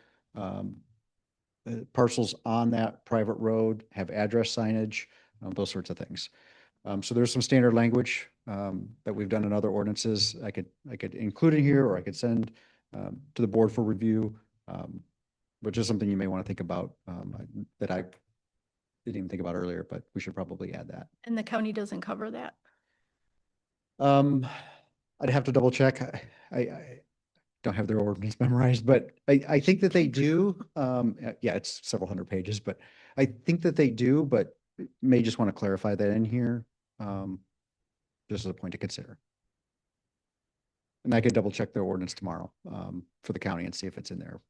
Parcels on that private road have address signage, those sorts of things. So there's some standard language that we've done in other ordinances. I could include it here, or I could send to the board for review, which is something you may want to think about that I didn't even think about earlier, but we should probably add that. And the county doesn't cover that. I'd have to double check. I don't have their ordinance memorized, but I think that they do. Yeah, it's several hundred pages, but I think that they do, but may just want to clarify that in here, just as a point to consider. And I could double check their ordinance tomorrow for the county and see if it's in there,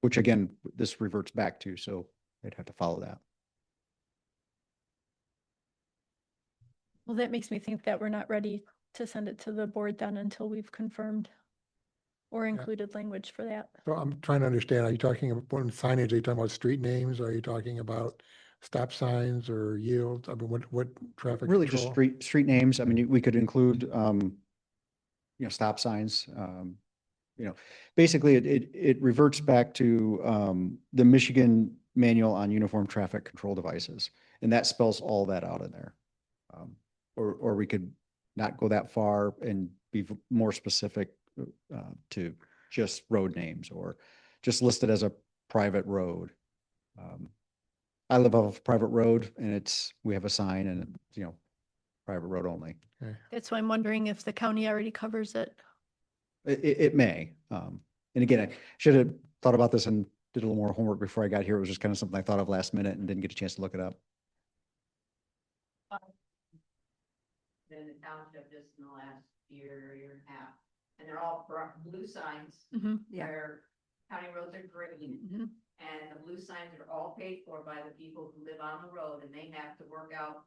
which again, this reverts back to, so they'd have to follow that. Well, that makes me think that we're not ready to send it to the board then until we've confirmed or included language for that. So I'm trying to understand, are you talking about when signage, are you talking about street names? Are you talking about stop signs or yields? I mean, what traffic Really just control? street names. I mean, we could include, stop signs. Basically it reverts back to the Michigan Manual on Uniform Traffic Control Devices. And that spells all that out in there. Or we could not go that far and be more specific to just road names or just list it as a private road. I live off a private road and we have a sign and private road only. Okay. That's why I'm wondering if the county already covers it. It may. And again, I should have thought about this and did a little more homework before I got here. It was just kind of something I thought of last minute and didn't get a chance to look it up. In the township just in the last year and a half, and they're all blue signs. Yeah. Where county roads are green, and the blue signs are all paid for by the people who live on the road, and they have to work out.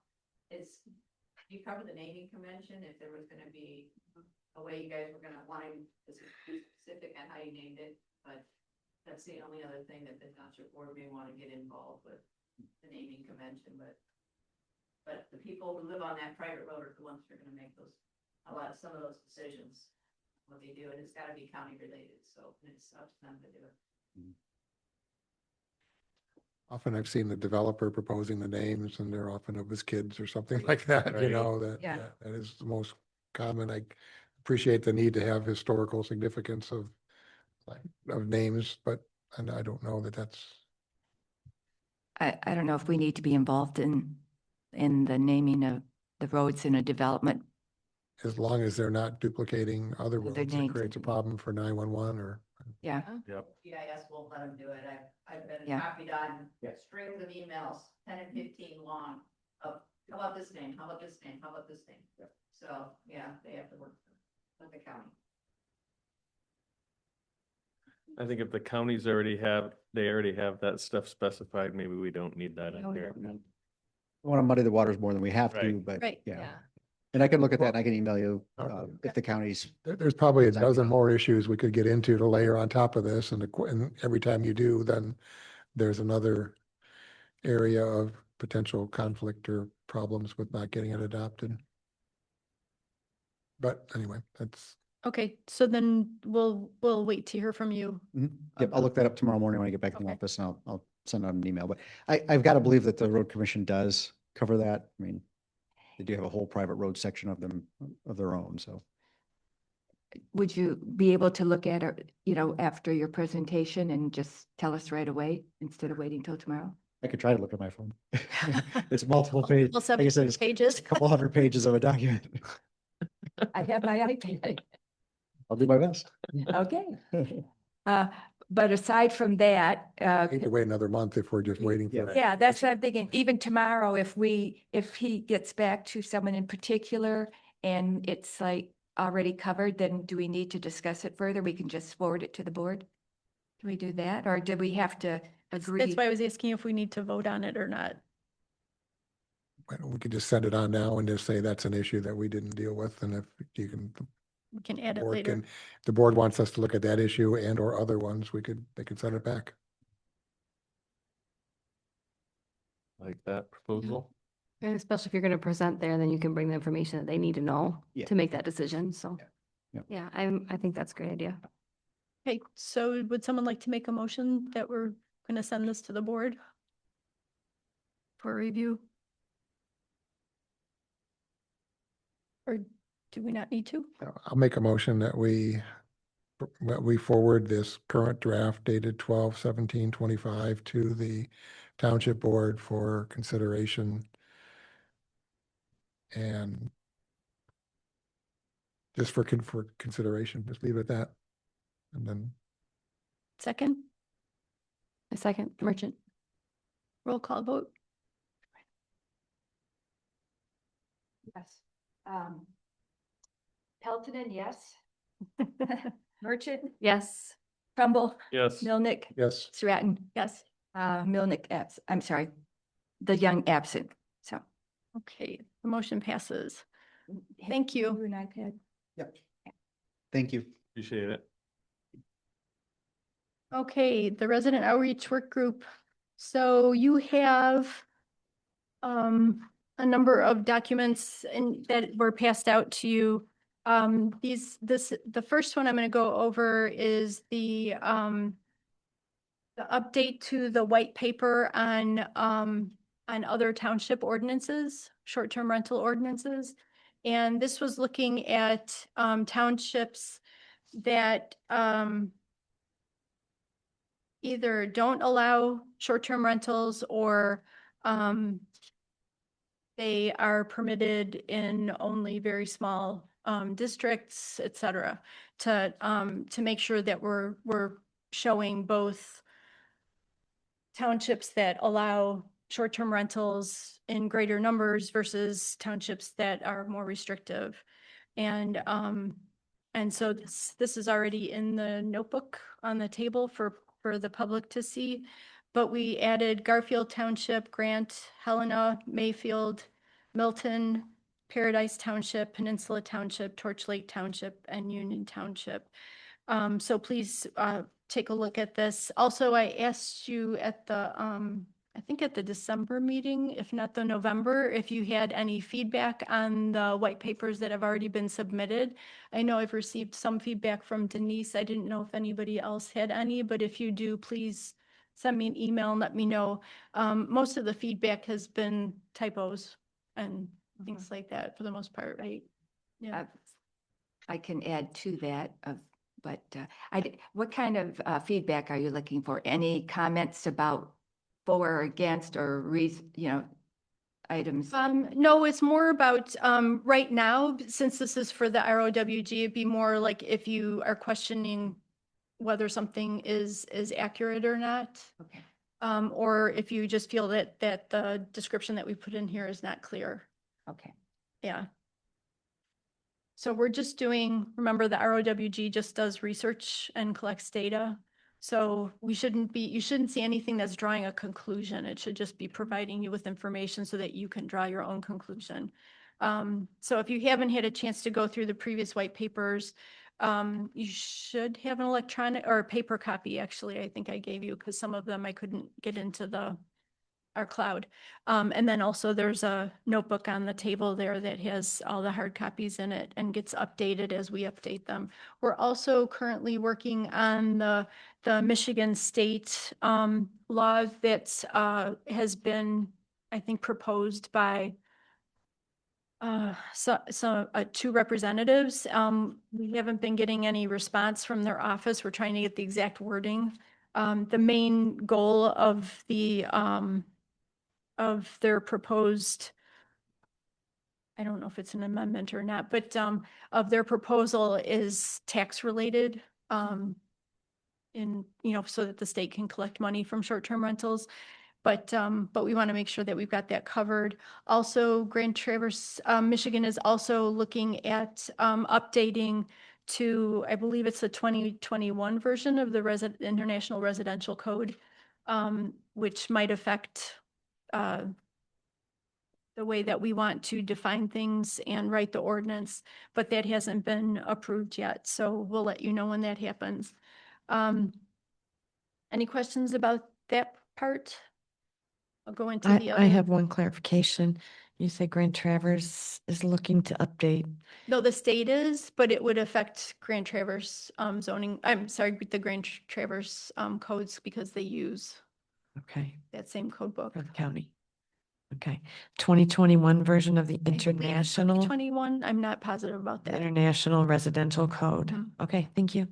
You cover the naming convention, if there was gonna be a way you guys were gonna want to be specific on how you named it, but that's the only other thing that the township board may want to get involved with, the naming convention, but the people who live on that private road are the ones who are gonna make some of those decisions, what they do, and it's gotta be county related, so it's up to them to do it. Often I've seen the developer proposing the names and they're often of his kids or something like that, you Right. know, Yeah. that is the most common. I appreciate the need to have historical significance of like, of names, but, and I don't know that that's, I don't know if we need to be involved in the naming of the roads in a development. as long as they're not duplicating other Other roads, it names. creates a problem for 911 or. Yeah. Yep. GIS won't let them do it. I've been Yeah. copied on strings of emails, 10 and 15 long, of, how about this name, how about this name, how about this name? So, yeah, they have to work with the county. I think if the counties already have that stuff specified, maybe we don't need that No, in we here. don't need- I want to muddy the waters more than we have to, Right. but Right. yeah. Yeah. And I can look at that and I can email you Okay. if the counties. There's probably a Exactly. dozen more issues we could get into to layer on top of this, and and every time you do, then there's another area of potential conflict or problems with not getting it adopted. But anyway, that's, Okay, so then we'll wait to hear from you. Mhm. Yep, I'll look that up tomorrow morning when I get back in the Okay. office and I'll send out an email. But I've got to believe that the road commission does cover that. I mean, they do have a whole private road section of them, of their own, so. Would you be able to look at it, after your presentation and just tell us right away instead of waiting till tomorrow? I could try to look at my phone. It's multiple pages. Well, Like I said, it's pages. a couple hundred pages of a document. I have my iPad. I'll do my best. Okay. But aside from that, I hate to wait another month if we're just waiting for Yeah. that. yeah, that's what I'm thinking. Even tomorrow, if he gets back to someone in particular and it's like already covered, then do we need to discuss it further? We can just forward it to the board? Can we do that? Or do we have to agree? That's why I was asking if we need to vote on it or not. Why don't we could just send it on now and just say that's an issue that we didn't deal with, and if you can, We can add it board later. can, if the board wants us to look at that issue and or other ones, they can send it back. Like that proposal. And especially if you're going to present there, then you can bring the information that they need to know Yeah. to make that decision. So, Yeah. yeah, I think that's a great idea. Okay, so would someone like to make a motion that we're going to send this to the board for review? Or do we not need to? I'll make a motion that we forward this current draft dated 12/17/25 to the township board for consideration. And just for consideration, just leave it at that. And then Second, A second, Merchant. roll call vote. Yes. Peltonen, yes. Merchant, Yes. Trumbull, Yes. Milnick, yes, Stratton, Yes. Milnick, I'm sorry, the young absent, so. Okay, the motion passes. Thank you. An iPad. Yep. Thank you. Appreciate it. Okay, the resident outreach work group. So you have a number of documents that were passed out to you. The first one I'm going to go over is the update to the white paper on other township ordinances, short-term rental ordinances. And this was looking at townships that either don't allow short-term rentals or they are permitted in only very small districts, et cetera, to make sure that we're showing both townships that allow short-term rentals in greater numbers versus townships that are more restrictive. And so this is already in the notebook on the table for the public to see. But we added Garfield Township, Grant, Helena, Mayfield, Milton, Paradise Township, Peninsula Township, Torch Lake Township, and Union Township. So please take a look at this. Also, I asked you at the, I think at the December meeting, if not the November, if you had any feedback on the white papers that have already been submitted. I know I've received some feedback from Denise. I didn't know if anybody else had any, but if you do, please send me an email and let me know. Most of the feedback has been typos and things like that for the most part, right? Yeah. I can add to that but what kind of feedback are you looking for? Any comments about for or against or items? No, it's more about, right now, since this is for the ROWG, it'd be more like if you are questioning whether something is accurate or not. Okay. Or if you just feel that the description that we put in here is not clear. Okay. Yeah. So we're just doing, remember the ROWG just does research and collects data. So you shouldn't see anything that's drawing a conclusion. It should just be providing you with information so that you can draw your own conclusion. So if you haven't had a chance to go through the previous white papers, you should have an electronic or a paper copy, actually, I think I gave you, because some of them I couldn't get into our cloud. And then also there's a notebook on the table there that has all the hard copies in it and gets updated as we update them. We're also currently working on the Michigan State law that has been, I think, proposed by two representatives. We haven't been getting any response from their office. We're trying to get the exact wording. The main goal of their proposed, I don't know if it's an amendment or not, but of their proposal is tax related, so that the state can collect money from short-term rentals. But we want to make sure that we've got that covered. Also, Grand Traverse, Michigan is also looking at updating to, I believe it's the 2021 version of the International Residential Code, which might affect the way that we want to define things and write the ordinance, but that hasn't been approved yet. So we'll let you know when that happens. Any questions about that part? I'll go into the other. I have one clarification. You say Grand Traverse is looking to update. No, the state is, but it would affect Grand Traverse zoning. I'm sorry, the Grand Traverse codes because they use Okay, that same code book. for the county. Okay, 2021 version of the international, 21, I'm not positive about that. international residential code. Mhm. Okay, thank you.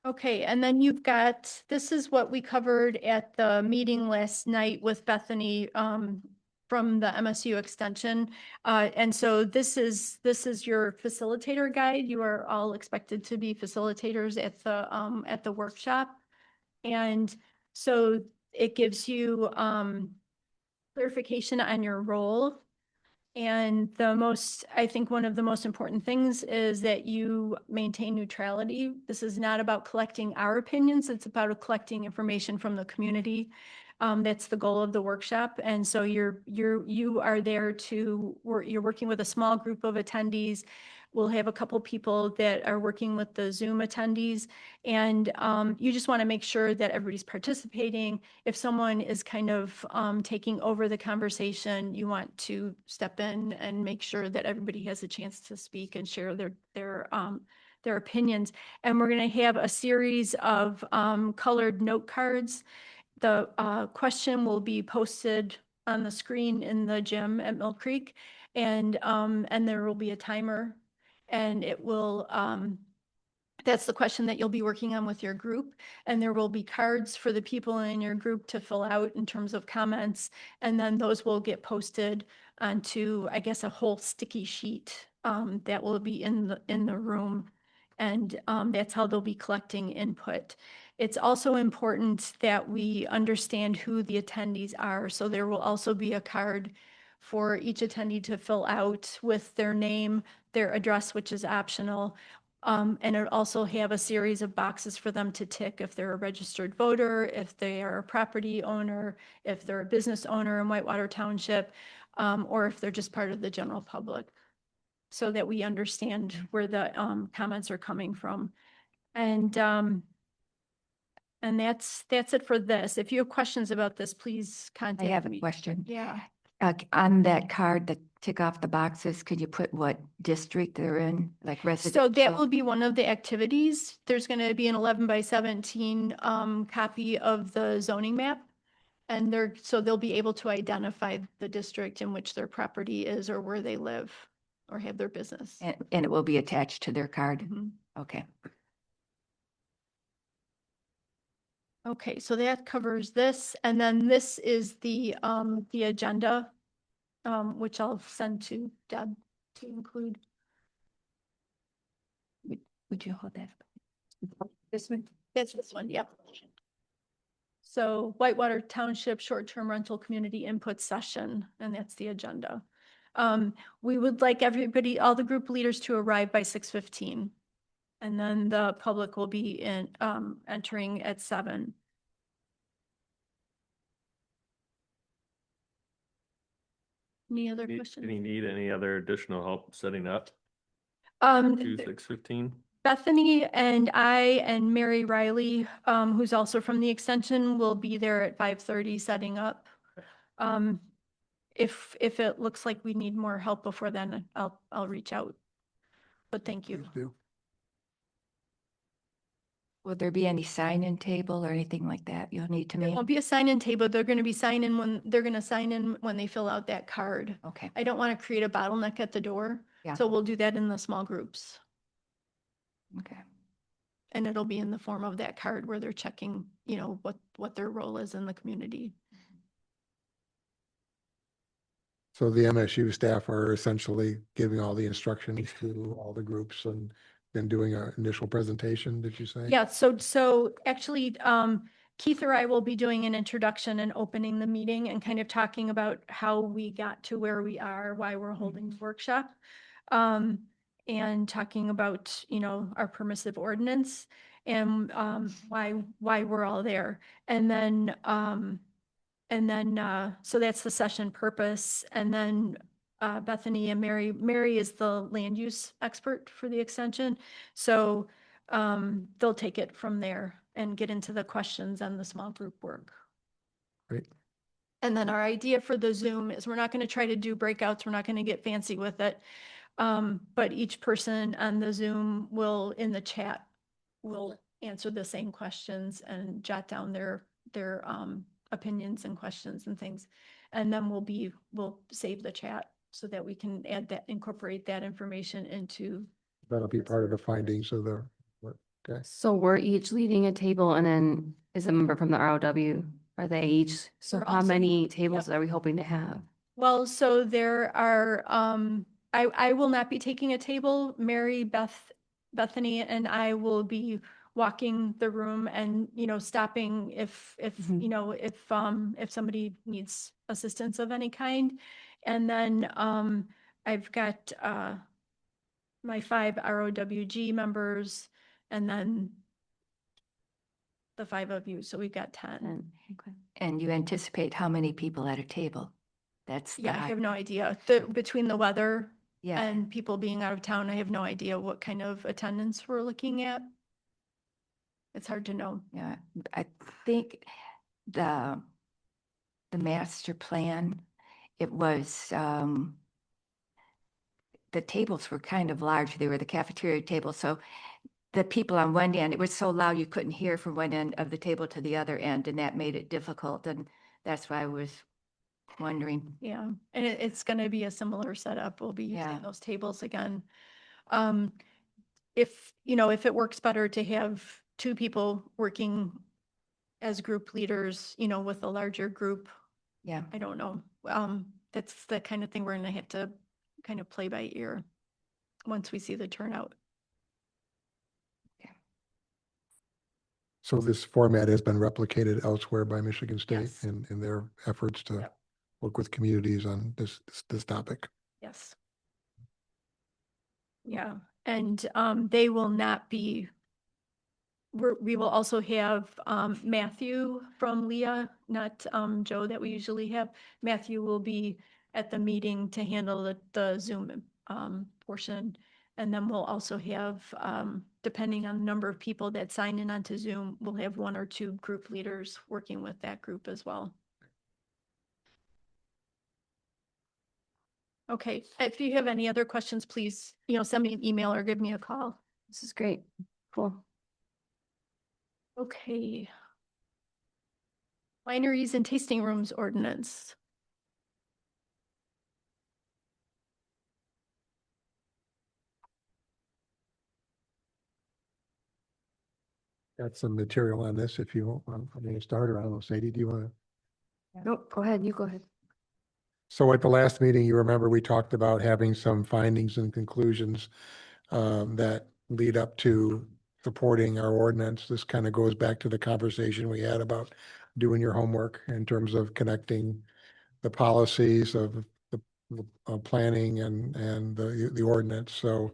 Okay, and then you've got, this is what we covered at the meeting last night with Bethany from the MSU Extension. And so this is your facilitator guide. You are all expected to be facilitators at the workshop. And so it gives you clarification on your role. And I think one of the most important things is that you maintain neutrality. This is not about collecting our opinions. It's about collecting information from the community. That's the goal of the workshop. And so you are there you're working with a small group of attendees. We'll have a couple people that are working with the Zoom attendees. And you just want to make sure that everybody's participating. If someone is kind of taking over the conversation, you want to step in and make sure that everybody has a chance to speak and share their opinions. And we're going to have a series of colored note cards. The question will be posted on the screen in the gym at Mill Creek, and there will be a timer, and it will that's the question that you'll be working on with your group. And there will be cards for the people in your group to fill out in terms of comments. And then those will get posted onto, I guess, a whole sticky sheet that will be in the room. And that's how they'll be collecting input. It's also important that we understand who the attendees are. So there will also be a card for each attendee to fill out with their name, their address, which is optional. And it also have a series of boxes for them to tick if they're a registered voter, if they are a property owner, if they're a business owner in Whitewater Township, or if they're just part of the general public, so that we understand where the comments are coming from. And that's it for this. If you have questions about this, please I contact me. have a question. Yeah. On that card, tick off the boxes, could you put what district they're in, like So residential? that will be one of the activities. There's going to be an 11 by 17 copy of the zoning map. And so they'll be able to identify the district in which their property is or where they live or have their business. And it will be attached to their card? Mhm. Okay. Okay, so that covers this. And then this is the agenda, which I'll send to Deb to include. Would you hold that? This one? That's this one, yep. So Whitewater Township Short-Term Rental Community Input Session, and that's the agenda. We would like everybody, all the group leaders to arrive by 6:15. And then the public will be entering at 7. Any other Did questions? you need any other additional help setting up Um, to 6:15? Bethany and I and Mary Riley, who's also from the extension, will be there at 5:30 setting up. If it looks like we need more help before then, I'll reach out. But thank you. Please do. Will there be any sign-in table or anything like that you'll need to There make? won't be a sign-in table. They're going to be signing when they're going to sign in when they fill out that card. Okay, I don't want to create a bottleneck at the door. Yeah. So we'll do that in the small groups. okay. And it'll be in the form of that card where they're checking, what their role is in the community. So the MSU staff are essentially giving all the instructions to all the groups and then doing an initial presentation, did you say? Yeah, so actually, Keith or I will be doing an introduction and opening the meeting and kind of talking about how we got to where we are, why we're holding the workshop. And talking about, our permissive ordinance and why we're all there. And then, so that's the session purpose. And then Bethany and Mary is the land use expert for the extension. So they'll take it from there and get into the questions and the small group work. Great. And then our idea for the Zoom is we're not going to try to do breakouts. We're not going to get fancy with it. But each person on the Zoom in the chat, will answer the same questions and jot down their opinions and questions and things. And then we'll save the chat so that we can incorporate that information into. That'll be part of the findings of the, okay. So we're each leading a table and then is a member from the ROW, are they each? So They're how also- many tables are we hoping to have? Well, so there are, I will not be taking a table. Bethany and I will be walking the room and, stopping if somebody needs assistance of any kind. And then, I've got, my 5 ROWG members and then the 5 of you. So we've got 10. And, okay. And you anticipate how many people at a table? That's the Yeah, I high- have no idea. Between the weather Yeah, and people being out of town, I have no idea what kind of attendance we're looking at. It's hard to know. yeah. I think the master plan, it was, the tables were kind of large. They were the cafeteria table. So the people on one end, it was so loud you couldn't hear from one end of the table to the other end, and that made it difficult. And that's why I was wondering. Yeah, and it's going to be a similar setup. We'll be Yeah. using those tables again. If it works better to have 2 people working as group leaders, with a larger group, Yeah, I don't know. That's the kind of thing we're going to have to kind of play by ear once we see the turnout. So this format has been replicated elsewhere by Michigan State Yes. in their efforts to Yep. work with communities on this topic. Yes. Yeah, and they will not be, we will also have Matthew from Leah, not Joe that we usually have. Matthew will be at the meeting to handle the Zoom portion. And then we'll also have, depending on the number of people that sign in onto Zoom, we'll have 1 or 2 group leaders working with that group as well. Okay, if you have any other questions, please, send me an email or give me a call. This is great. Cool. Okay. Wineries and tasting rooms ordinance. Got some material on this if you want me to start, or I don't know, Sadie, do you want to? Nope, go ahead. You go ahead. So at the last meeting, you remember we talked about having some findings and conclusions that lead up to supporting our ordinance. This kind of goes back to the conversation we had about doing your homework in terms of connecting the policies of the planning and the ordinance. So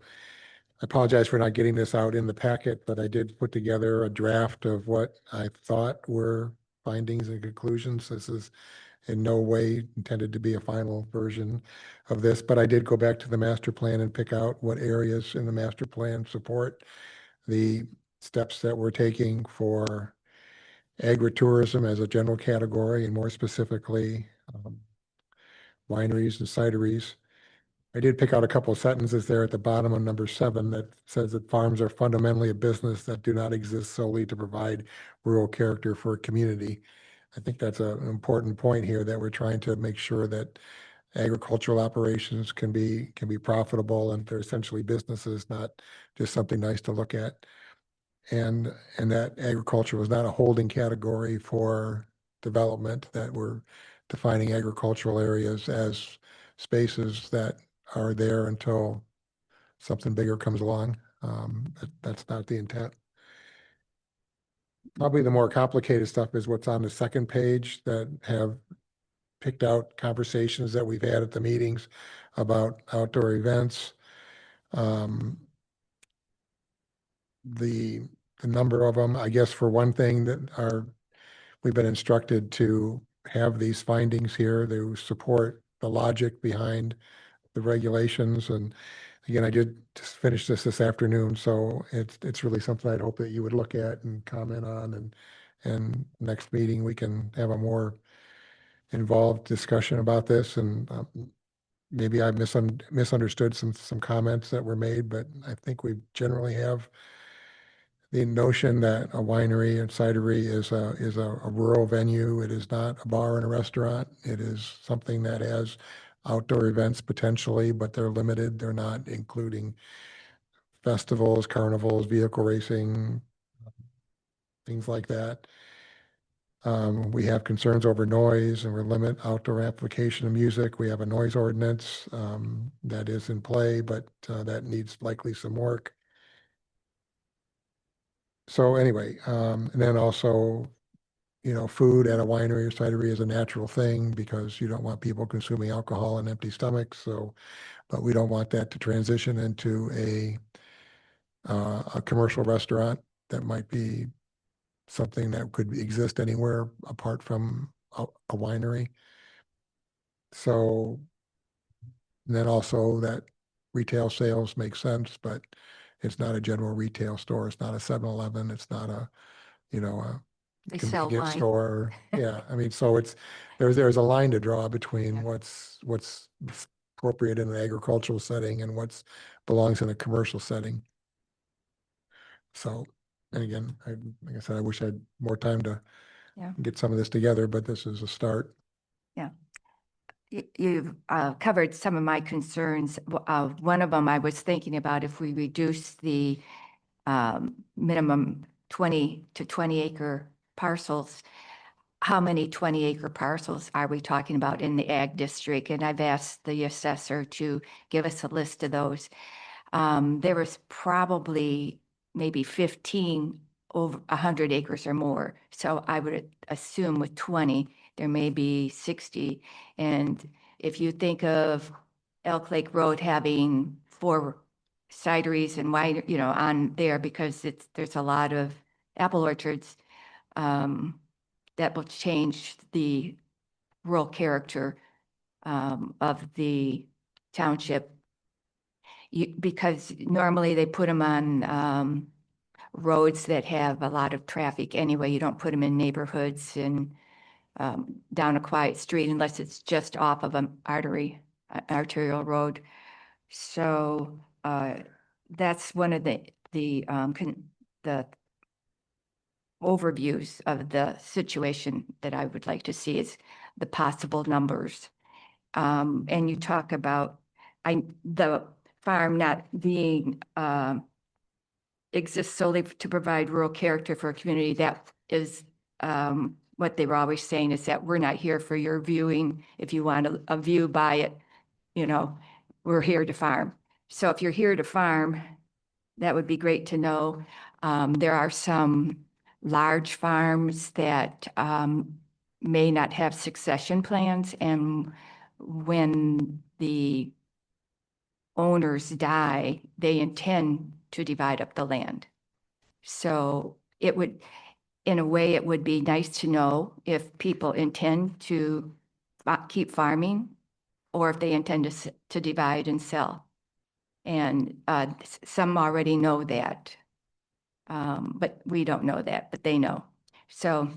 I apologize for not getting this out in the packet, but I did put together a draft of what I thought were findings and conclusions. This is in no way intended to be a final version of this, but I did go back to the master plan and pick out what areas in the master plan support the steps that we're taking for agritourism as a general category, and more specifically, wineries and cideries. I did pick out a couple of sentences there at the bottom of number 7 that says that farms are fundamentally a business that do not exist solely to provide rural character for a community. I think that's an important point here, that we're trying to make sure that agricultural operations can be profitable, and they're essentially businesses, not just something nice to look at. And that agriculture was not a holding category for development, that we're defining agricultural areas as spaces that are there until something bigger comes along. That's not the intent. Probably the more complicated stuff is what's on the second page, that have picked out conversations that we've had at the meetings about outdoor events. The number of them, I guess, for one thing, we've been instructed to have these findings here to support the logic behind the regulations. And again, I did just finish this afternoon, so it's really something I'd hope that you would look at and comment on, and next meeting, we can have a more involved discussion about this. And maybe I misunderstood some comments that were made, but I think we generally have the notion that a winery and cidery is a rural venue. It is not a bar and a restaurant. It is something that has outdoor events potentially, but they're limited. They're not including festivals, carnivals, vehicle racing, things like that. We have concerns over noise, and we limit outdoor amplification of music. We have a noise ordinance that is in play, but that needs likely some work. So anyway, and then also, food at a winery or cidery is a natural thing because you don't want people consuming alcohol on empty stomachs. So, but we don't want that to transition into a commercial restaurant that might be something that could exist anywhere apart from a winery. So, and then also that retail sales make sense, but it's not a general retail store. It's not a 7-Eleven. It's not a They sell convenience wine. store. Yeah, I mean, so there's a line to draw between what's appropriate in an agricultural setting and what's belongs in a commercial setting. So, and again, like I said, I wish I had more time to Yeah. get some of this together, but this is a start. Yeah. You've covered some of my concerns. One of them I was thinking about, if we reduce the minimum 20 to 20 acre parcels, how many 20-acre parcels are we talking about in the ag district? And I've asked the assessor to give us a list of those. There was probably maybe 15 over 100 acres or more. So I would assume with 20, there may be 60. And if you think of Elk Lake Road having 4 cideries and wine, on there, because there's a lot of apple orchards, that will change the rural character of the township. Because normally they put them on roads that have a lot of traffic anyway. You don't put them in neighborhoods and down a quiet street unless it's just off of an artery arterial road. So that's one of the overviews of the situation that I would like to see is the possible numbers. And you talk about the farm not being exists solely to provide rural character for a community. That is what they were always saying, is that we're not here for your viewing. If you want a view, buy it. We're here to farm. So if you're here to farm, that would be great to know. There are some large farms that may not have succession plans, and when the owners die, they intend to divide up the land. So it would, in a way, it would be nice to know if people intend to keep farming or if they intend to divide and sell. And some already know that, but we don't know that, but they know. So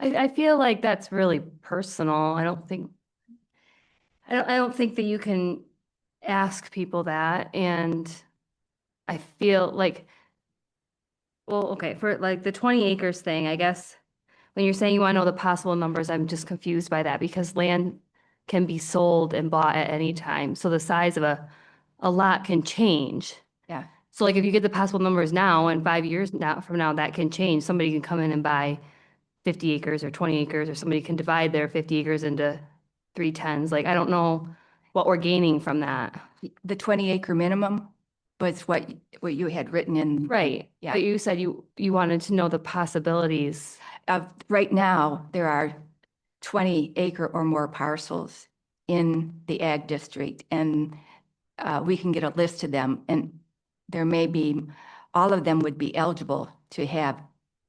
I feel like that's really personal. I don't think that you can ask people that. And I feel like, well, okay, for like the 20 acres thing, I guess when you're saying you want to know the possible numbers, I'm just confused by that because land can be sold and bought at any time. So the size of a lot can change. yeah, So like if you get the possible numbers now and 5 years from now, that can change. Somebody can come in and buy 50 acres or 20 acres, or somebody can divide their 50 acres into 3/10s. Like, I don't know what we're gaining from that. the 20-acre minimum was what you had written in. Right. Yeah. But you said you wanted to know the possibilities. Right now, there are 20-acre or more parcels in the ag district, and we can get a list of them, and there may be, all of them would be eligible to have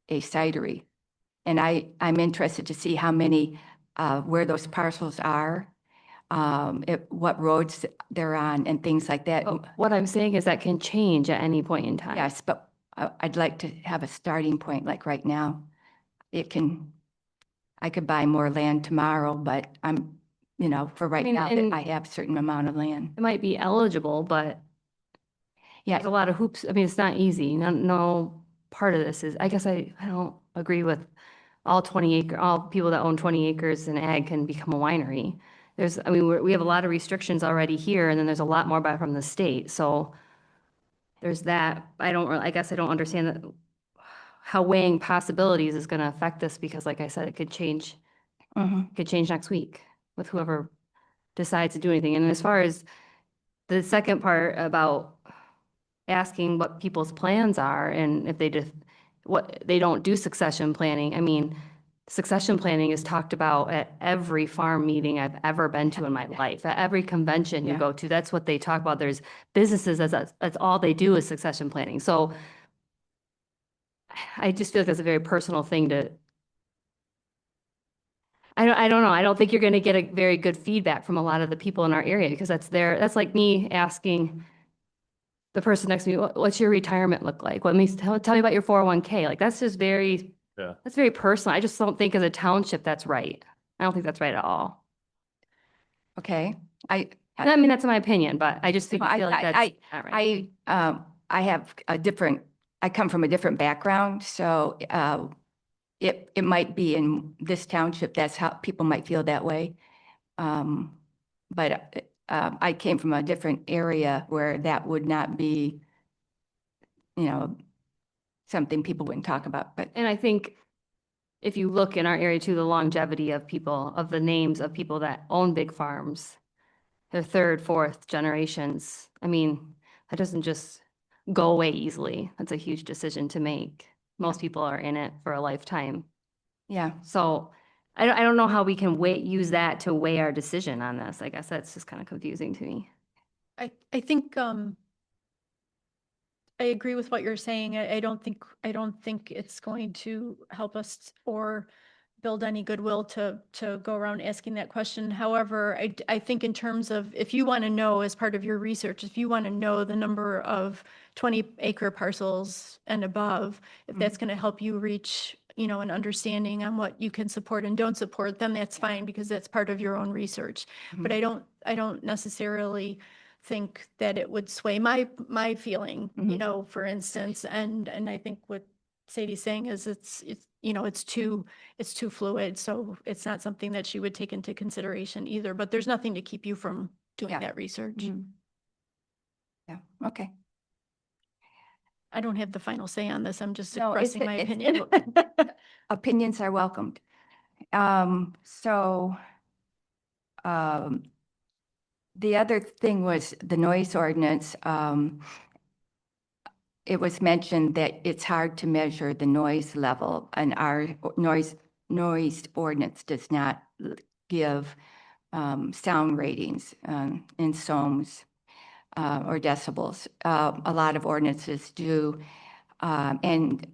a cidery. And I'm interested to see how many, where those parcels are, what roads they're on and things like that. But what I'm saying is that can change at any point in time. Yes, but I'd like to have a starting point, like right now. I could buy more land tomorrow, but for right now, and I have a certain amount of land. It might be eligible, but Yeah, there's a lot of hoops. I mean, it's not easy. No part of this is, I guess I don't agree with all people that own 20 acres in ag can become a winery. We have a lot of restrictions already here, and then there's a lot more from the state. So there's that. I guess I don't understand that, how weighing possibilities is going to affect this, because like I said, it could change. mhm. Could change next week with whoever decides to do anything. And as far as the second part about asking what people's plans are and if they don't do succession planning. I mean, succession planning is talked about at every farm meeting I've ever been to in my life. At every convention you Yeah. go to, that's what they talk about. There's businesses that's all they do is succession planning. So I just feel like that's a very personal thing to. I don't know. I don't think you're going to get a very good feedback from a lot of the people in our area, because that's like me asking the person next to me, what's your retirement look like? Tell me about your 401k. Like, that's just that's very personal. I just don't think as a township that's right. I don't think that's right at all. Okay. I mean, that's my opinion, but I just feel like that's not right. I have I come from a different background, so it might be in this township, that's how people might feel that way. But I came from a different area where that would not be, something people wouldn't talk about, but. And I think if you look in our area too, the longevity of the names of people that own big farms, their third, fourth generations, I mean, that doesn't just go away easily. That's a huge decision to make. Most people are in it for a lifetime. Yeah. So I don't know how we can use that to weigh our decision on this. I guess that's just kind of confusing to me. I think I agree with what you're saying. I don't think it's going to help us or build any goodwill to go around asking that question. However, I think in terms of, if you want to know as part of your research, if you want to know the number of 20-acre parcels and above, if that's going to help you reach you know, an understanding on what you can support and don't support, then that's fine because that's part of your own research. But I don't necessarily think that it would sway my feeling, you know, for instance, and I think what Sadie's saying is it's, you know, it's too fluid. So it's not something that she would take into consideration either, but there's nothing to keep you from doing Yeah. that research. Yeah, okay. I don't have the final say on this. I'm just No, expressing my it's- opinion. Opinions are welcomed. So the other thing was the noise ordinance. It was mentioned that it's hard to measure the noise level, and our noise ordinance does not give sound ratings in SOHMs or decibels. A lot of ordinances do, and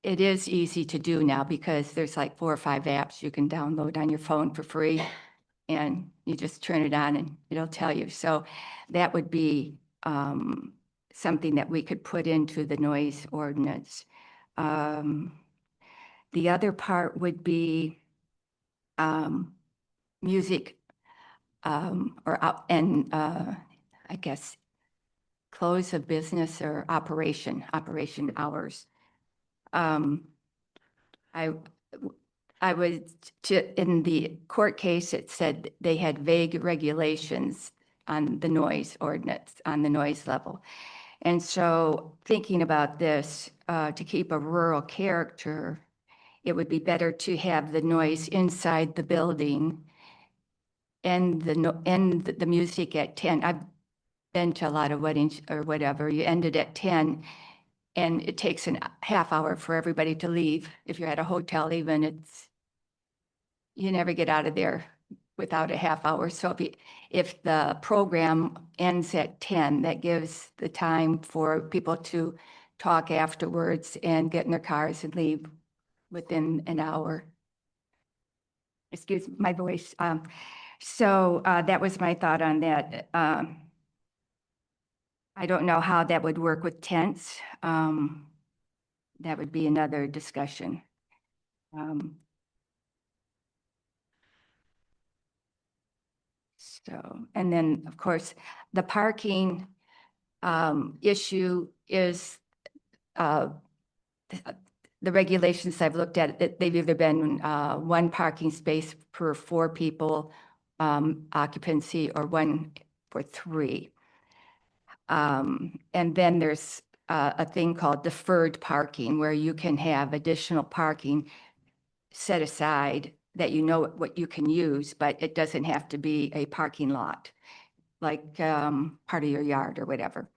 it is easy to do now because there's like 4 or 5 apps you can download on your phone for free, and you just turn it on and it'll tell you. So that would be something that we could put into the noise ordinance. The other part would be music I guess close of business or operation hours. I was in the court case, it said they had vague regulations on the noise ordinance, on the noise level. And so thinking about this, to keep a rural character, it would be better to have the noise inside the building and the music at 10. I've been to a lot of weddings or whatever. You ended at 10 and it takes a half hour for everybody to leave. If you're at a hotel even, you never get out of there without a half hour. So if the program ends at 10, that gives the time for people to talk afterwards and get in their cars and leave within an hour. Excuse my voice. So that was my thought on that. I don't know how that would work with tents. That would be another discussion. So, and then, of course, the parking issue is the regulations I've looked at, they've either been 1 parking space per 4 people occupancy or 1 for 3. And then there's a thing called deferred parking where you can have additional parking set aside that you know what you can use, but it doesn't have to be a parking lot, like part of your yard or whatever.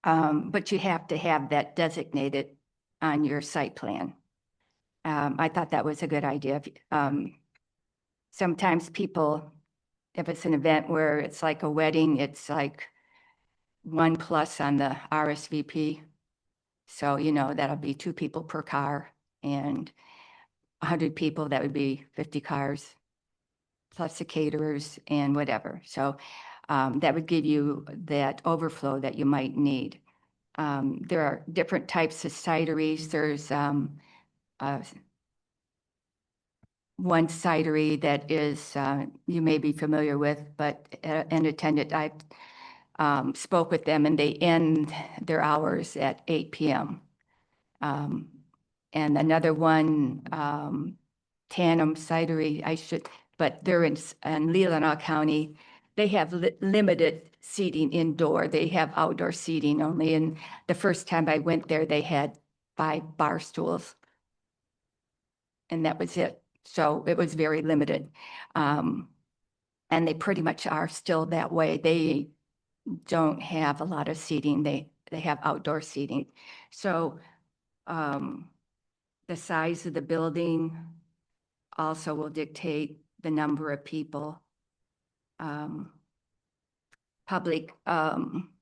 But you have to have that designated on your site plan. I thought that was a good idea. Sometimes people, if it's an event where it's like a wedding, it's like 1+ on the RSVP. So, you know, that'll be 2 people per car, and 100 people, that would be 50 cars, plus the caterers and whatever. So that would give you that overflow that you might need. There are different types of cideries. There's one cidery that is, you may be familiar with, but an attendant, I spoke with them and they end their hours at 8 p.m. And another one, Tandem Cidery, but they're in Leelanau County. They have limited seating indoor. They have outdoor seating only. And the first time I went there, they had 5 bar stools. And that was it. So it was very limited. And they pretty much are still that way. They don't have a lot of seating. They have outdoor seating. So the size of the building also will dictate the number of people. Public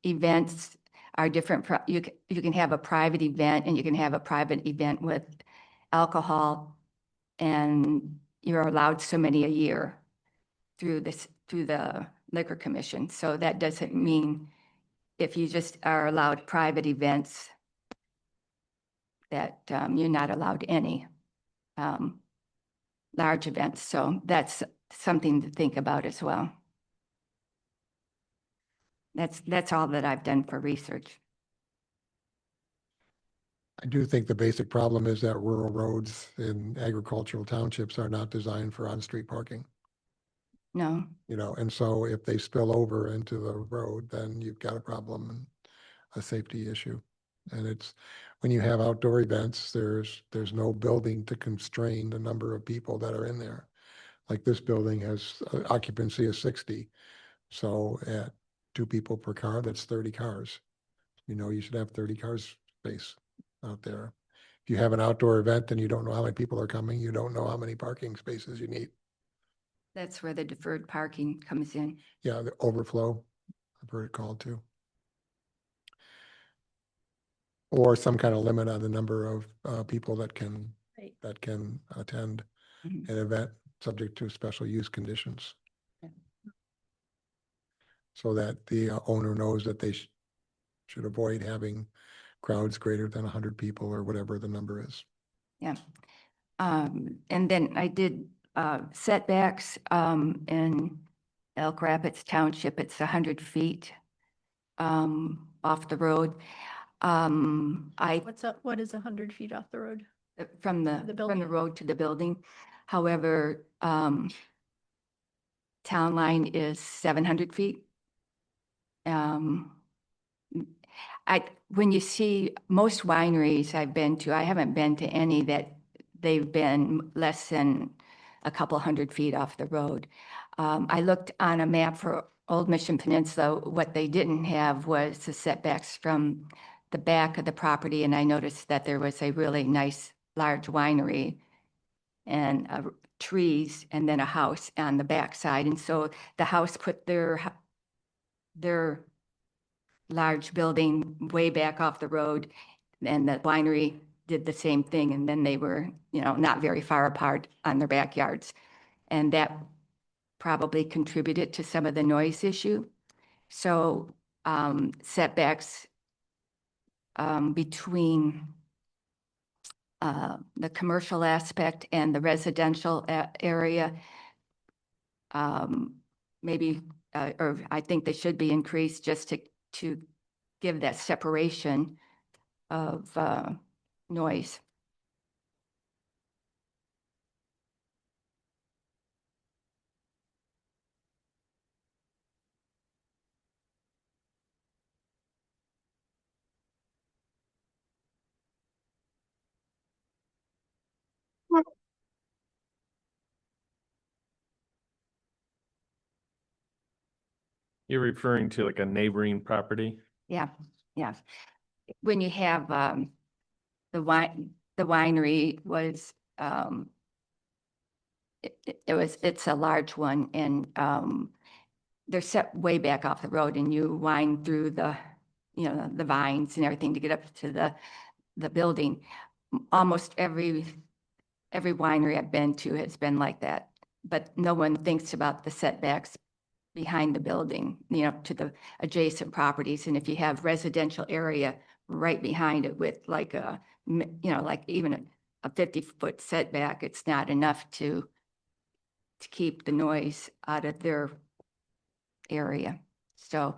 events are different. You can have a private event and you can have a private event with alcohol, and you're allowed so many a year through the Liquor Commission. So that doesn't mean if you just are allowed private events, that you're not allowed any large events. So that's something to think about as well. That's all that I've done for research. I do think the basic problem is that rural roads in agricultural townships are not designed for on-street parking. No, You know, and so if they spill over into the road, then you've got a problem and a safety issue. And it's, when you have outdoor events, there's no building to constrain the number of people that are in there. Like this building has occupancy of 60. So at 2 people per car, that's 30 cars. You know, you should have 30 cars space out there. If you have an outdoor event and you don't know how many people are coming, you don't know how many parking spaces you need. that's where the deferred parking comes in. Yeah, the overflow, I've heard it called too. Or some kind of limit on the number of people that can Right. attend Mhm. an event subject to special use conditions. Yeah. So that the owner knows that they should avoid having crowds greater than 100 people or whatever the number is. Yeah. And then I did setbacks in Elk Rapids Township. It's 100 feet off the road. What's up? What is 100 feet off the road? From The the building. road to the building. However, town line is 700 feet. When you see most wineries I've been to, I haven't been to any that they've been less than a couple 100 feet off the road. I looked on a map for Old Mission Peninsula. What they didn't have was the setbacks from the back of the property, and I noticed that there was a really nice large winery and trees and then a house on the backside. And so the house put their large building way back off the road, and the winery did the same thing. And then they were, you know, not very far apart on their backyards. And that probably contributed to some of the noise issue. So setbacks between the commercial aspect and the residential area, maybe, or I think they should be increased just to give that separation of noise. You're referring to like a neighboring property? Yeah, yeah. When you have the winery was it's a large one, and they're set way back off the road, and you wind through the, you know, the vines and everything to get up to the building. Almost every winery I've been to has been like that, but no one thinks about the setbacks behind the building, you know, to the adjacent properties. And if you have residential area right behind it with like a, you know, like even a 50-foot setback, it's not enough to keep the noise out of their area. So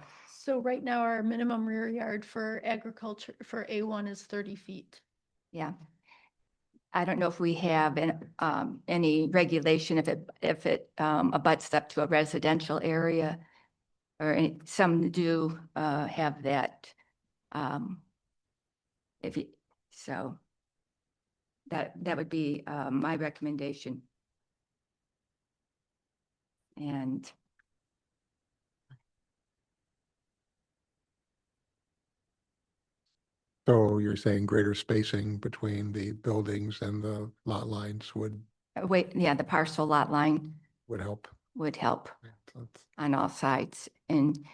right now our minimum rear yard for agriculture for A1 is 30 feet. yeah. I don't know if we have any regulation if it abuts up to a residential area, or some do have that. So that would be my recommendation. And So you're saying greater spacing between the buildings and the lot lines would yeah, the parcel lot line help. would help That's- on all sides. And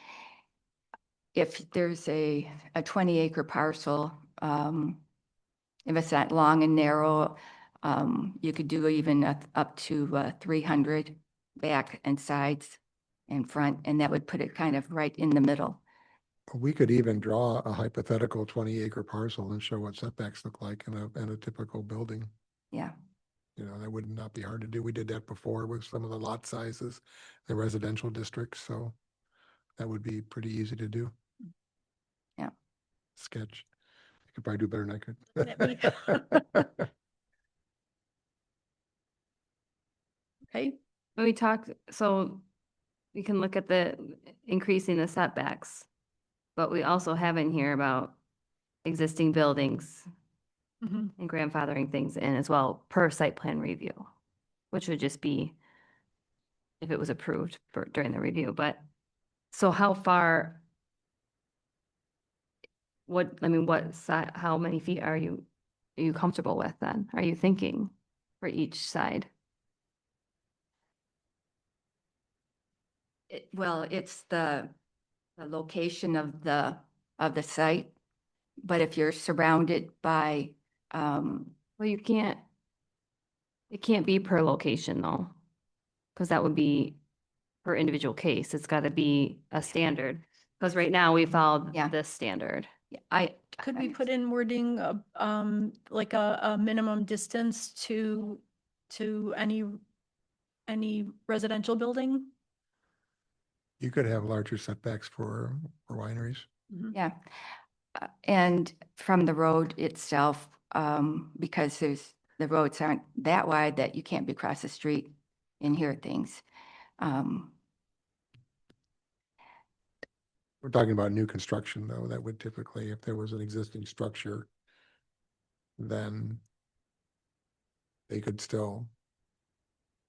if there's a 20-acre parcel, if it's that long and narrow, you could do even up to 300 back and sides and front, and that would put it kind of right in the middle. We could even draw a hypothetical 20-acre parcel and show what setbacks look like in a typical building. Yeah. You know, that would not be hard to do. We did that before with some of the lot sizes, the residential districts, so that would be pretty easy to do. Yeah. Sketch. You could probably do better than Looking I at could. Okay, We talked, so we can look at the increasing the setbacks, but we also have in here about existing buildings mhm. and grandfathering things in as well per site plan review, which would just be if it was approved during the review, but so how far, how many feet are you comfortable with then? Are you thinking for each side? Well, it's the location of the site, but if you're surrounded by, Well, it can't be per location though, because that would be per individual case. It's got to be a standard. Because right now we followed Yeah. this standard. Could we put in wording, like a minimum distance to any residential building? You could have larger setbacks for wineries. Mhm. Yeah. And from the road itself, because the roads aren't that wide that you can't be across the street and hear things. We're talking about new construction, though. That would typically, if there was an existing structure, then they could still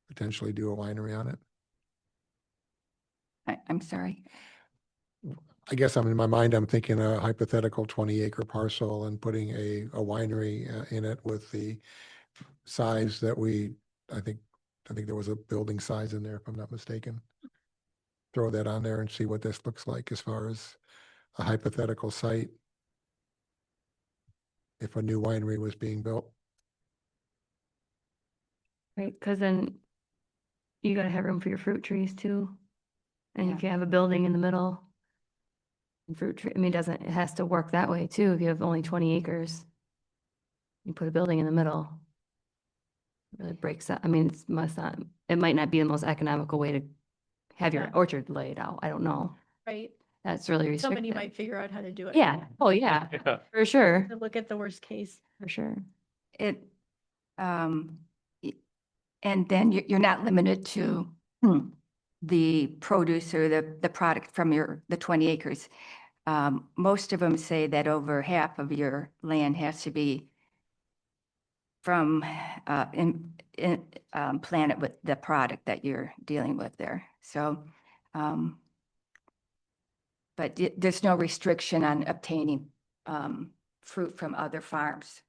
potentially do a winery on it. I'm sorry. I guess I'm in my mind, I'm thinking a hypothetical 20-acre parcel and putting a winery in it with the size that I think there was a building size in there, if I'm not mistaken. Throw that on there and see what this looks like as far as a hypothetical site. If a new winery was being built. Right, because then you gotta have room for your fruit trees too. And Yeah. if you have a building in the middle. And fruit tree, I mean, it has to work that way too. If you have only 20 acres. You put a building in the middle. It really breaks that. I mean, it might not be the most economical way to have your Yeah. orchard laid out. I don't know. Right? That's really Somebody restrictive. might figure out how to do it. Yeah, oh yeah, Yeah. for sure, To look at the worst case. for sure. It, y- and then you're not limited to the produce or the product from the 20 acres. Most of them say that over half of your land has to be from, planted with the product that you're dealing with there. So, but there's no restriction on obtaining, fruit from other farms.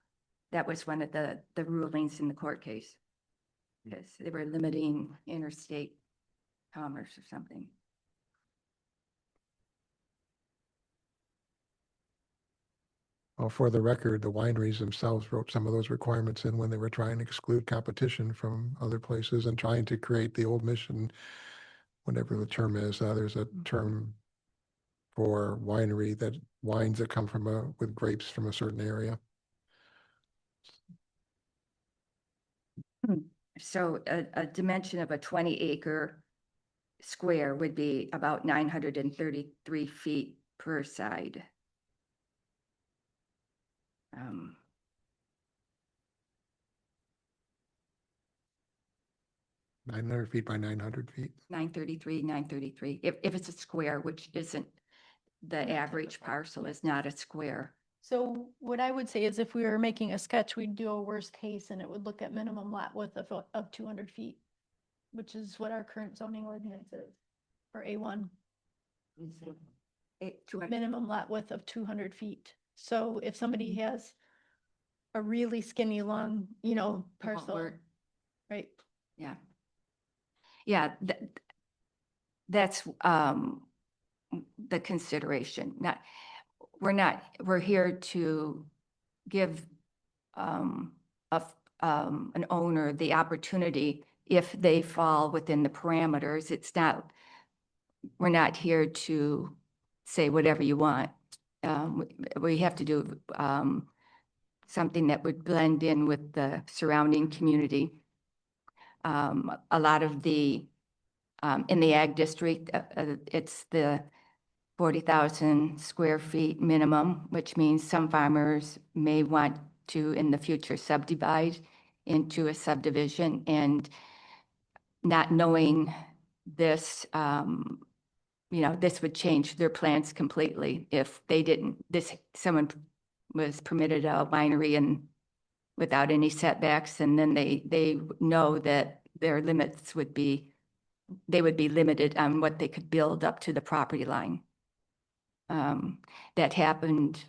That was one of the rulings in the court case. Because they were limiting interstate commerce or something. Well, for the record, the wineries themselves wrote some of those requirements in when they were trying to exclude competition from other places and trying to create the old mission, whatever the term is. There's a term for winery that wines that come from with grapes from a certain area. So a dimension of a 20-acre square would be about 933 feet per side. 900 feet by 900 feet. 933, if it's a square, which isn't, the average parcel is not a square. So what I would say is if we were making a sketch, we'd do a worst case and it would look at minimum lot width of 200 feet, which is what our current zoning ordinance is for A1. Minimum lot width of 200 feet. So if somebody has a really skinny long, parcel, work. right? Yeah. Yeah, that's the consideration. We're here to give an owner the opportunity if they fall within the parameters. We're not here to say whatever you want. We have to do something that would blend in with the surrounding community. A lot of the, in the ag district, it's the 40,000 square feet minimum, which means some farmers may want to, in the future, subdivide into a subdivision, and not knowing this, this would change their plans completely if they didn't, someone was permitted a winery and without any setbacks, and then they know that their limits would be, they would be limited on what they could build up to the property line. That happened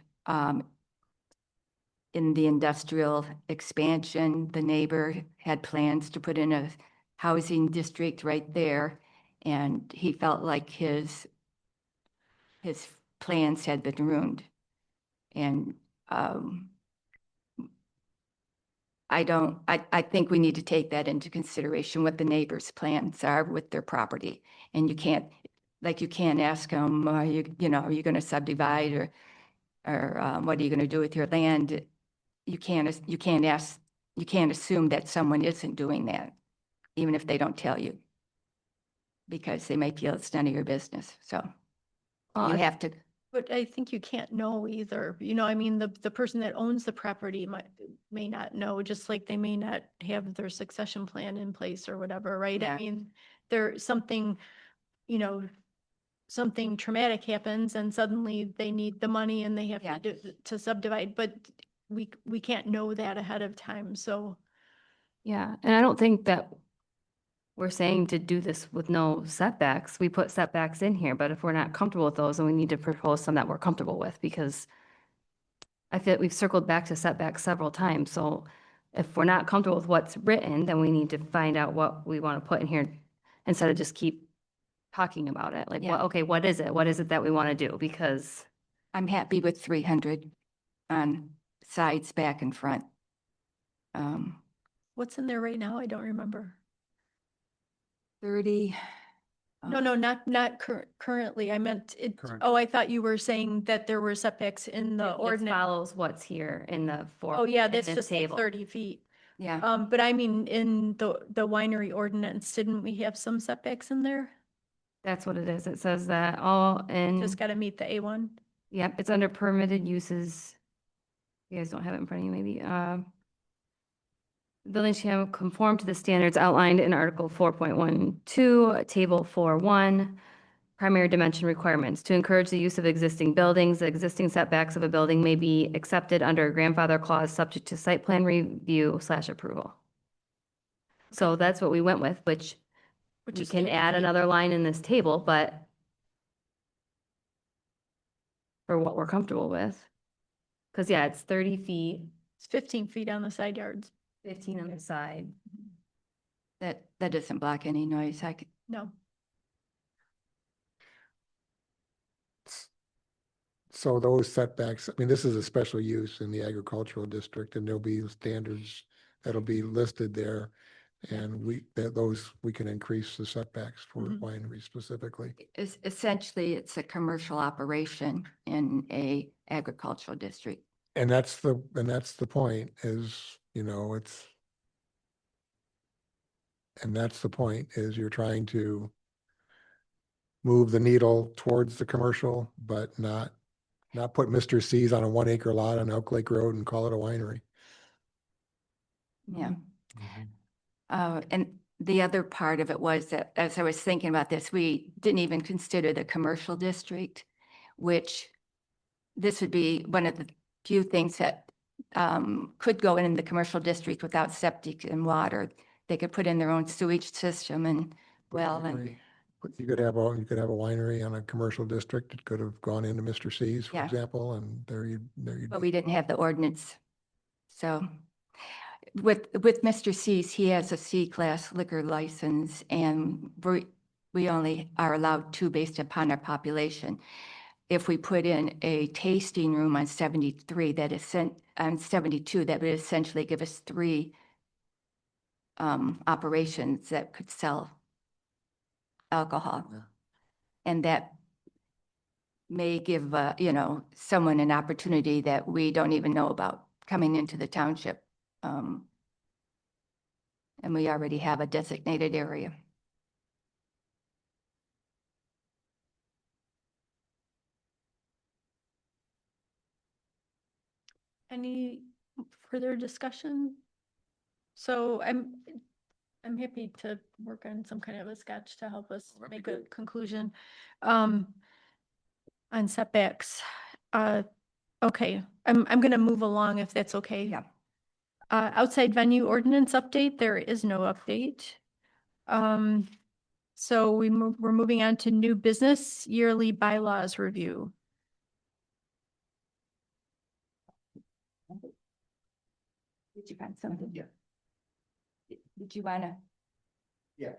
in the industrial expansion. The neighbor had plans to put in a housing district right there, and he felt like his plans had been ruined. And I think we need to take that into consideration, what the neighbor's plans are with their property. And you can't ask them, are you going to subdivide, or what are you going to do with your land? You can't assume that someone isn't doing that, even if they don't tell you, because they may feel it's none of your business. So you have to. But I think you can't know either. I mean, the person that owns the property may not know, just like they may not have their succession plan in place or whatever, right? Yeah. I mean, there's something, something traumatic happens and suddenly they need the money and they have Yeah. to subdivide, but we can't know that ahead of time, so. Yeah, and I don't think that we're saying to do this with no setbacks. We put setbacks in here, but if we're not comfortable with those, then we need to propose some that we're comfortable with, because I feel like we've circled back to setbacks several times. So if we're not comfortable with what's written, then we need to find out what we want to put in here instead of just keep talking about it. Like, Yeah. okay, what is it? What is it that we want to do? Because I'm happy with 300 on sides, back and front. What's in there right now? I don't remember. 30. No, not currently. I meant it. Current. Oh, I thought you were saying that there were setbacks in the it ordinance. follows what's here in the Oh, yeah, in that's this just like table. 30 feet. Yeah. But I mean, in the winery ordinance, didn't we have some setbacks in there? That's what it is. It says that all in, Just gotta meet the A1. yep, it's under permitted uses. You guys don't have it in front of you, maybe. Building shall conform to the standards outlined in Article 4.12, Table 4.1, primary dimension requirements. To encourage the use of existing buildings, the existing setbacks of a building may be accepted under a grandfather clause subject to site plan review / approval. So that's what we went with, which we is can 30 add feet. another line in this table, but for what we're comfortable with. Because yeah, it's 30 feet, It's 15 feet on the side yards. 15 on the side. That doesn't block any noise. No. So those setbacks, I mean, this is a special use in the agricultural district, and there'll be standards that'll be listed there. And we can increase the setbacks for Mhm. wineries specifically. Essentially, it's a commercial operation in a agricultural district. And that's the point is you're trying to move the needle towards the commercial, but not put Mr. C's on a 1 acre lot on Elk Lake Road and call it a winery. Yeah. And the other part of it was that as I was thinking about this, we didn't even consider the commercial district, which this would be one of the few things that could go in the commercial district without septic and water. They could put in their own sewage system and and But you could have a winery on a commercial district. It could have gone into Mr. C's, for Yeah. example, and there you but we didn't have the ordinance. So with Mr. C's, he has a C-class liquor license, and we only are allowed 2 based upon our population. If we put in a tasting room on 73, on 72, that would essentially give us 3 operations that could sell alcohol. And that may give, someone an opportunity that we don't even know about coming into the township. And we already have a designated area. Any further discussion? So I'm happy to work on some kind of a sketch to help us make a conclusion. On setbacks. Okay, I'm gonna move along if that's okay. Yeah. Outside venue ordinance update, there is no update. So we're moving on to new business yearly bylaws review. Did you find something? Yeah. Did you wanna? Yeah.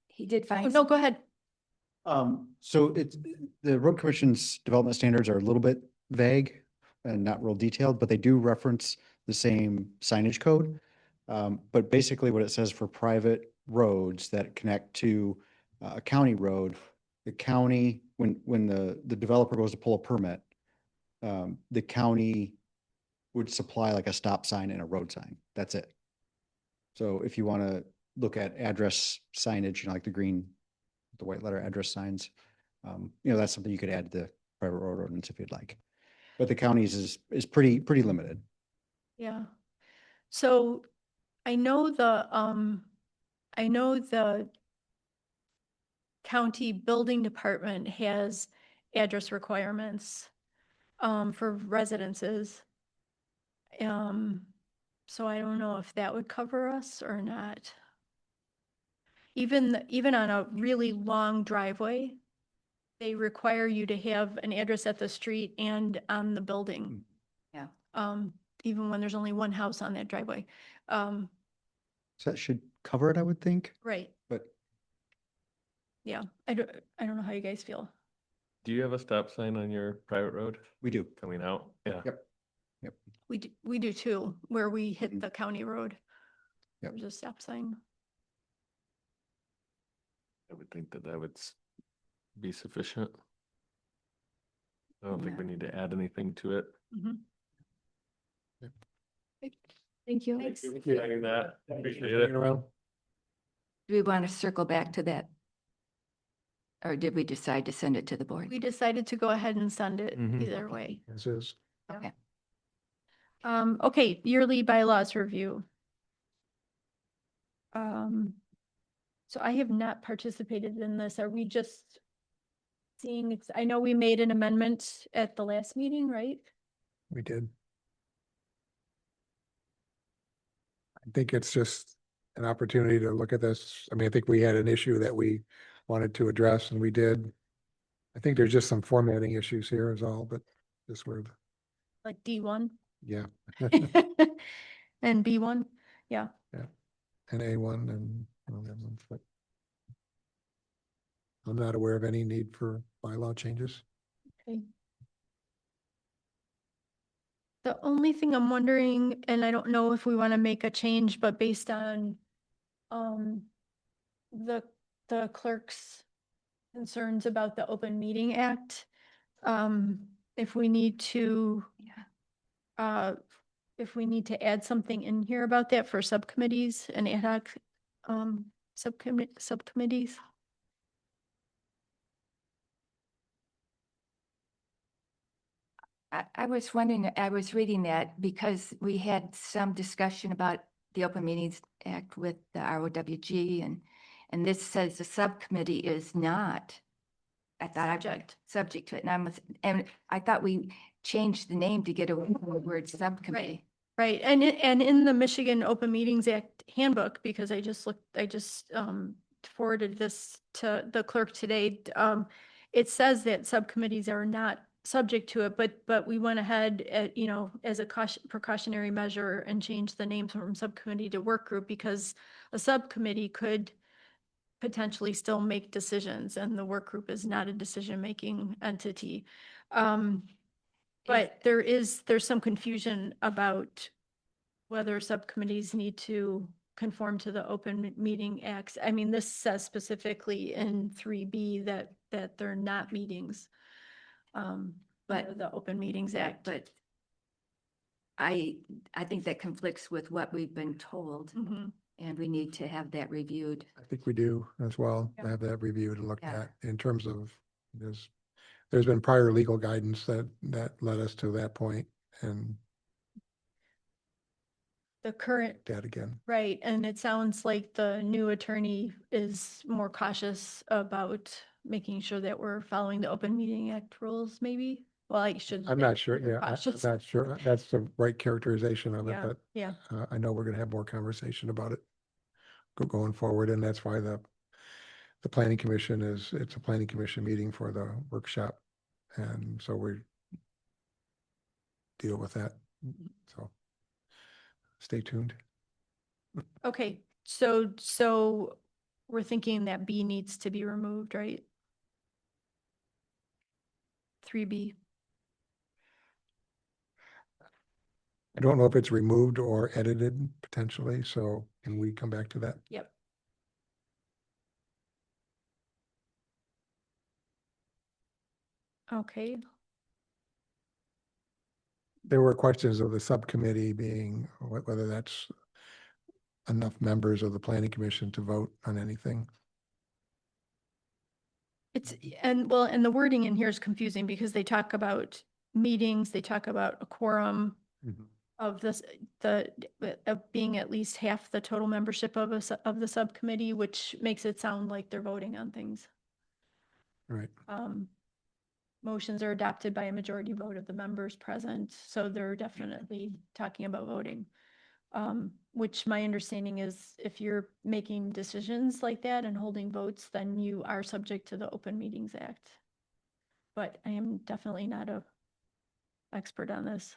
He did Oh, find. no, go ahead. So the road commission's development standards are a little bit vague and not real detailed, but they do reference the same signage code. But basically what it says for private roads that connect to a county road, the county, when the developer goes to pull a permit, the county would supply like a stop sign and a road sign. That's it. So if you want to look at address signage, like the green, the white letter address signs, that's something you could add to the private road ordinance if you'd like. But the county's is pretty limited. Yeah. So I know the county building department has address requirements for residences. So I don't know if that would cover us or not. Even on a really long driveway, they require you to have an address at the street and on the building. Yeah. Even when there's only one house on that driveway. So that should cover it, I would think. Right. But Yeah, I don't know how you guys feel. Do you have a stop sign on your private road we do. coming out? Yeah. Yep. We do too, where we hit the county road. Yep. There's a stop sign. I would think that would be sufficient. I don't think we need to add anything to it. Mhm. Yep. Thank you. Thanks. Second that. Appreciate Hanging it. around. Do we want to circle back to that? Or did we decide to send it to the board? We decided to go ahead and send it Mhm. either way. This is, Okay. Okay, yearly bylaws review. So I have not participated in this. Are we just seeing, I know we made an amendment at the last meeting, right? we did. I think it's just an opportunity to look at this. I mean, I think we had an issue that we wanted to address and we did. I think there's just some formatting issues here is all, but this word, Like D1 yeah. and B1, yeah. And A1 and all that ones, but I'm not aware of any need for bylaw changes. Okay. The only thing I'm wondering, and I don't know if we want to make a change, but based on the clerk's concerns about the Open Meeting Act, if we need to if we need to add something in here about that for subcommittees and ad hoc subcommittees. I was wondering, I was reading that because we had some discussion about the Open Meetings Act with the ROWG and this says the subcommittee is not. I thought subject to it. And I thought we changed the name to get away from the word subcommittee. Right, and in the Michigan Open Meetings Act handbook, because I just forwarded this to the clerk today, it says that subcommittees are not subject to it, but we went ahead as a precautionary measure and changed the name from subcommittee to work group because a subcommittee could potentially still make decisions and the work group is not a decision-making entity. But there's some confusion about whether subcommittees need to conform to the Open Meeting Acts. I mean, this says specifically in 3B that they're not meetings. But- the Open Meetings Yeah, Act. but I think that conflicts with what we've been told, Mhm. and we need to have that reviewed. I think we do as well, Yeah. have that reviewed and looked Yeah. at in terms of, there's been prior legal guidance that led us to that point, and The current, that again. right, and it sounds like the new attorney is more cautious about making sure that we're following the Open Meeting Act rules, maybe? Well, I should. I'm not sure, we're yeah, I'm cautious. not sure that's the right characterization of it, Yeah, but yeah, I know we're gonna have more conversation about it going forward, and that's why the planning commission it's a planning commission meeting for the workshop. And so we deal with that. So stay tuned. okay, so we're thinking that B needs to be removed, right? 3B. I don't know if it's removed or edited potentially, so can we come back to that? Yep. Okay, There were questions of the subcommittee being whether that's enough members of the planning commission to vote on anything. it's, and well, and the wording in here is confusing because they talk about meetings, they talk about a quorum of this, of being at least half the total membership of of the subcommittee, which makes it sound like they're voting on things. Right. Motions are adopted by a majority vote of the members present, so they're definitely talking about voting. Which my understanding is if you're making decisions like that and holding votes, then you are subject to the Open Meetings Act. But I am definitely not a expert on this.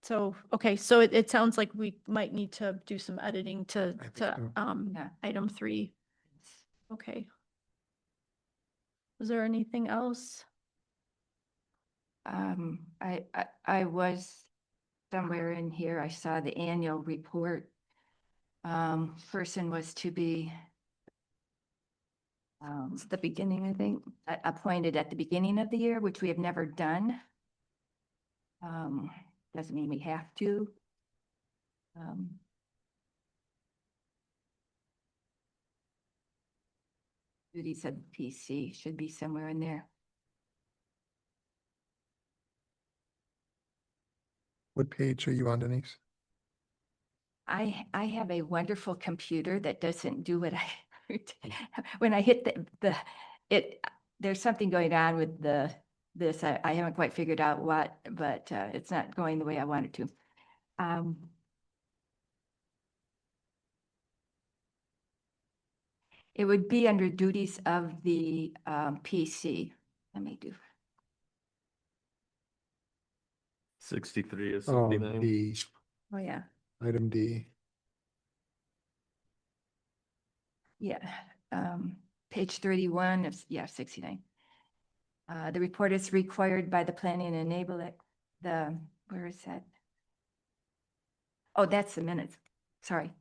So, okay, so it sounds like we might need to do some editing I think so. Yeah. item 3. Okay. Was there anything else? I was somewhere in here, I saw the annual report. Person was to be It's the beginning, I think. appointed at the beginning of the year, which we have never done. Doesn't mean we have to. Duties of PC should be somewhere in there. What page are you on, Denise? I have a wonderful computer that doesn't do what I, when I hit there's something going on with this. I haven't quite figured out what, but it's not going the way I want it to. It would be under duties of the PC. Let me do. 63 is Oh, 69. D, Oh, yeah. item D. Yeah, page 31 of, 69. The report is required by the planning and enable it, where is that? Oh, that's the minutes. Sorry.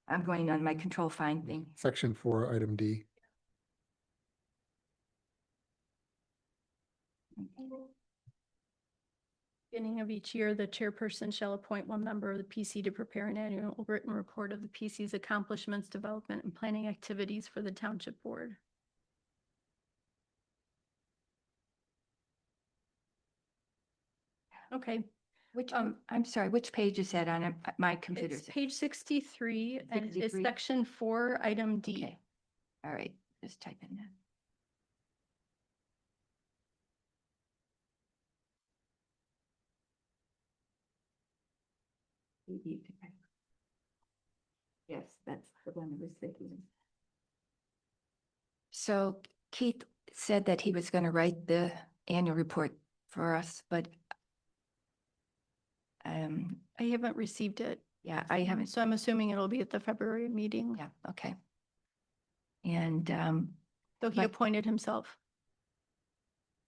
I'm going on my control find thing. Section 4, item D. Beginning of each year, the chairperson shall appoint one member of the PC to prepare an annual written report of the PC's accomplishments, development, and planning activities for the township board. Okay, Which, I'm sorry, which page is that on my computer? it's page 63 and it's 63? section 4, item D. Okay. All right, just type in that. Yes, that's the one I was thinking. So Keith said that he was going to write the annual report for us, but I haven't received it. yeah, I haven't. So I'm assuming it'll be at the February meeting. Yeah, okay. And Though he but- appointed himself.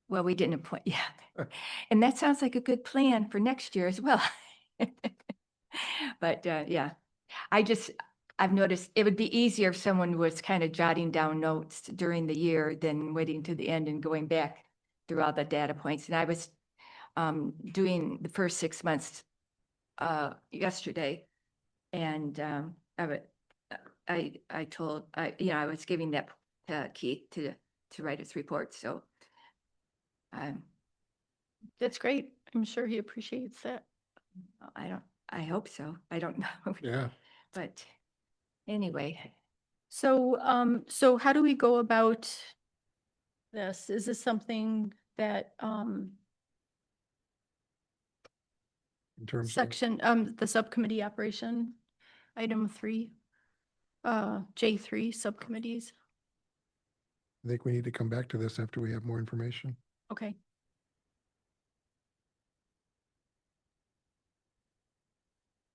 well, we didn't appoint, yeah. And that sounds like a good plan for next year as well. But yeah, I've noticed it would be easier if someone was kind of jotting down notes during the year than waiting to the end and going back through all the data points. And I was doing the first 6 months yesterday. And I told, I was giving that to Keith to write his report. So That's great. I'm sure he appreciates that. I hope so. I don't know. Yeah. But anyway, So, so how do we go about this? Is this something that, In terms of, section, the subcommittee operation, item 3, J3 subcommittees? I think we need to come back to this after we have more information. Okay.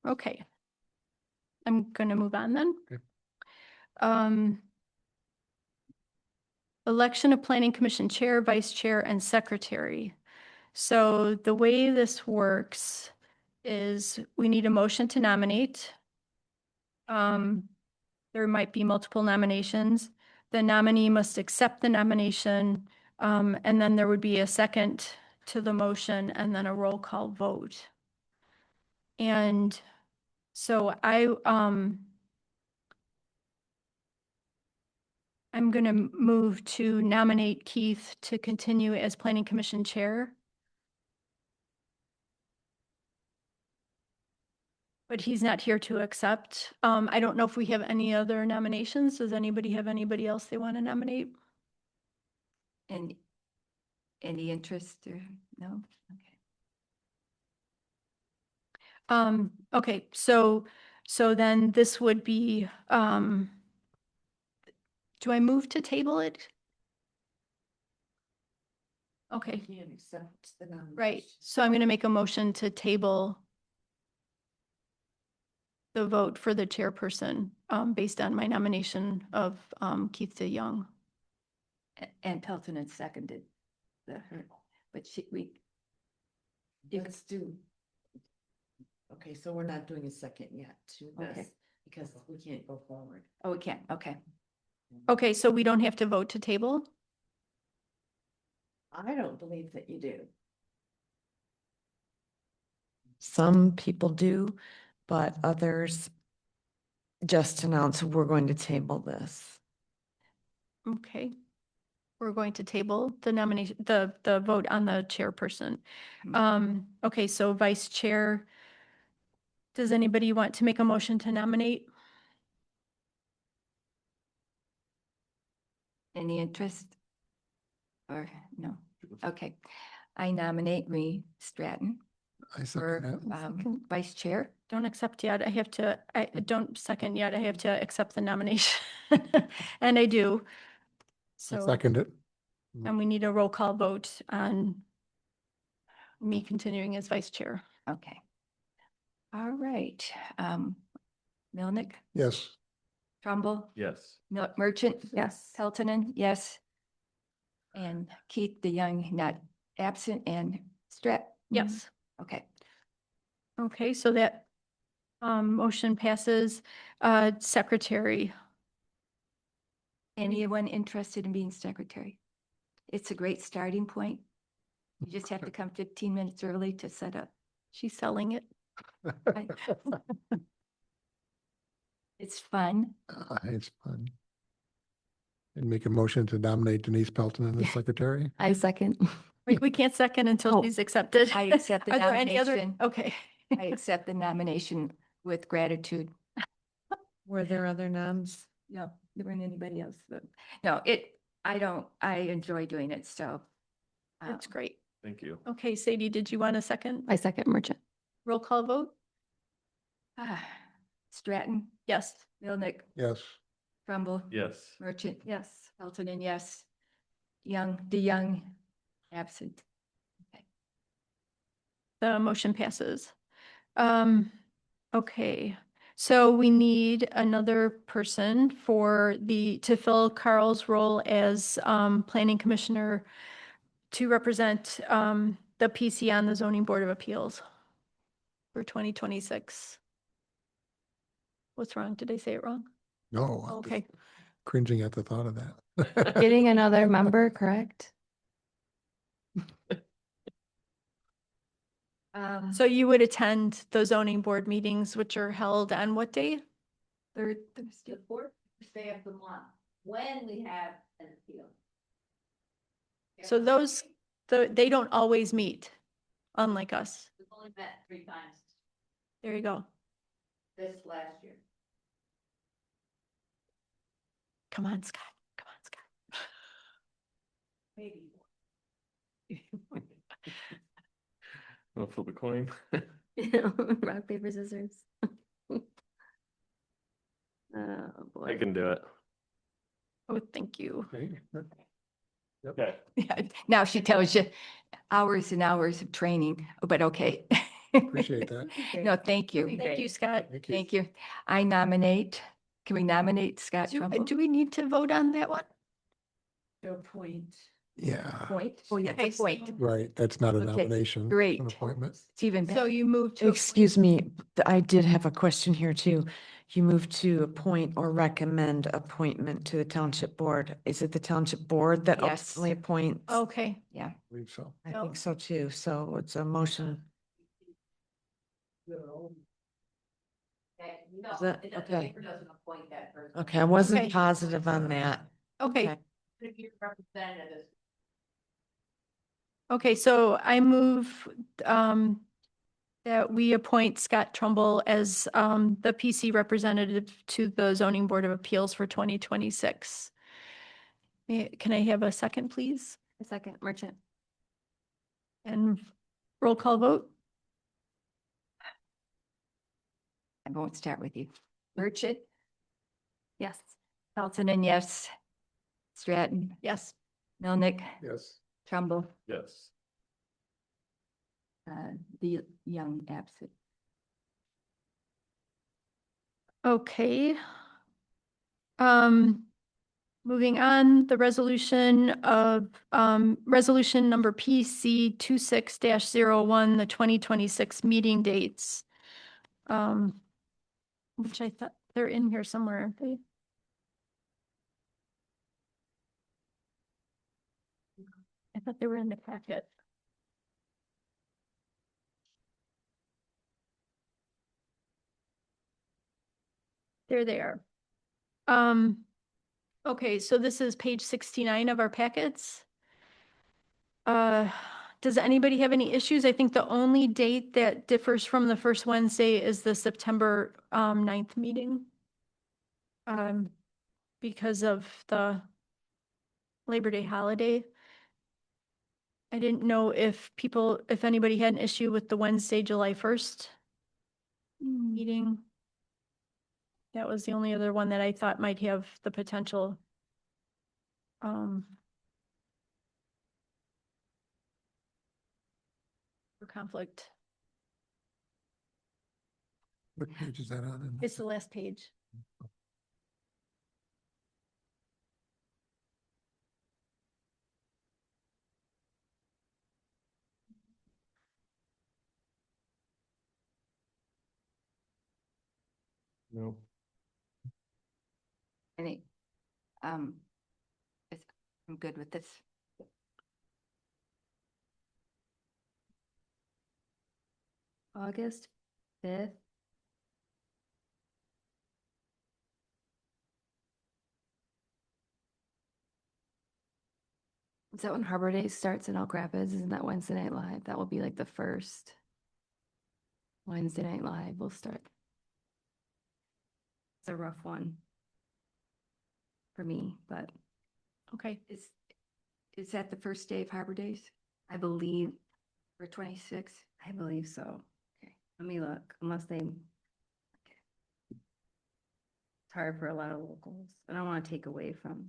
Okay. I'm gonna move on then. Okay. Election of Planning Commission Chair, Vice Chair, and Secretary. So the way this works is we need a motion to nominate. There might be multiple nominations. The nominee must accept the nomination, and then there would be a second to the motion and then a roll call vote. And so I'm going to move to nominate Keith to continue as Planning Commission Chair. But he's not here to accept. I don't know if we have any other nominations. Does anybody have anybody else they want to nominate? and any interest or no? Okay. Okay, so then this would be, do I move to table it? Okay, right. So I'm going to make a motion to table the vote for the chairperson, based on my nomination of, Keith DeYoung. And Pelton had seconded but Let's do. Okay, so we're not doing a second yet to Okay. this because we can't go forward. oh, we can't. Okay. Okay, so we don't have to vote to table? I don't believe that you do. Some people do, but others just announce we're going to table this. Okay. We're going to table the nomination, the vote on the chairperson. Okay, so vice chair. Does anybody want to make a motion to nominate? Any interest? Or no? Okay. I nominate Marie Stratton I for second that. vice chair. Don't accept yet. I don't second yet. I have to accept the nomination. And I do. I So, second it. and we need a roll call vote on me continuing as vice chair. Okay. All right. Milnick, Yes. Trumbull, Yes. Merchant. Yes. Peltonen, yes. And Keith DeYoung, not absent, and Yes. Okay. Okay, so that motion passes. Secretary. Anyone interested in being secretary? It's a great starting point. You just have to come 15 minutes early to set up. She's selling it. It's fun. It's fun. And make a motion to nominate Denise Pelton as secretary. I second. We can't second until Oh. she's accepted. I accept the Are there any other? nomination. Okay. I accept the nomination with gratitude. Were there other noms? No, there weren't anybody else, but no, I enjoy doing it, so. That's great. Thank you. Okay, Sadie, did you want a second? I second Merchant. Roll call vote? Stratton, Yes. Milnick, Yes. Trumbull. Yes. Merchant, yes. Peltonen, yes. DeYoung, absent. The motion passes. Okay, so we need another person to fill Carl's role as planning commissioner to represent the PC on the zoning board of appeals for 2026. What's wrong? Did I say it wrong? No. I'm just Okay, Cringing at the thought of that. Getting another member, correct? So you would attend the zoning board meetings, which are held on what day? Third Thursday. The fourth Thursday of the month, when we have an appeal. So those, they don't always meet, unlike us. We've only met 3 times There you go. this last year. Come on, Scott. Come on, Scott. Maybe. Wanna flip a coin? Rock, paper, scissors. Oh, boy. I can do it. Oh, thank you. Okay. Okay. Yeah, now she tells you hours and hours of training, but okay. Appreciate that. No, thank you. Thank you, Scott. Thank you. Thank you. I nominate, can we nominate Scott Trumbull? Do we need to vote on that one? To appoint. Yeah, Point? Oh, yeah, Okay, so- appoint. right. That's not a Okay, nomination. great. An appointment. It's even So better. you moved to. Excuse me, I did have a question here too. You moved to appoint or recommend appointment to the township board. Is it the township board that Yes. ultimately appoints? Okay, Yeah. I believe so. I think so too. So it's a motion. Is that- okay. Doesn't appoint that person. Okay, I wasn't Okay. positive on that. okay. If your representative is Okay, so I move that we appoint Scott Trumbull as the PC representative to the Zoning Board of Appeals for 2026. Can I have a second, please? A second, Merchant. And roll call vote? I won't start with you. Merchant, Yes. Pelton, and yes. Stratton, Yes. Milnick, Yes. Trumbull, Yes. the young absent. Okay. Moving on, the resolution of, resolution number PC 26-01, the 2026 meeting dates. Which I thought they're in here somewhere, aren't they? I thought they were in the packet. There they are. Okay, so this is page 69 of our packets. Does anybody have any issues? I think the only date that differs from the first Wednesday is the September 9th meeting. Because of the Labor Day holiday. I didn't know if anybody had an issue with the Wednesday, July 1st meeting. That was the only other one that I thought might have the potential. For conflict. What page is that on? It's the last page. No. I think, I'm good with this. August 5th. Is that when Harbor Day starts in Elk Rapids? Isn't that Wednesday Night Live? That will be like the first Wednesday Night Live will start. It's a rough one for me, but Okay. Is that the first day of Harbor Days I believe, for 26? I believe so. Okay. Let me look, unless they. It's hard for a lot of locals. I don't want to take away from.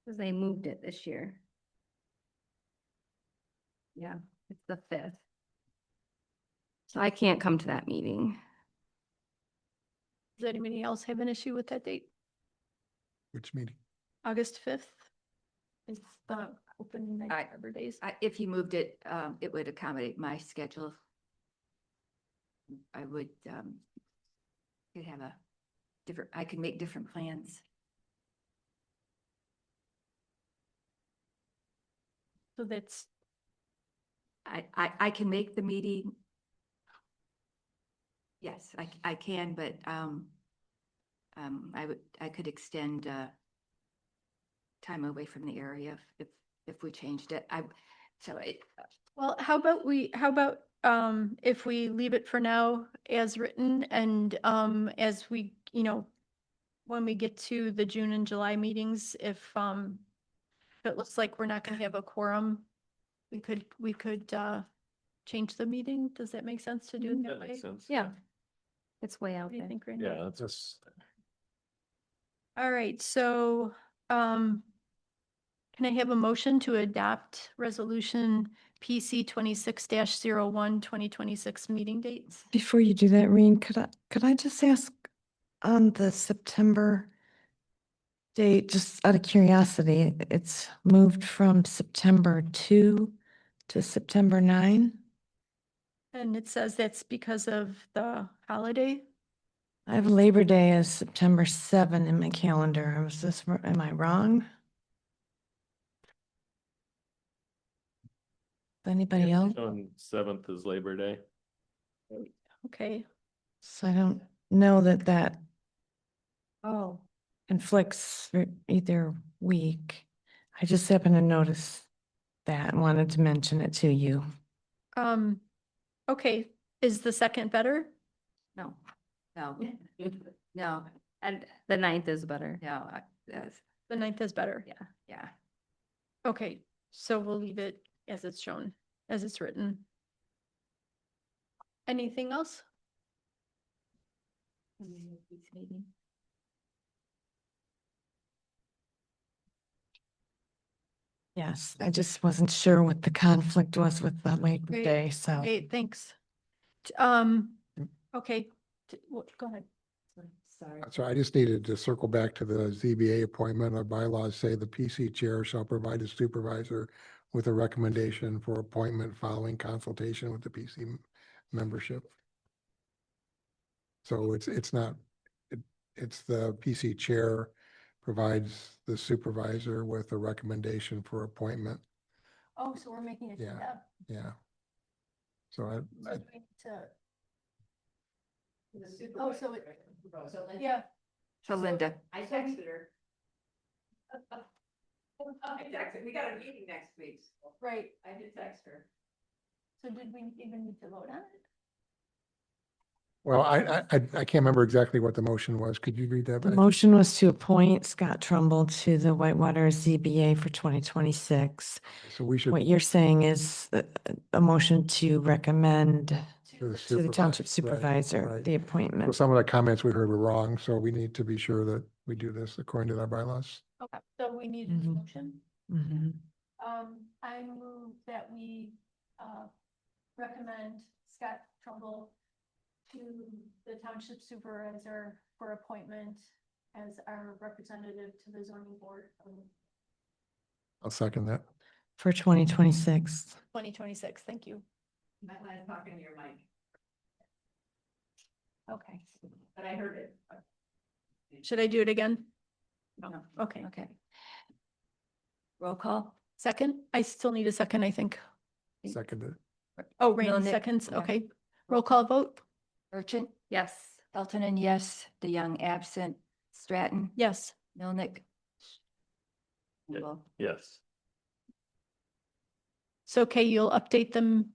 Because they moved it this year. Yeah, it's the 5th. So I can't come to that meeting. Does anybody else have an issue with that date? Which meeting? August 5th? It's the open night I- Harbor Days. If you moved it, it would accommodate my schedule. I would, could have a different, I could make different plans. So that's, I can make the meeting. Yes, I can, but, I could extend, time away from the area if we changed it. well, how about, if we leave it for now as written and, as we, when we get to the June and July meetings, if it looks like we're not gonna have a quorum, we could, change the meeting. Does that make sense to do it that That way? makes sense. Yeah. It's way out What do you there. think, Randy? Yeah, that's just. All right, so, can I have a motion to adopt resolution PC 26-01, 2026 meeting dates? Before you do that, Reen, could I just ask on the September date, just out of curiosity, it's moved from September 2 to September 9? And it says that's because of the holiday. I have Labor Day as September 7 in my calendar. Am I wrong? Anybody else? On 7th is Labor Day. Okay. So I don't know that Oh. conflicts for either week. I just happened to notice that and wanted to mention it to you. Okay, is the second better? No, no, no, And the 9th is better. no, The 9th is better. yeah. Okay, so we'll leave it as it's shown, as it's written. Anything else? Yes, I just wasn't sure what the conflict was with the Labor Great. Day, so. Great, thanks. Okay, go ahead. Sorry. So I just needed to circle back to the ZBA appointment. Our bylaws say the PC chair shall provide a supervisor with a recommendation for appointment following consultation with the PC membership. So it's not, it's the PC chair provides the supervisor with a recommendation for appointment. Oh, so we're making it. Yeah. Yeah. So So I, do we need to? Oh, so it, yeah. So Linda. I texted her. I texted, we got a meeting next week. Right. I did text her. So did we even need to vote on it? well, I can't remember exactly what the motion was. Could you read that? The back? motion was to appoint Scott Trumbull to the Whitewater ZBA for 2026. So we should. What you're saying is a motion to recommend To the to the township supervisor, supervisor, right. the So appointment. some of the comments we heard were wrong, so we need to be sure that we do this according to our bylaws. Okay, so we need a Mhm. motion. Mhm. I move that we, recommend Scott Trumbull to the township supervisor for appointment as our representative to the zoning board of I'll second that. For 2026. 2026. Thank you. Might want to talk into your mic, Okay. but I heard it. Should I do it again? No. Okay. Okay. Roll call. Second? I still need a second, I think. Seconded. Oh, Randy Milnick, seconds. yeah. Okay. Roll call vote? Merchant, Yes. Peltonen, yes. DeYoung absent. Stratton, Yes. Milnick. Yeah. Well, Yes. So, okay, you'll update them.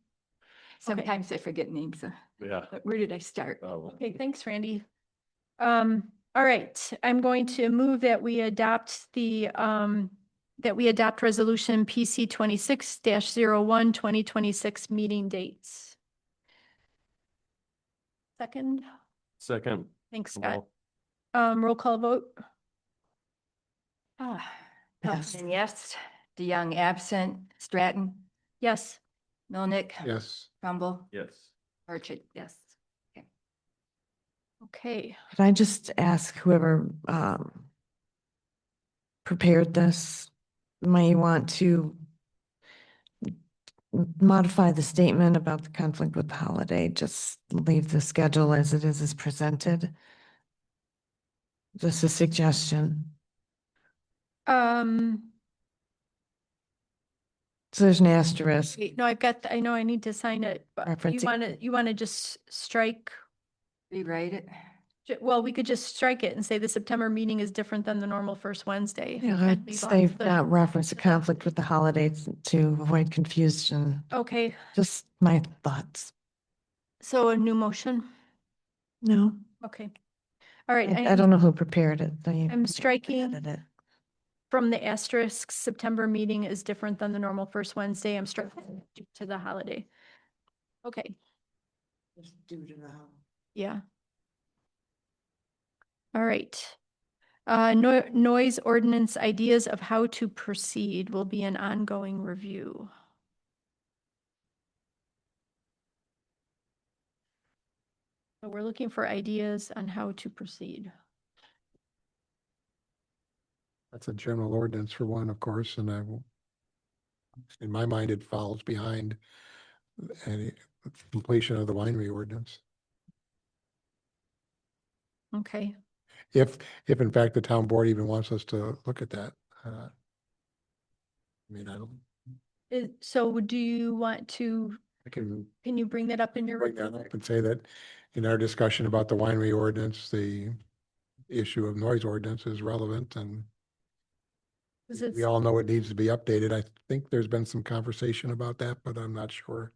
sometimes I forget names, Yeah. but where did I start? Oh, Okay, thanks, Randy. All right, I'm going to move that we adopt resolution PC 26-01, 2026 meeting dates. Second, Second. thanks, Scott. Well, Roll call vote? Ah, Yes. Peltonen, yes. DeYoung absent. Stratton, Yes. Milnick. Yes. Trumbull, yes. Merchant, yes. Okay. Could I just ask whoever prepared this, may want to modify the statement about the conflict with the holiday, just leave the schedule as it is presented? Just a suggestion. So there's an asterisk. Wait, no, I know I need to sign it, but Referencing- you want to just strike? Rewrite it. Well, we could just strike it and say the September meeting is different than the normal first Wednesday. Yeah, and I'd leave off say the- not reference a conflict with the holidays to avoid confusion. Okay, Just my thoughts. so a new motion? No, Okay. All right. I don't know who prepared it. I'm striking Added it. from the asterisk, September meeting is different than the normal first Wednesday. I'm striking due to the holiday. Okay, Just due to the. yeah. All right. Noise ordinance ideas of how to proceed will be an ongoing review. So we're looking for ideas on how to proceed. That's a general ordinance for one, of course, and I will, in my mind, it follows behind any completion of the winery ordinance. Okay, If in fact the town board even wants us to look at that. I mean, I don't, so do you want to, I can can you bring that up in your? bring that up and say that in our discussion about the winery ordinance, the issue of noise ordinance is relevant, and 'Cause it's- we all know it needs to be updated. I think there's been some conversation about that, but I'm not sure.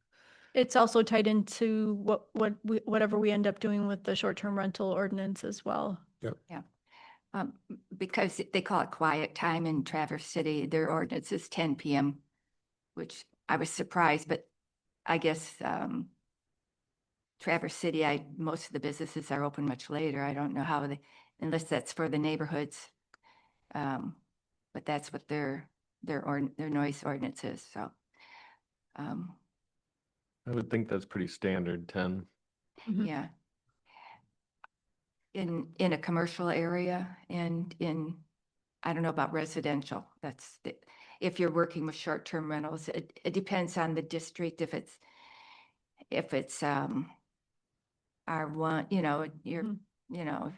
It's also tied into whatever we end up doing with the short-term rental ordinance as well. Because they call it quiet time in Traverse City, their ordinance is 10 PM, which I was surprised, but I guess Traverse City, most of the businesses are open much later. I don't know how unless that's for the neighborhoods. But that's what their noise ordinance is, so. I would think that's pretty standard, 10. Mhm. Yeah. In a commercial area and I don't know about residential, if you're working with short-term rentals, it depends on the district, if it's R1, you're, Mhm. you know.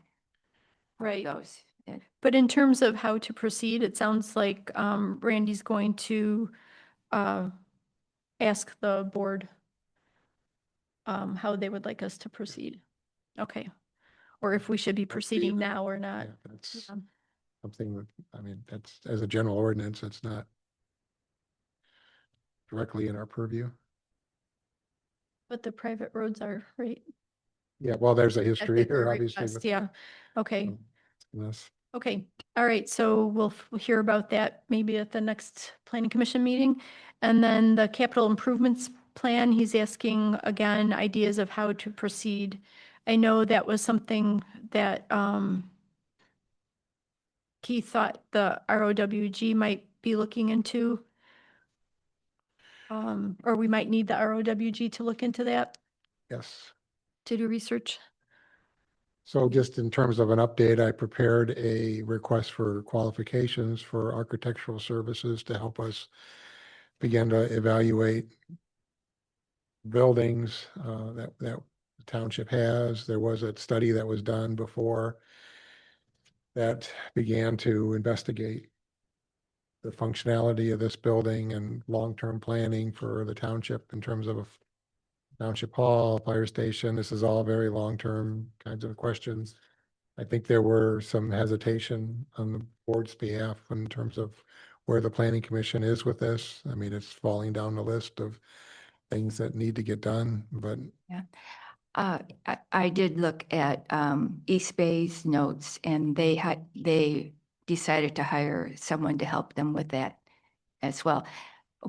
Right. Those. But in terms of how to proceed, it sounds like Randy's going to ask the board how they would like us to proceed. Okay. Or if we should be proceeding now or not. Yeah, that's Yeah. something that, I mean, that's, as a general ordinance, it's not directly in our purview. But the private roads are, right? Yeah, well, there's a At history their here, obviously. request, with- yeah. Okay. Yes. Okay, all right, so we'll hear about that maybe at the next planning commission meeting. And then the capital improvements plan, he's asking again, ideas of how to proceed. I know that was something that Keith thought the ROWG might be looking into. Or we might need the ROWG to look into that, Yes. to do research. So just in terms of an update, I prepared a request for qualifications for architectural services to help us begin to evaluate buildings that the township has. There was a study that was done before that began to investigate the functionality of this building and long-term planning for the township in terms of a township hall, fire station. This is all very long-term kinds of questions. I think there were some hesitation on the board's behalf in terms of where the planning commission is with this. I mean, it's falling down the list of things that need to get done, but I did look at East Bay's notes, and they decided to hire someone to help them with that as well.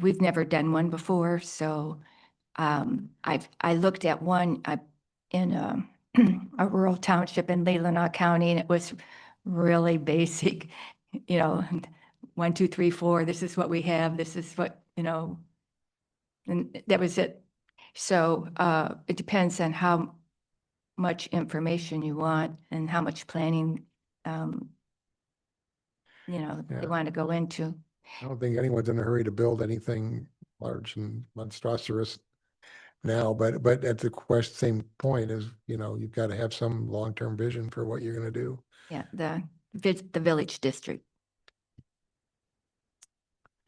We've never done one before, so I looked at one in a rural township in Leelanau County, and it was really basic, 1, 2, 3, 4, this is what we have, this is what, and that was it. So it depends on how much information you want and how much planning, they Yeah. want to go into. I don't think anyone's in a hurry to build anything large and monstrous now, but at the same point is, you've got to have some long-term vision for what you're going to do. Yeah, the village district.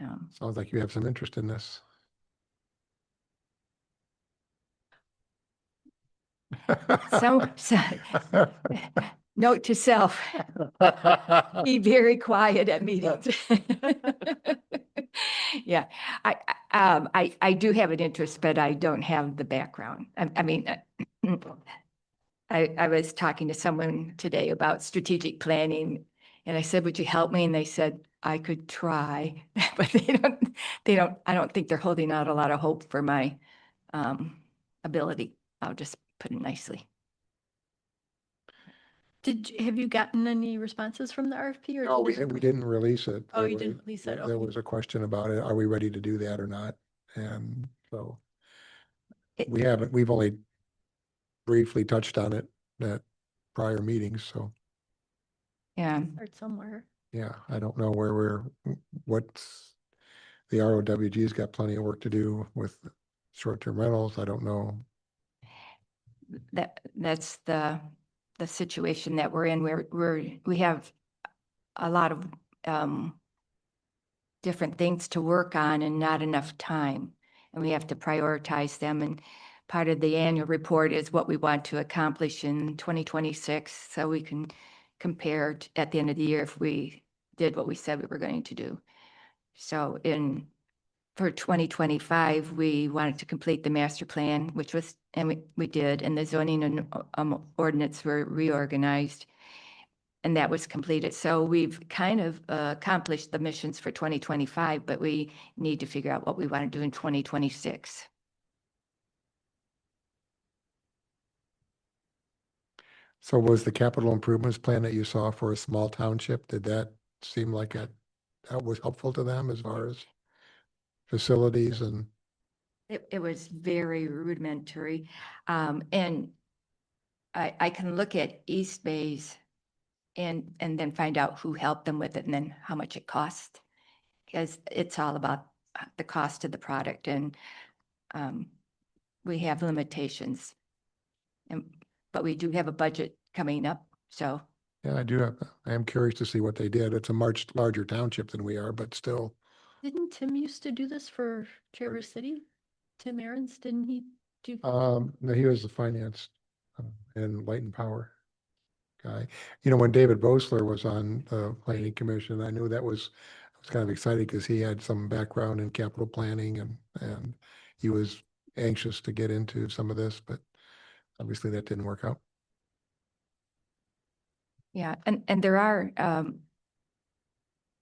Sounds like you have some interest in this. So note to self, be very quiet at meetings. Yeah, I do have an interest, but I don't have the background. I mean, I was talking to someone today about strategic planning, and I said, would you help me? And they said, I could try, but I don't think they're holding out a lot of hope for my ability. I'll just put it nicely. Have you gotten any responses from the RFP or? No, we did it- didn't release it. Oh, There you was- didn't release it, There okay. was a question about it. Are we ready to do that or not? And so we've only briefly touched on it at prior meetings. So Yeah, Start somewhere. yeah, I don't know what's the ROWG's got plenty of work to do with short-term rentals. I don't know. that's the situation that we're in, where we have a lot of different things to work on and not enough time. And we have to prioritize them. And part of the annual report is what we want to accomplish in 2026. So we can compare at the end of the year if we did what we said we were going to do. So for 2025, we wanted to complete the master plan, and we did, and the zoning and ordinance were reorganized. And that was completed. So we've kind of accomplished the missions for 2025, but we need to figure out what we want to do in 2026. So was the capital improvements plan that you saw for a small township, did that seem like that was helpful to them as far as facilities and? It was very rudimentary. And I can look at East Bay's and then find out who helped them with it and then how much it cost. Because it's all about the cost of the product, and we have limitations. But we do have a budget coming up, so. Yeah, I am curious to see what they did. It's a much larger township than we are, but still. Didn't Tim used to do this for Traverse City? Tim Aarons, didn't he do? No, he was the finance and light and power guy. You know, when David Bosler was on the planning commission, I knew I was kind of excited because he had some background in capital planning and he was anxious to get into some of this, but obviously that didn't work out. Yeah, and there are,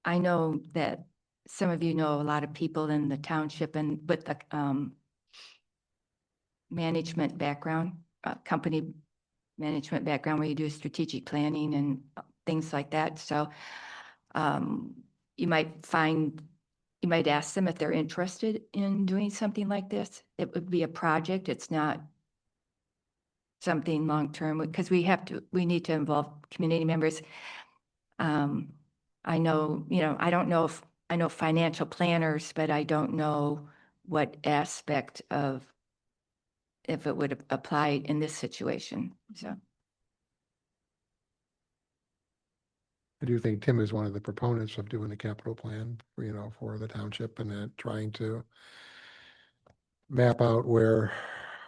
I know that some of you know a lot of people in the township and with the management background, company management background, where you do strategic planning and things like that. So you might ask them if they're interested in doing something like this. It would be a project. It's not something long-term, because we need to involve community members. I know, I don't know if I know financial planners, but I don't know what aspect of if it would apply in this situation. So I do think Tim is one of the proponents of doing a capital plan, for the township and trying to map out where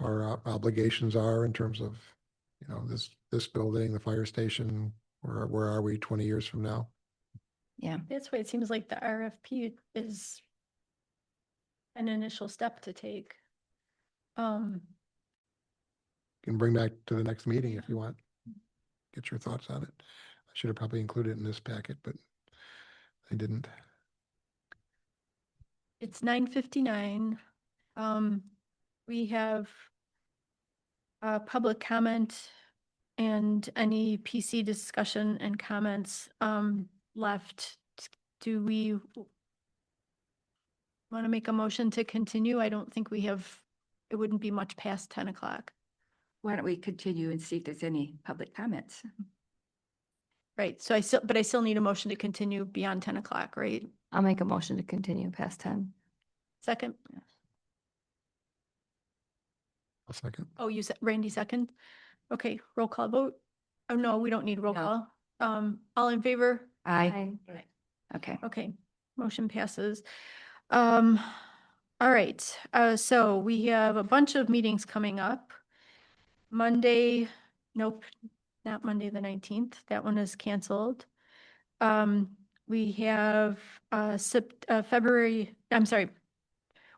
our obligations are in terms of, this building, the fire station, where are we 20 years from now? yeah, That's why it seems like the RFP is an initial step to take. Can bring back to the next meeting if you want. Get your thoughts on it. I should have probably included it in this packet, but I didn't. It's 9:59. We have public comment and any PC discussion and comments left. Do we want to make a motion to continue? I don't think it wouldn't be much past 10 o'clock. why don't we continue and see if there's any public comments? Right, so I still need a motion to continue beyond 10 o'clock, right? I'll make a motion to continue past 10. Second? A second. Oh, you said, Randy second? Okay, roll call vote. Oh, no, we don't need roll No. call. All in favor? Aye. Aye. Okay. Okay, Motion passes. All right, so we have a bunch of meetings coming up. Monday, nope, not Monday, the 19th. That one is canceled. We have February, I'm sorry.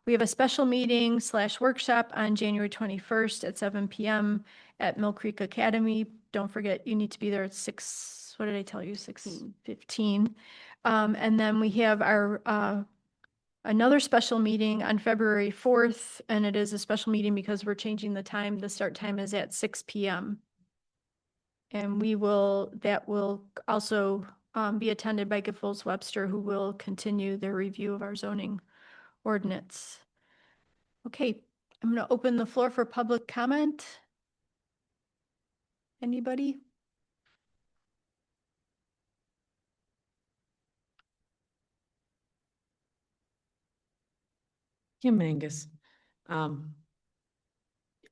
We have a special meeting / workshop on January 21st at 7 PM at Mill Creek Academy. Don't forget, you need to be there at 6, what did I tell you? 6:15. And then we have our another special meeting on February 4th, and it is a special meeting because we're changing the time. The start time is at 6 PM. And that will also be attended by Giffords Webster, who will continue their review of our zoning ordinance. Okay, I'm going to open the floor for public comment. Anybody? Kim Angus.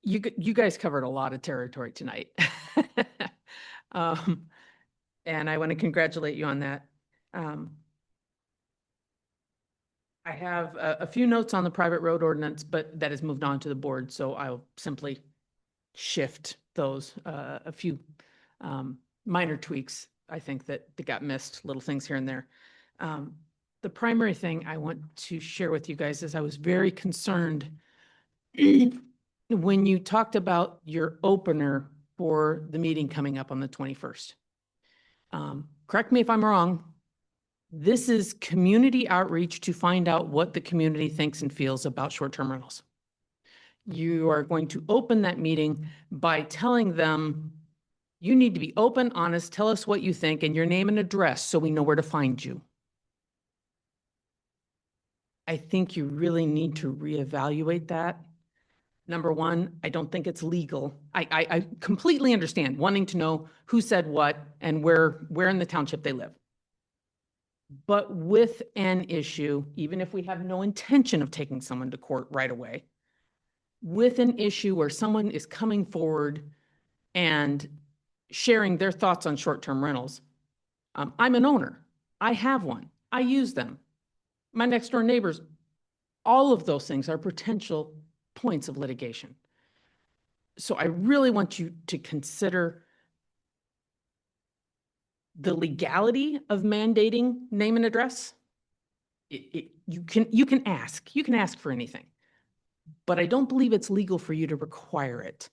You guys covered a lot of territory tonight. And I want to congratulate you on that. I have a few notes on the private road ordinance, but that has moved on to the board, so I'll simply shift those, a few minor tweaks, I think that got missed, little things here and there. The primary thing I want to share with you guys is I was very concerned when you talked about your opener for the meeting coming up on the 21st. Correct me if I'm wrong. This is community outreach to find out what the community thinks and feels about short-term rentals. You are going to open that meeting by telling them, you need to be open, honest, tell us what you think and your name and address so we know where to find you. I think you really need to reevaluate that. Number one, I don't think it's legal. I completely understand wanting to know who said what and where in the township they live. But with an issue, even if we have no intention of taking someone to court right away, with an issue where someone is coming forward and sharing their thoughts on short-term rentals, I'm an owner. I have one. I use them. My next door neighbors, all of those things are potential points of litigation. So I really want you to consider the legality of mandating name and address. You can ask for anything, but I don't believe it's legal for you to require it.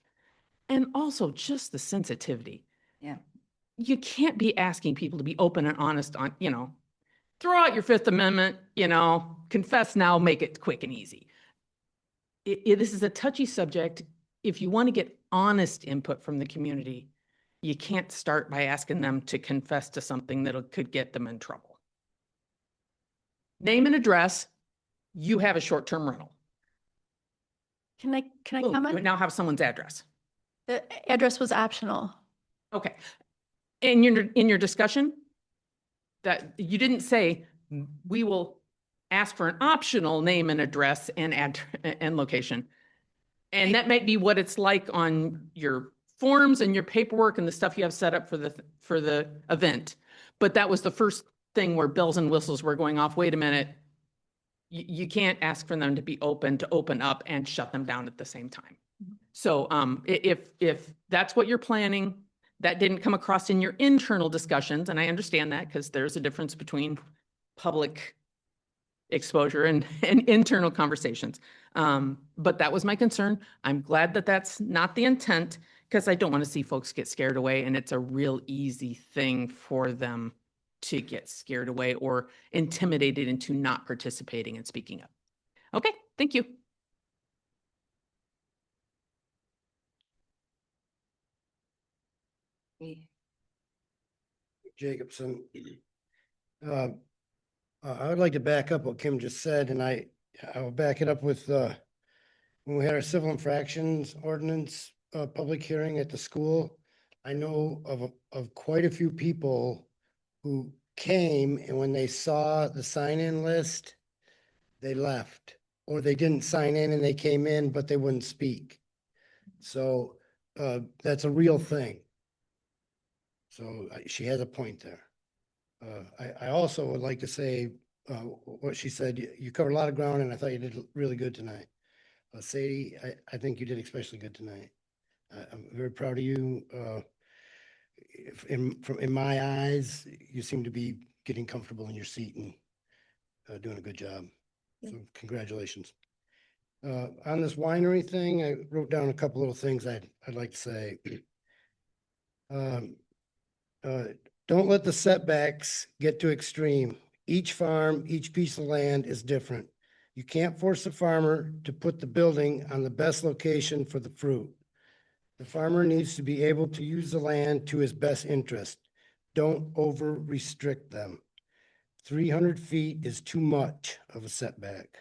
And also just the sensitivity. Yeah. You can't be asking people to be open and honest on, throw out your Fifth Amendment, confess now, make it quick and easy. This is a touchy subject. If you want to get honest input from the community, you can't start by asking them to confess to something that could get them in trouble. Name and address, you have a short-term rental. Can I Boom, comment? you now have someone's address. The address was optional. Okay. In your discussion, that you didn't say, we will ask for an optional name and address and location. And that might be what it's like on your forms and your paperwork and the stuff you have set up for the event. But that was the first thing where bells and whistles were going off. Wait a minute. You can't ask for them to open up and shut them down at the same time. So if that's what you're planning, that didn't come across in your internal discussions, and I understand that because there's a difference between public exposure and internal conversations. But that was my concern. I'm glad that that's not the intent because I don't want to see folks get scared away, and it's a real easy thing for them to get scared away or intimidated into not participating and speaking up. Okay, thank you. Jacobson. I would like to back up what Kim just said, and I'll back it up with, when we had our civil infractions ordinance, public hearing at the school, I know of quite a few people who came, and when they saw the sign-in list, they left, or they didn't sign in and they came in, but they wouldn't speak. So, that's a real thing. So she has a point there. I also would like to say, what she said. You covered a lot of ground and I thought you did really good tonight. Sadie, I think you did especially good tonight. I'm very proud of you. In my eyes, you seem to be getting comfortable in your seat and doing a good job. So congratulations. On this winery thing, I wrote down a couple little things I'd like to say. Don't let the setbacks get too extreme. Each farm, each piece of land is different. You can't force a farmer to put the building on the best location for the fruit. The farmer needs to be able to use the land to his best interest. Don't over restrict them. 300 feet is too much of a setback.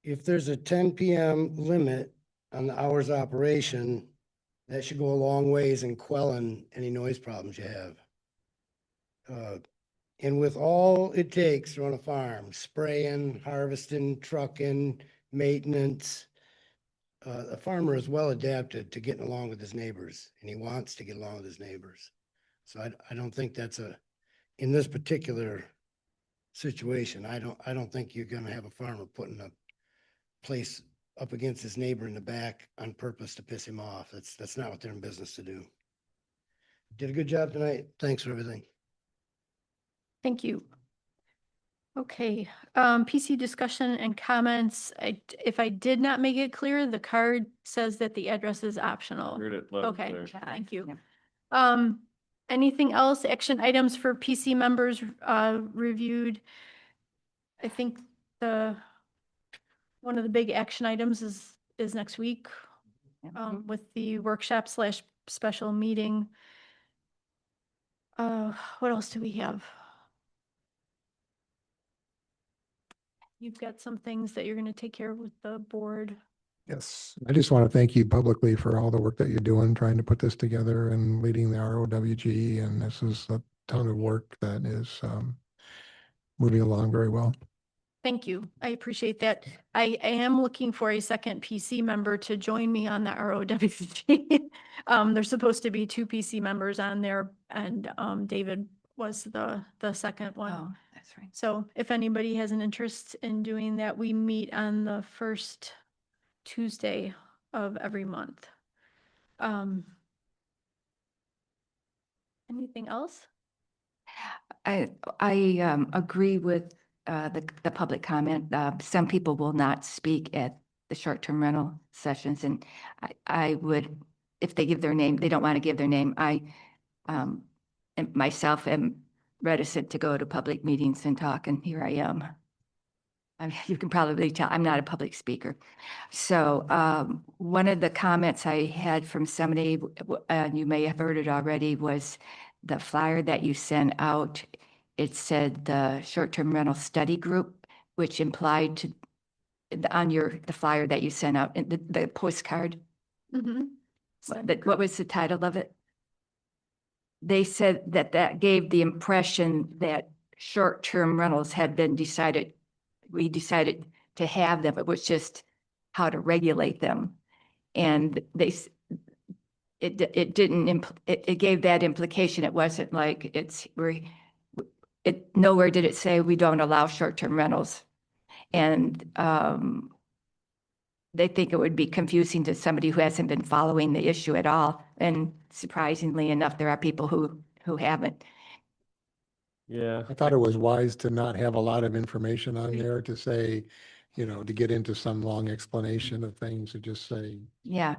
If there's a 10 PM limit on the hours of operation, that should go a long ways in quelling any noise problems you have. And with all it takes to run a farm, spraying, harvesting, trucking, maintenance, a farmer is well adapted to getting along with his neighbors, and he wants to get along with his neighbors. So I don't think that's in this particular situation, I don't think you're gonna have a farmer putting a place up against his neighbor in the back on purpose to piss him off. That's not what they're in business to do. Did a good job tonight. Thanks for everything. Thank you. Okay, PC discussion and comments. If I did not make it clear, the card says that the address is optional. Heard it loud and Okay, clear. thank you. Yeah. Anything else? Action items for PC members reviewed? I think one of the big action items is next week with the workshop / special meeting. What else do we have? You've got some things that you're going to take care of with the board. Yes, I just want to thank you publicly for all the work that you're doing, trying to put this together and leading the ROWG. And this is a ton of work that is moving along very well. Thank you. I appreciate that. I am looking for a second PC member to join me on the ROWG. There's supposed to be 2 PC members on there, and David was the second one. Oh, that's right. So if anybody has an interest in doing that, we meet on the first Tuesday of every month. Anything else? I agree with the public comment. Some people will not speak at the short-term rental sessions, and I would, if they give their name, they don't want to give their name. I myself am reticent to go to public meetings and talk, and here I am. I mean, you can probably tell I'm not a public speaker. So one of the comments I had from somebody, and you may have heard it already, was the flyer that you sent out. It said the short-term rental study group, which implied to on the flyer that you sent out, the postcard. What was the title of it? They said that gave the impression that short-term rentals had been we decided to have them. It was just how to regulate them. And it gave that implication. It wasn't like nowhere did it say we don't allow short-term rentals. And they think it would be confusing to somebody who hasn't been following the issue at all. And surprisingly enough, there are people who haven't. Yeah. I thought it was wise to not have a lot of information on there to say, to get into some long explanation of things, to just say. Yeah,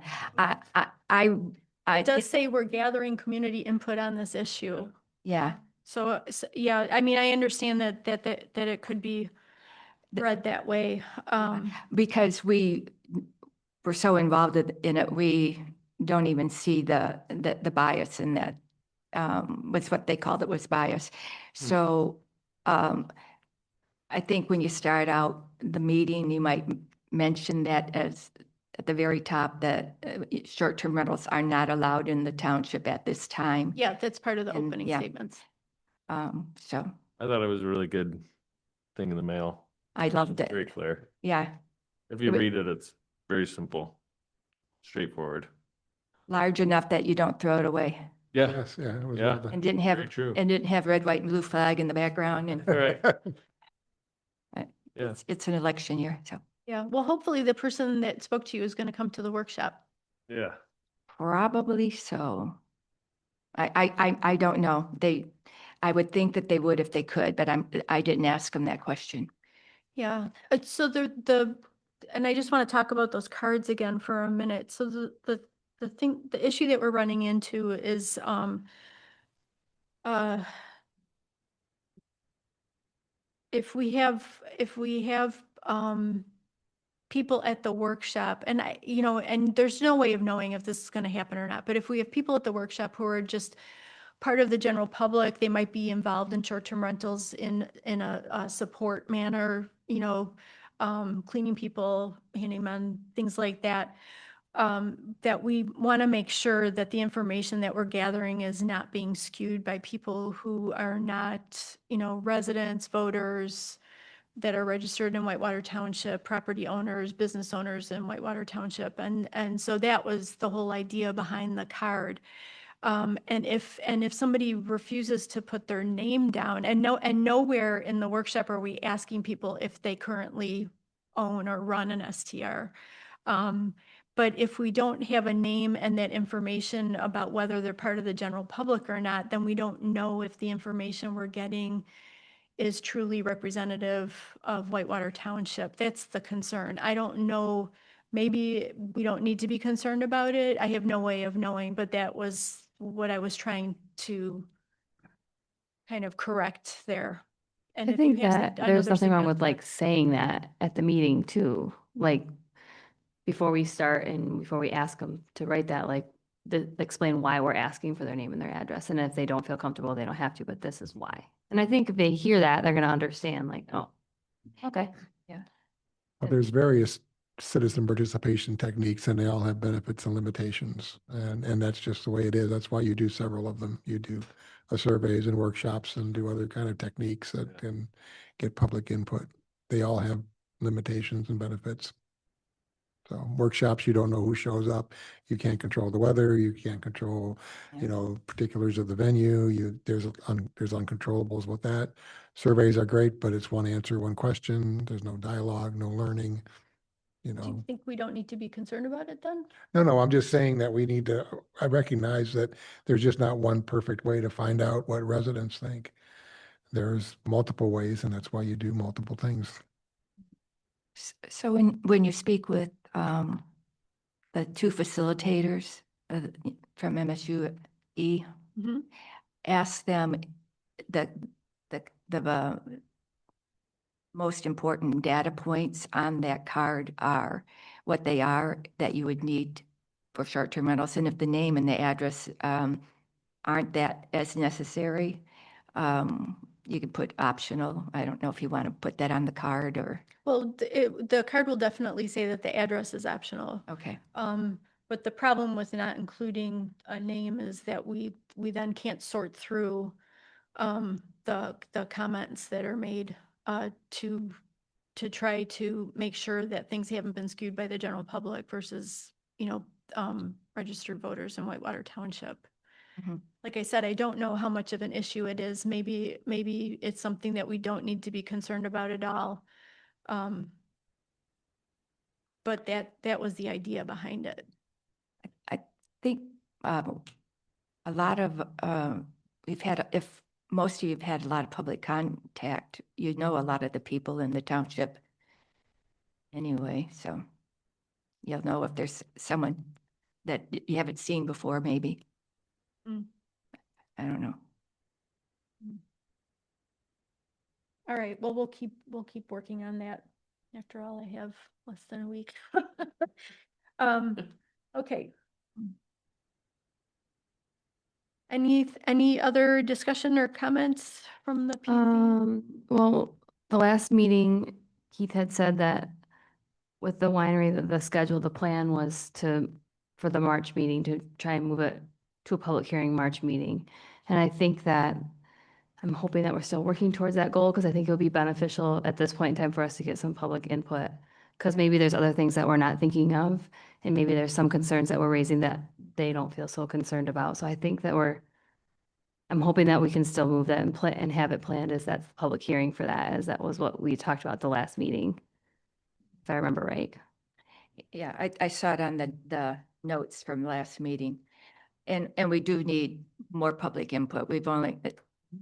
It does say we're gathering community input on this issue. Yeah. So yeah, I mean, I understand that it could be read that way. Because we're so involved in it, we don't even see the bias in that. Was what they called it, was bias. So I think when you start out the meeting, you might mention that as at the very top, that short-term rentals are not allowed in the township at this time. Yeah, that's part of the And, opening yeah. statements. So I thought it was a really good thing in the mail. I loved it. Very clear. Yeah, If you read it, it's very simple, straightforward. large enough that you don't throw it away. Yeah, Yes, yeah, it was Yeah. well done. And didn't very have, true. and didn't have red, white, and blue flag in the background, and Right. Yeah. it's an election year, so Yeah, well, hopefully the person that spoke to you is going to come to the workshop. Yeah. probably so. I don't know. I would think that they would if they could, but I didn't ask them that question. Yeah, so and I just want to talk about those cards again for a minute. So the issue that we're running into is, uh, if we have, people at the workshop, and and there's no way of knowing if this is going to happen or not, but if we have people at the workshop who are just part of the general public, they might be involved in short-term rentals in a support manner, cleaning people, handyman, things like that. That we want to make sure that the information that we're gathering is not being skewed by people who are not, residents, voters that are registered in Whitewater Township, property owners, business owners in Whitewater Township. And so that was the whole idea behind the card. And if somebody refuses to put their name down, and nowhere in the workshop are we asking people if they currently own or run an STR. But if we don't have a name and that information about whether they're part of the general public or not, then we don't know if the information we're getting is truly representative of Whitewater Township. That's the concern. I don't know, maybe we don't need to be concerned about it. I have no way of knowing, but that was what I was trying to kind of correct there. And I if you think have that another there's nothing wrong with suggestion- like saying that at the meeting too, like before we start and before we ask them to write that, like explain why we're asking for their name and their address. And if they don't feel comfortable, they don't have to, but this is why. And I think if they hear that, they're gonna understand like, oh, okay. Well, there's various citizen participation techniques and they all have benefits and limitations. And that's just the way it is. That's why you do several of them. You do surveys and workshops and do other kind of techniques that can get public input. They all have limitations and benefits. So workshops, you don't know who shows up. You can't control the weather. You can't control, particulars of the venue. There's uncontrollables with that. Surveys are great, but it's one answer, one question. There's no dialogue, no learning, Do you think we don't need to be concerned about it then? No, I'm just saying that we need to, I recognize that there's just not one perfect way to find out what residents think. There's multiple ways and that's why you do multiple things. So when you speak with the two facilitators from MSUE, Mhm. ask them the most important data points on that card are what they are that you would need for short-term rentals. And if the name and the address aren't that as necessary, you can put optional. I don't know if you want to put that on the card or. Well, the card will definitely say that the address is optional. Okay. But the problem with not including a name is that we then can't sort through the comments that are made to try to make sure that things haven't been skewed by the general public versus, registered voters in Whitewater Township. Mhm. Like I said, I don't know how much of an issue it is. Maybe it's something that we don't need to be concerned about at all. But that was the idea behind it. I think a lot of, if most of you've had a lot of public contact, you know a lot of the people in the township anyway, so you'll know if there's someone that you haven't seen before, maybe. Mm. I don't know. All right, well, we'll keep working on that. After all, I have less than a week. Okay. Any other discussion or comments from the PUD? Well, the last meeting, Keith had said that with the winery, that the schedule, the plan was for the March meeting to try and move it to a public hearing March meeting. And I think that I'm hoping that we're still working towards that goal because I think it'll be beneficial at this point in time for us to get some public input Because maybe there's other things that we're not thinking of, and maybe there's some concerns that we're raising that they don't feel so concerned about. So I think that I'm hoping that we can still move that and have it planned as that public hearing for that, as that was what we talked about the last meeting. If I remember right. Yeah, I saw it on the notes from last meeting. And we do need more public input.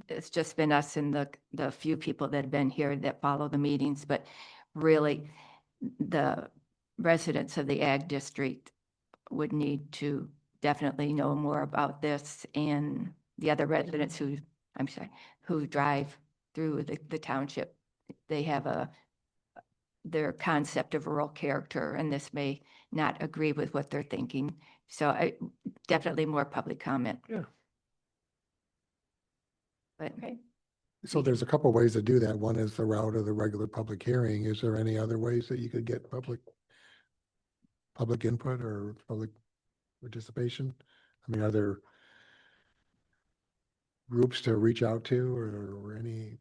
It's just been us and the few people that have been here that follow the meetings, but really the residents of the ag district would need to definitely know more about this, and the other residents who drive through the township, they have their concept of rural character, and this may not agree with what they're thinking. So definitely more public comment. Yeah. But Okay. So there's a couple ways to do that. One is the route of the regular public hearing. Is there any other ways that you could get public input or public participation? I mean, are there groups to reach out to or any,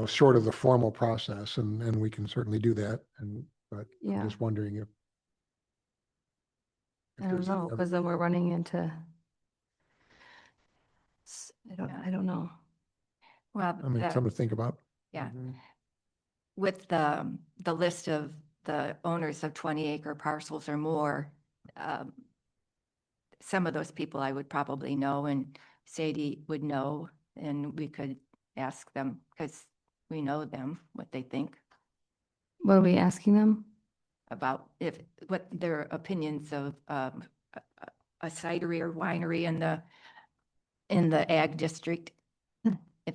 short of the formal process, and we can certainly do that. But I'm Yeah. just wondering if I don't there's know, other- because then we're running into, I don't know. well, I mean, something to think about. yeah, with the list of the owners of 20-acre parcels or more, some of those people I would probably know, and Sadie would know, and we could ask them because we know them, what they think What are we asking them? about what their opinions of a cidery or winery in the ag district. If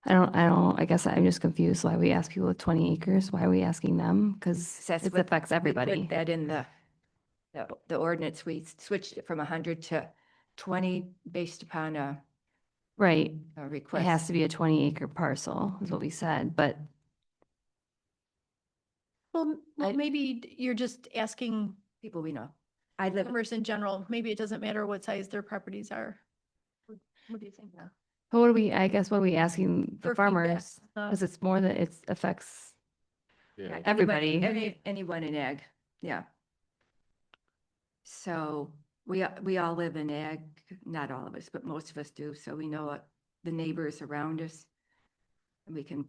I guess I'm just confused why we ask people with 20 acres. Why are we asking them? Because that's it what affects we everybody. put that in the ordinance, we switched it from 100 to 20 based upon a Right. It request. has to be a 20-acre parcel is what we said, but Well, maybe you're just asking People we know. I live, farmers in general. Maybe it doesn't matter what size their properties are. What do you think? but what are we asking the For feedback, farmers? Because it's more that it affects Yeah. everybody. anyone in ag, yeah. So we all live in ag, not all of us, but most of us do. So we know what the neighbors around us. And we can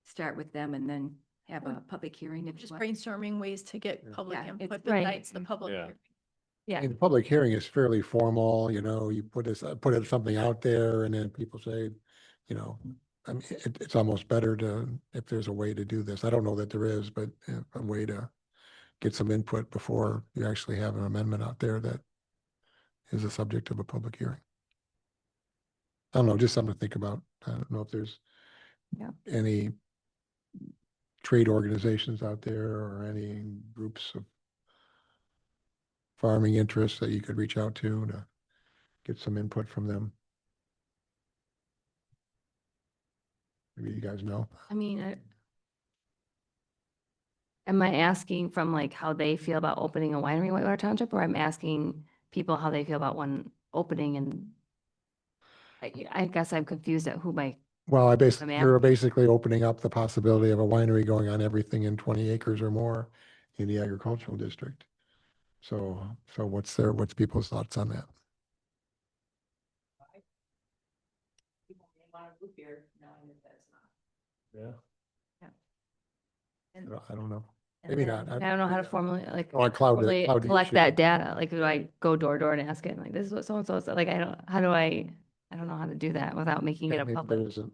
start with them and then have a public hearing if you Just want. brainstorming ways to get public Yeah, input right. besides the public. Yeah. hearing. Yeah. And the public hearing is fairly formal, you put something out there and then people say, I mean, it's almost better if there's a way to do this. I don't know that there is, but a way to get some input before you actually have an amendment out there that is the subject of a public hearing. I don't know, just something to think about. I don't know if there's Yeah. any trade organizations out there or any groups of farming interests that you could reach out to get some input from them. Maybe you guys know. I mean, am I asking from like how they feel about opening a winery in Whitewater Township, or I'm asking people how they feel about one opening? And I guess I'm confused at who Well, I'm you're asking. basically opening up the possibility of a winery going on everything in 20 acres or more in the agricultural district. So what's people's thoughts on that? Yeah. I don't know. And Maybe then- not. I don't know how to formally Oh, I cloud it- cloud the collect issue. that data. Like, do I go door to door and ask it? Like, this is what so-and-so said. Like, I don't know how to do that without making it a Maybe public. there isn't,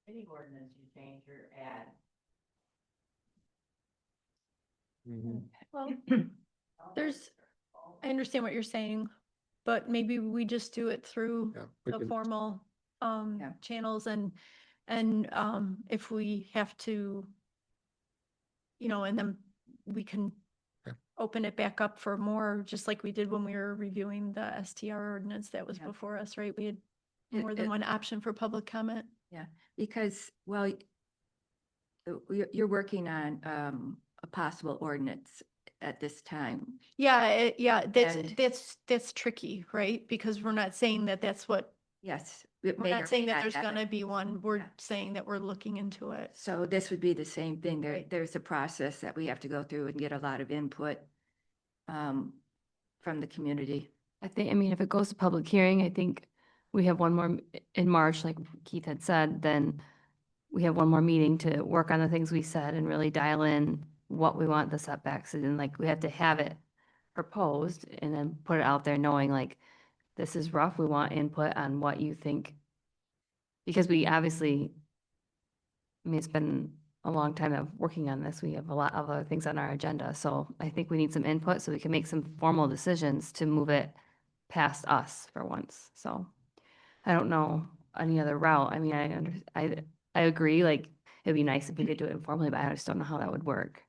Any ordinance you change your ad. Well, I understand what you're saying, but maybe we just do it through yeah. we the can- formal Yeah. channels and if we have to, and then we can Okay. open it back up for more, just like we did when we were reviewing the STR ordinance that was Yeah. before us, right? We had It- more than it- one option for public comment. Because, well, you're working on a possible ordinance at this time. Yeah, And- that's tricky, right? Because we're not saying that that's what Yes. We're not saying that there's gonna be one. We're Yeah. saying that we're looking into it. So this would be the same thing. Right. There's a process that we have to go through and get a lot of input from the community. I mean, if it goes to public hearing, I think we have one more in March, like Keith had said, then we have one more meeting to work on the things we said and really dial in what we want the setbacks, and like, we have to have it proposed and then put it out there knowing like, this is rough, we want input on what you think. Because we obviously, I mean, it's been a long time of working on this. We have a lot of other things on our agenda. So I think we need some input so we can make some formal decisions to move it past us for once. So I don't know any other route. I mean, I agree, like, it'd be nice if we could do it informally, but I just don't know how that would work.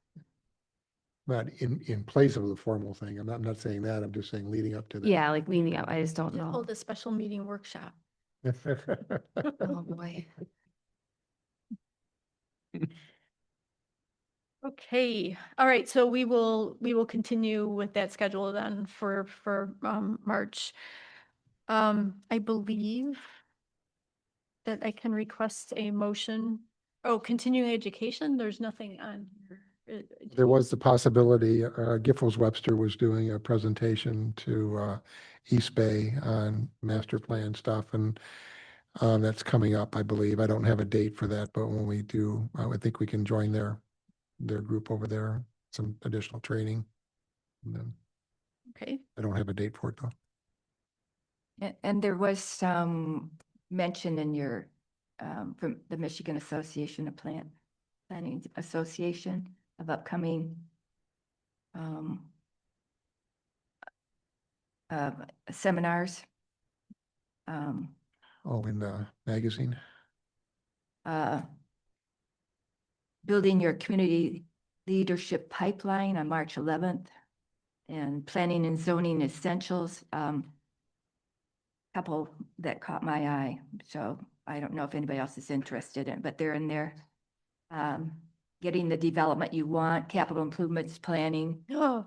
But in place of the formal thing, I'm not saying that, I'm just saying leading up to that. Yeah, like leaning up, I just don't know. Hold a special meeting workshop. Oh, boy. Okay, all right, so we will continue with that schedule then for March. I believe that I can request a motion. Oh, continuing education, there's nothing on here. There was the possibility, Giffords Webster was doing a presentation to East Bay on master plan stuff, and that's coming up, I believe. I don't have a date for that, but when we do, I would think we can join their group over there, some additional training. And then Okay, I don't have a date for it though. And there was some mention in your, from the Michigan Association of Planning Association of upcoming seminars. Oh, in the magazine. Building your community leadership pipeline on March 11th, and planning and zoning essentials. Couple that caught my eye, so I don't know if anybody else is interested in, but they're in there. Getting the development you want, capital improvements planning oh,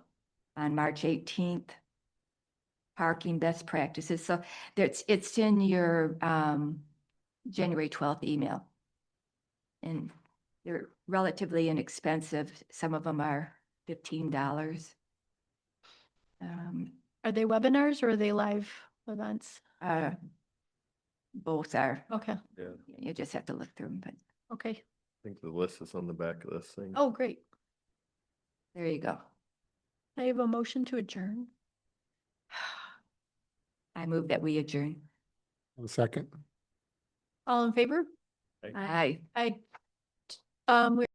on March 18th. Parking best practices, so it's in your January 12th email. And they're relatively inexpensive. Some of them are $15. are they webinars or are they live events? Both are. Okay, Yeah, You just have to look through them, but okay. I think the list is on the back of this thing. Oh, great. there you go. I have a motion to adjourn. I move that we adjourn. A second. All in favor? Aye. We're